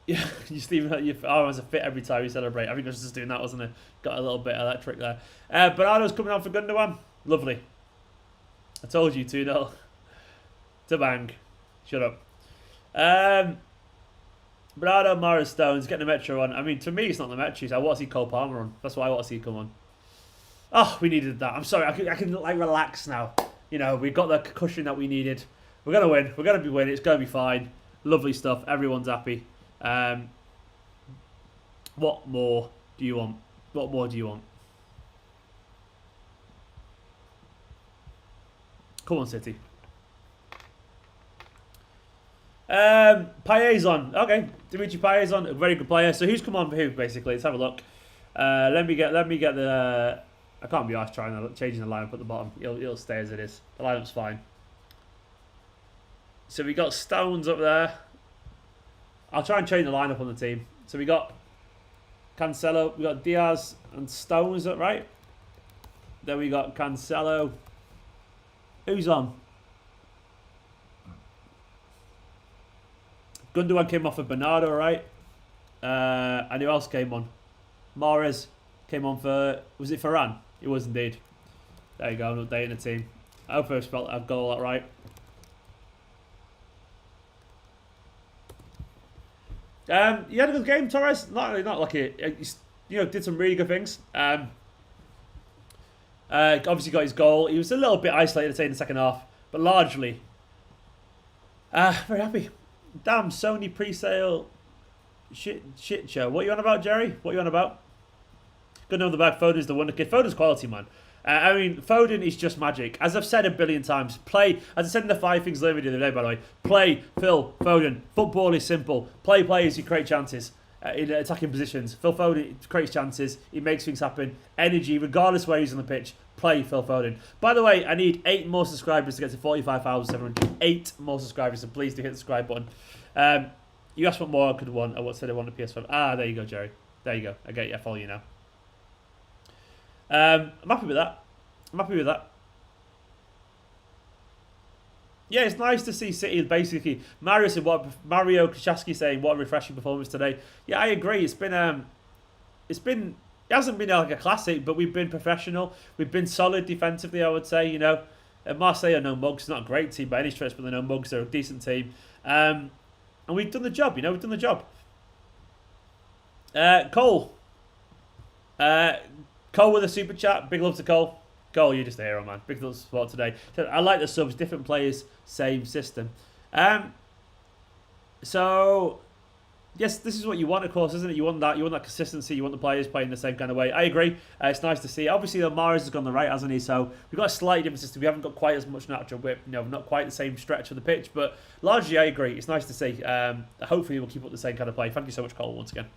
Yeah, your arms are fit every time you celebrate. I think I was just doing that, wasn't it? Got a little bit electric there. Bernardo's coming on for Gundogan. Lovely. I told you 2-0. To bang. Shut up. Bernardo, Mahrez, Stones, getting the Metro on. I mean, to me, it's not the Metro. I want to see Cole Palmer on. That's why I want to see him come on. Oh, we needed that. I'm sorry. I can like relax now. You know, we've got the cushion that we needed. We're going to win. We're going to be winning. It's going to be fine. Lovely stuff. Everyone's happy. What more do you want? What more do you want? Come on, City. Payet's on. Okay, Dimitri Payet's on. A very good player. So who's come on for who, basically? Let's have a look. Let me get the... I can't be arsed changing the lineup at the bottom. It'll stay as it is. The lineup's fine. So we got Stones up there. I'll try and change the lineup on the team. So we got Cancelo, we got Diaz and Stones, right? Then we got Cancelo. Who's on? Gundogan came off of Bernardo, right? And who else came on? Mahrez came on for... Was it Ferran? It was indeed. There you go, I'm updating the team. I hope I've got all that right. He had a good game, Torres. Not like it. Did some really good things. Obviously got his goal. He was a little bit isolated, I'd say, in the second half, but largely, very happy. Damn, Sony pre-sale shit show. What are you on about, Jerry? What are you on about? Good on the back. Foden's the wonder kid. Foden's quality, man. I mean, Foden is just magic. As I've said a billion times, play, as I said in the 5 things Lee video the other day, by the way, play Phil Foden. Football is simple. Play players who create chances in attacking positions. Phil Foden creates chances. He makes things happen. Energy, regardless where he's on the pitch. Play Phil Foden. By the way, I need 8 more subscribers to get to 45,700. 8 more subscribers, so please do hit the subscribe button. You asked what more I could want. I said I want a PS5. Ah, there you go, Jerry. There you go. I get you. I follow you now. I'm happy with that. Yeah, it's nice to see City basically. Mario Kashasky saying what a refreshing performance today. Yeah, I agree. It hasn't been like a classic, but we've been professional. We've been solid defensively, I would say. Marseille are no mugs. It's not a great team by any stretch, but they're no mugs. They're a decent team. And we've done the job. We've done the job. Cole. Cole with a super chat. Big love to Cole. Cole, you're just a hero, man. Big love to support today. So, I like the subs. Different players, same system. So, yes, this is what you want, of course, isn't it? You want that. You want that consistency. You want the players playing the same kind of way. I agree. It's nice to see. Obviously, Mahrez has gone the right, hasn't he? So we've got a slightly different system. We haven't got quite as much natural width. Not quite the same stretch of the pitch, but largely, I agree. It's nice to see. Hopefully, we'll keep up the same kind of play. Thank you so much, Cole, once again.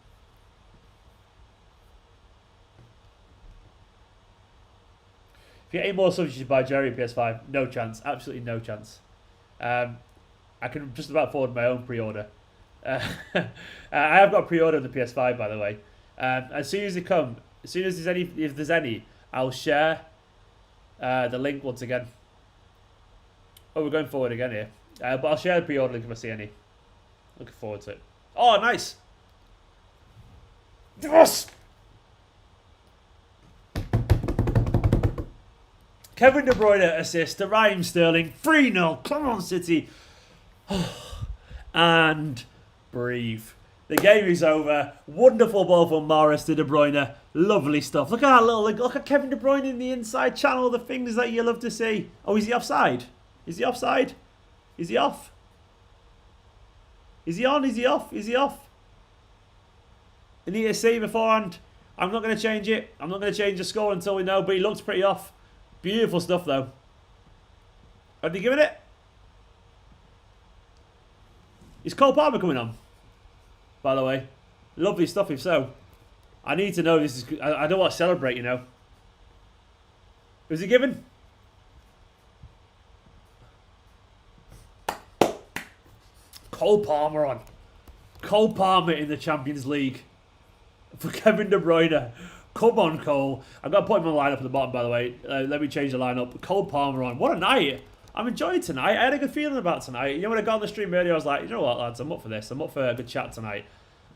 If you get any more subs, you should buy Jerry PS5. No chance. Absolutely no chance. I can just about afford my own pre-order. I have got a pre-order of the PS5, by the way. As soon as they come, as soon as if there's any, I'll share the link once again. Oh, we're going forward again here. But I'll share the pre-order link if I see any. Looking forward to it. Oh, nice. Yes! Kevin De Bruyne assist to Raheem Sterling. 3-0. Come on, City. And breathe. The game is over. Wonderful ball from Mahrez to De Bruyne. Lovely stuff. Look at that look at Kevin De Bruyne in the inside channel. The things that you love to see. Oh, is he offside? Is he offside? Is he off? Is he on? Is he off? Is he off? I need to see beforehand. I'm not going to change it. I'm not going to change the score until we know, but he looks pretty off. Beautiful stuff, though. Are they giving it? Is Cole Palmer coming on? By the way. Lovely stuff, if so. I need to know this is... I don't want to celebrate, Was he given? Cole Palmer on. Cole Palmer in the Champions League. For Kevin De Bruyne. Come on, Cole. I've got to put him on the lineup at the bottom, by the way. Let me change the lineup. Cole Palmer on. What a night. I'm enjoying tonight. I had a good feeling about tonight. When I got on the stream earlier, I was like, you know what, lads? I'm up for this. I'm up for a good chat tonight.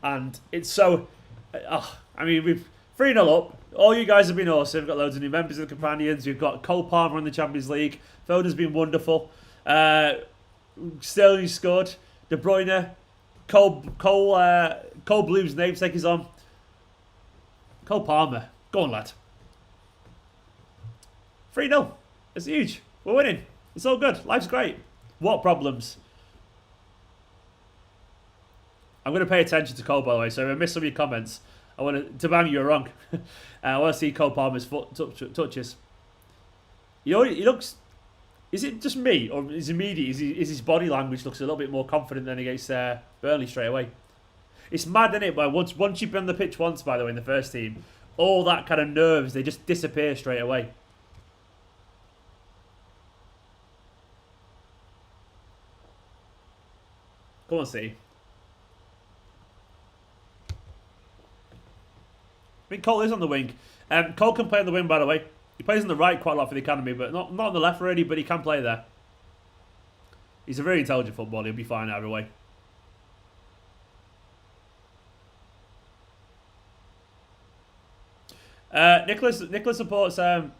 And it's so... we've 3-0 up. All you guys have been awesome. We've got loads of new members of the companions. We've got Cole Palmer in the Champions League. Foden's been wonderful. Sterling scored. De Bruyne. Cole Bloom's namesake is on. Cole Palmer. Go on, lad. 3-0. It's huge. We're winning. It's all good. Life's great. What problems? I'm going to pay attention to Cole, by the way, so if I miss some of your comments, I want to bang you're wrong. I want to see Cole Palmer's foot touches. He looks... Is it just me, or is his body language looks a little bit more confident than against Burnley straight away? It's mad, isn't it? But once you've been on the pitch once, by the way, in the first team, all that kind of nerves, they just disappear straight away. Come on, City. I think Cole is on the wing. Cole can play on the wing, by the way. He plays on the right quite a lot for the academy, but not on the left really, but he can play there. He's a very intelligent footballer. He'll be fine either way. Nicola supports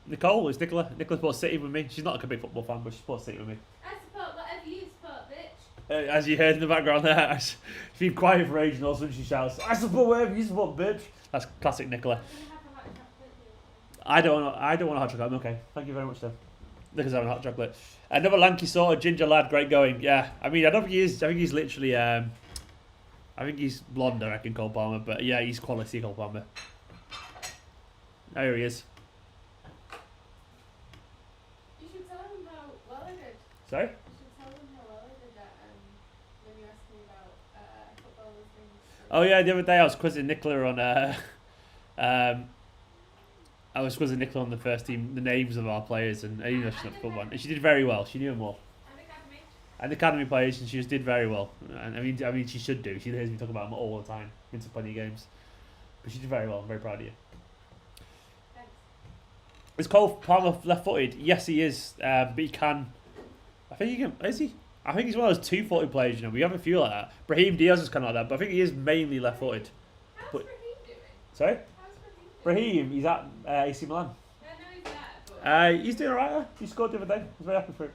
Nicole. It's Nicola. Nicola supports City with me. She's not like a big football fan, but she supports City with me. I support whatever you support, bitch. As you heard in the background there, she's been quiet for ages and all of a sudden she shouts, I support whatever you support, bitch. That's classic Nicola. I don't want a hot chocolate. I'm okay. Thank you very much, though. Nico's having hot chocolate. Another lanky sort of ginger lad, great going. Yeah, I mean, I don't think he is. I think he's literally, I think he's blonde, I reckon, Cole Palmer. But yeah, he's quality, Cole Palmer. There he is. You should tell him how well I did. Sorry? You should tell him how well I did that when you asked me about football and things. Oh yeah, the other day I was quizzing Nicola on I was quizzing Nicola on the first team, the names of our players, and even though she's not football, and she did very well. She knew them all. And academy players, and she just did very well. And I mean, she should do. She hears me talk about them all the time. Been to plenty of games, but she did very well. I'm very proud of you. Thanks. Is Cole Palmer left-footed? Yes, he is. But he can. I think he can. Is he? I think he's one of those two-footed players. You know, we have a few like that. Brahim Diaz is kind of like that, but I think he is mainly left-footed. How's But- Raheem doing? Sorry, How's Raheem doing? Brahim. He's at AC Milan. I know he's there, but... He's doing alright. He scored the other day. I was very happy for it.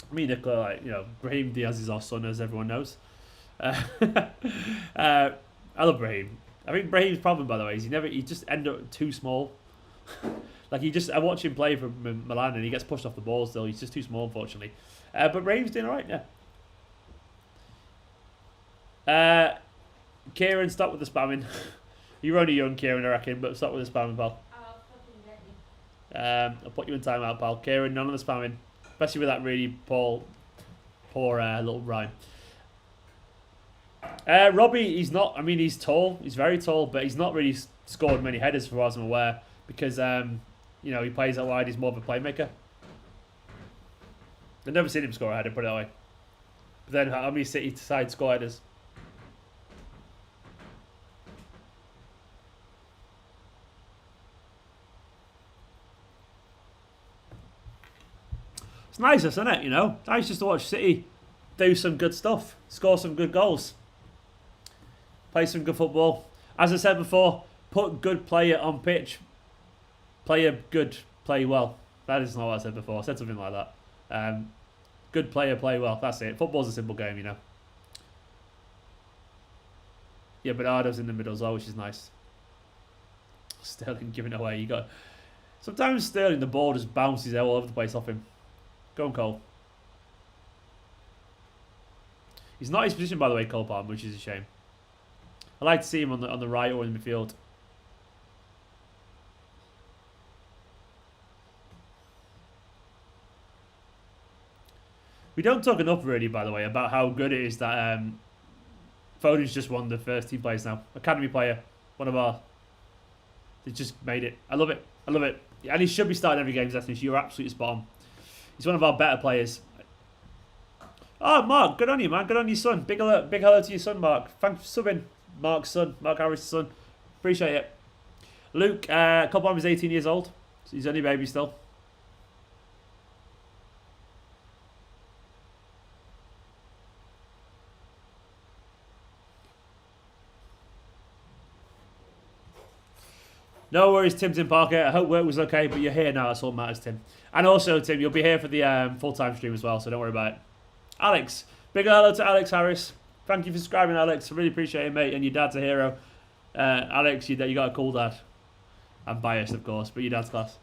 Me and Nicola, like, you know, Brahim Diaz is our son, as everyone knows. I love Brahim. I think Brahim's problem, by the way, is he just end up too small. Like I watch him play for Milan and he gets pushed off the ball still. He's just too small, unfortunately. But Brahim's doing alright, yeah. Kieran, stop with the spamming. You're only young, Kieran, I reckon, but stop with the spamming, pal. I'll fucking get you. I'll put you in timeout, pal. Kieran, none of the spamming. Especially with that really poor little rhyme. Robbie, he's not. I mean, he's tall. He's very tall, but he's not really scored many headers, as far as I'm aware, because you know, he plays out wide. He's more of a playmaker. I've never seen him score a header, put it that way. But then, how many City side score headers? It's nice, isn't it? You know, nice just to watch City do some good stuff, score some good goals, play some good football. As I said before, put good player on pitch, player good, play well. That is not what I said before. I said something like that. Good player, play well. That's it. Football's a simple game, you know. Yeah, Bernardo's in the middle as well, which is nice. Sterling giving it away. Sometimes Sterling, the ball just bounces all over the place off him. Go on, Cole. He's not his position, by the way, Cole Palmer, which is a shame. I like to see him on the right or in midfield. We don't talk enough, really, by the way, about how good it is that Foden's just won the first team players now. Academy player, one of our. They just made it. I love it. I love it. And he should be starting every game, Zethnish. You're absolutely spot on. He's one of our better players. Oh, Mark, good on you, man. Good on your son. Big hello to your son, Mark. Thanks for subbing. Mark's son. Mark Harris' son. Appreciate it. Luke, Cobham is 18 years old. So he's only a baby still. No worries, Tim's in Parker. I hope work was okay, but you're here now. That's all that matters, Tim. And also, Tim, you'll be here for the full-time stream as well, so don't worry about it. Alex. Big hello to Alex Harris. Thank you for subscribing, Alex. I really appreciate it, mate. And your dad's a hero. Alex, you got a cool dad. I'm biased, of course, but your dad's class.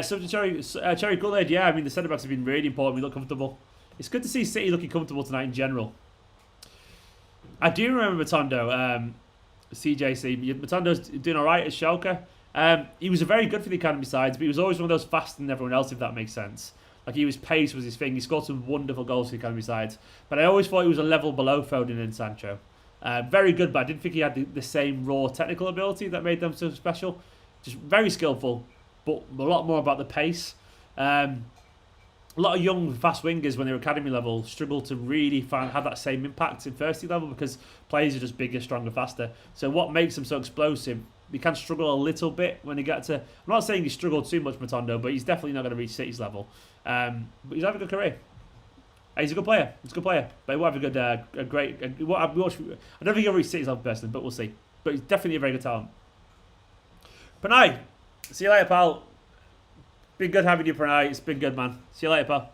Subject Cherry Gullhead, yeah, I mean, the centre-backs have been really important. We look comfortable. It's good to see City looking comfortable tonight in general. I do remember Matondo, CJC. Matondo's doing all right at Schalke. He was very good for the academy sides, but he was always one of those faster than everyone else, if that makes sense. Like, pace was his thing. He scored some wonderful goals for the academy sides. But I always thought he was a level below Foden and Sancho. Very good, but I didn't think he had the same raw technical ability that made them so special. Just very skillful, but a lot more about the pace. a lot of young, fast wingers when they're academy level struggle to really have that same impact in first team level because players are just bigger, stronger, faster. So what makes them so explosive? He can struggle a little bit when he gets to. I'm not saying he struggled too much, Matondo, but he's definitely not going to reach City's level. But he's having a good career. He's a good player. He's a good player. But he won't have a good, a great. I don't think he'll reach City's level personally, but we'll see. But he's definitely a very good talent. Pranay, see you later, pal. Been good having you, Pranay. It's been good, man. See you later, pal.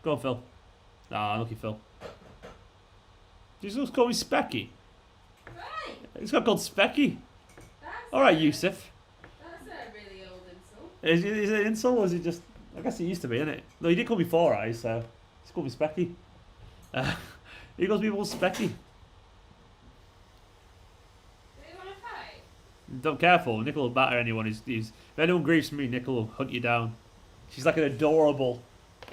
Go on, Phil. Ah, lucky Phil. He's just called me Specky. Right. He's got called Specky. That's Alright, Yusuf. That's a really old insult. Is it an insult or is it just... I guess it used to be, isn't it? No, he did call me Four Eyes, so... He's called me Specky. He calls people Specky. Don't careful, Nickel will batter anyone. If anyone grieves for me, Nickel will hunt you down. She's like an adorable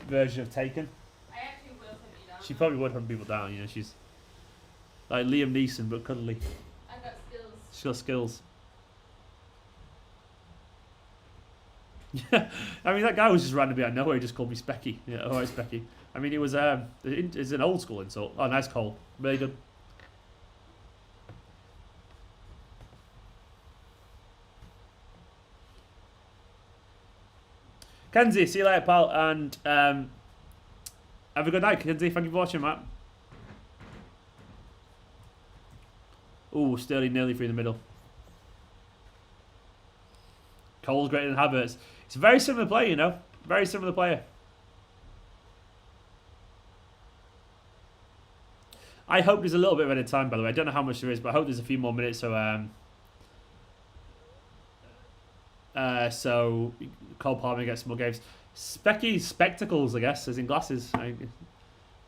version of Taken. I actually will hunt you down. She probably would hunt people down, you know. She's like Liam Neeson, but cuddly. I got skills. She's got skills. Yeah, I mean that guy was just randomly out of nowhere. He just called me Specky. Yeah, alright, Specky. I mean it was it's an old school insult. Oh, nice call, really good. Kenzie, see you later, pal, and have a good night, Kenzie. Thank you for watching, Matt. Ooh, Sterling nearly through the middle. Cole's greater than Havertz. It's a very similar player, you know. Very similar player. I hope there's a little bit of edit time, by the way. I don't know how much there is, but I hope there's a few more minutes so Cole Palmer gets more games. Specky spectacles, I guess, as in glasses.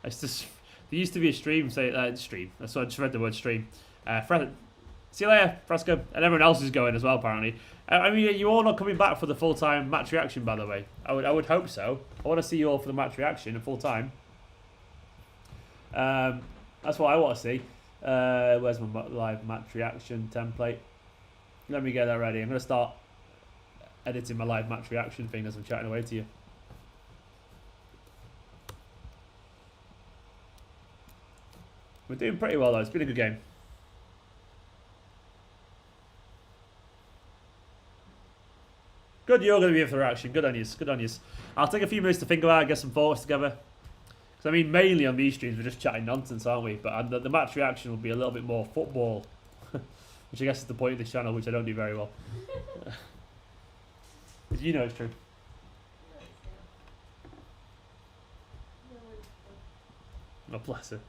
It's just there used to be a stream. Stream. That's what I just read the word stream. See you later, Fresco, and everyone else is going as well. Apparently, I mean, you're all not coming back for the full-time match reaction, by the way. I would hope so. I want to see you all for the match reaction at full time. That's what I want to see. Where's my live match reaction template? Let me get that ready. I'm going to start editing my live match reaction thing as I'm chatting away to you. We're doing pretty well though. It's been a good game. Good, you're going to be here for the reaction. Good on you. Good on you. I'll take a few minutes to think about it, get some thoughts together. Because I mean, mainly on these streams we're just chatting nonsense, aren't we? But the match reaction will be a little bit more football, which I guess is the point of this channel, which I don't do very well. You know it's true. Oh, bless her.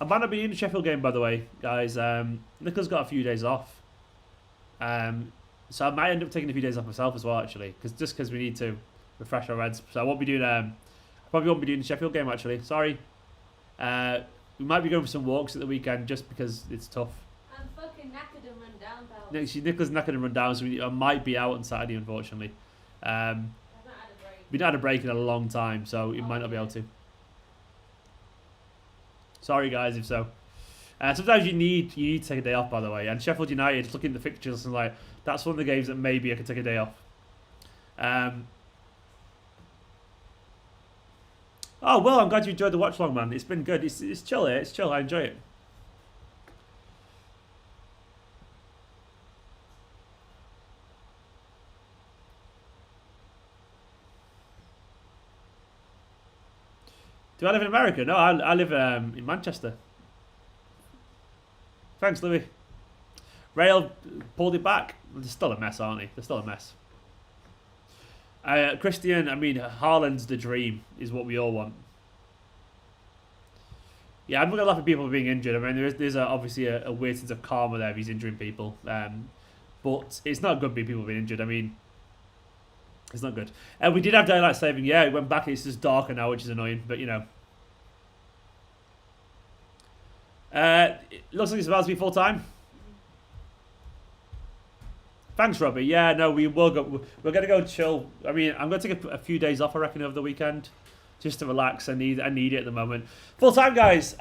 I might not be in the Sheffield game, by the way, guys. Nico's got a few days off. So I might end up taking a few days off myself as well, actually. Because we need to refresh our reds. So I won't be doing... I probably won't be doing the Sheffield game, actually. Sorry. We might be going for some walks at the weekend just because it's tough. I'm fucking knackered and run down, pal. Nico's knackered and run down, so I might be out on Saturday, unfortunately. I've not had a break. We've not had a break in a long time, so we might not be able to. Sorry, guys, if so. Sometimes you need to take a day off, by the way. And Sheffield United, looking at the fixtures and like, that's one of the games that maybe I could take a day off. Oh, well, I'm glad you enjoyed the watch long, man. It's been good. It's chill here. It's chill. I enjoy it. Do I live in America? No, I live in Manchester. Thanks, Louis. Rail pulled it back. They're still a mess, aren't they? They're still a mess. Christian, I mean, Haaland's the dream, is what we all want. Yeah, I'm not going to laugh at people being injured. I mean, there's obviously a weird sense of karma there if he's injuring people. But it's not good being people being injured. I mean, it's not good. We did have daylight saving. Yeah, it went back. It's just darker now, which is annoying. But, you know. It looks like it's about to be full time. Thanks, Robbie. Yeah, no, we will go. We're going to go chill. I mean, I'm going to take a few days off, I reckon, over the weekend. just to relax. I need it at the moment. Full time, guys.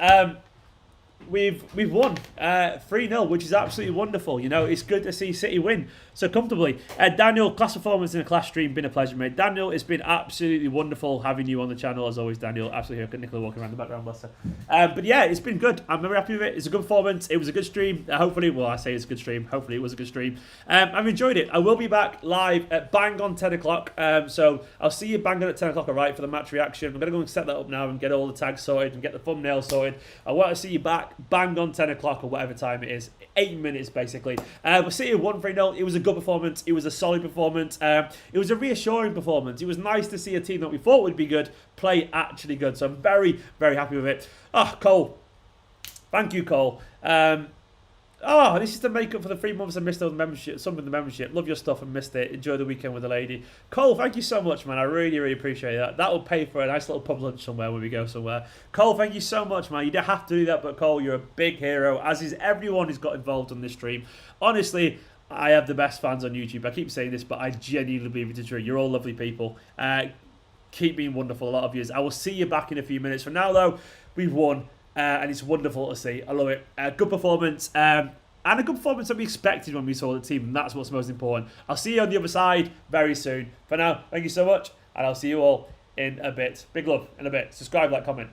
We've won 3-0, which is absolutely wonderful. You know, it's good to see City win so comfortably. Daniel, class performance in a class stream, been a pleasure, mate. Daniel, it's been absolutely wonderful having you on the channel as always, Daniel. Absolutely, I've got Nicola walking around the background, bless her. But yeah, it's been good. I'm very happy with it. It's a good performance. It was a good stream. Hopefully, well, I say it's a good stream. Hopefully, it was a good stream. I've enjoyed it. I will be back live at bang on 10 o'clock. So I'll see you bang on at 10 o'clock, all right, for the match reaction. I'm going to go and set that up now and get all the tags sorted and get the thumbnail sorted. I want to see you back bang on 10 o'clock or whatever time it is. 8 minutes, basically. We're City 1-3-0. It was a good performance. It was a solid performance. It was a reassuring performance. It was nice to see a team that we thought would be good play actually good. So I'm very, very happy with it. Oh, Cole. Thank you, Cole. This is to make up for the 3 months I missed on the membership. Some of the membership. Love your stuff and missed it. Enjoy the weekend with the lady. Cole, thank you so much, man. I really, really appreciate that. That will pay for a nice little pub lunch somewhere when we go somewhere. Cole, thank you so much, man. You don't have to do that, but Cole, you're a big hero, as is everyone who's got involved on this stream. Honestly, I have the best fans on YouTube. I keep saying this, but I genuinely believe it is true. You're all lovely people. Keep being wonderful, a lot of you. I will see you back in a few minutes. For now, though, we've won, and it's wonderful to see. I love it. Good performance, and a good performance that we expected when we saw the team, and that's what's most important. I'll see you on the other side very soon. For now, thank you so much, and I'll see you all in a bit. Big love in a bit. Subscribe, like, comment.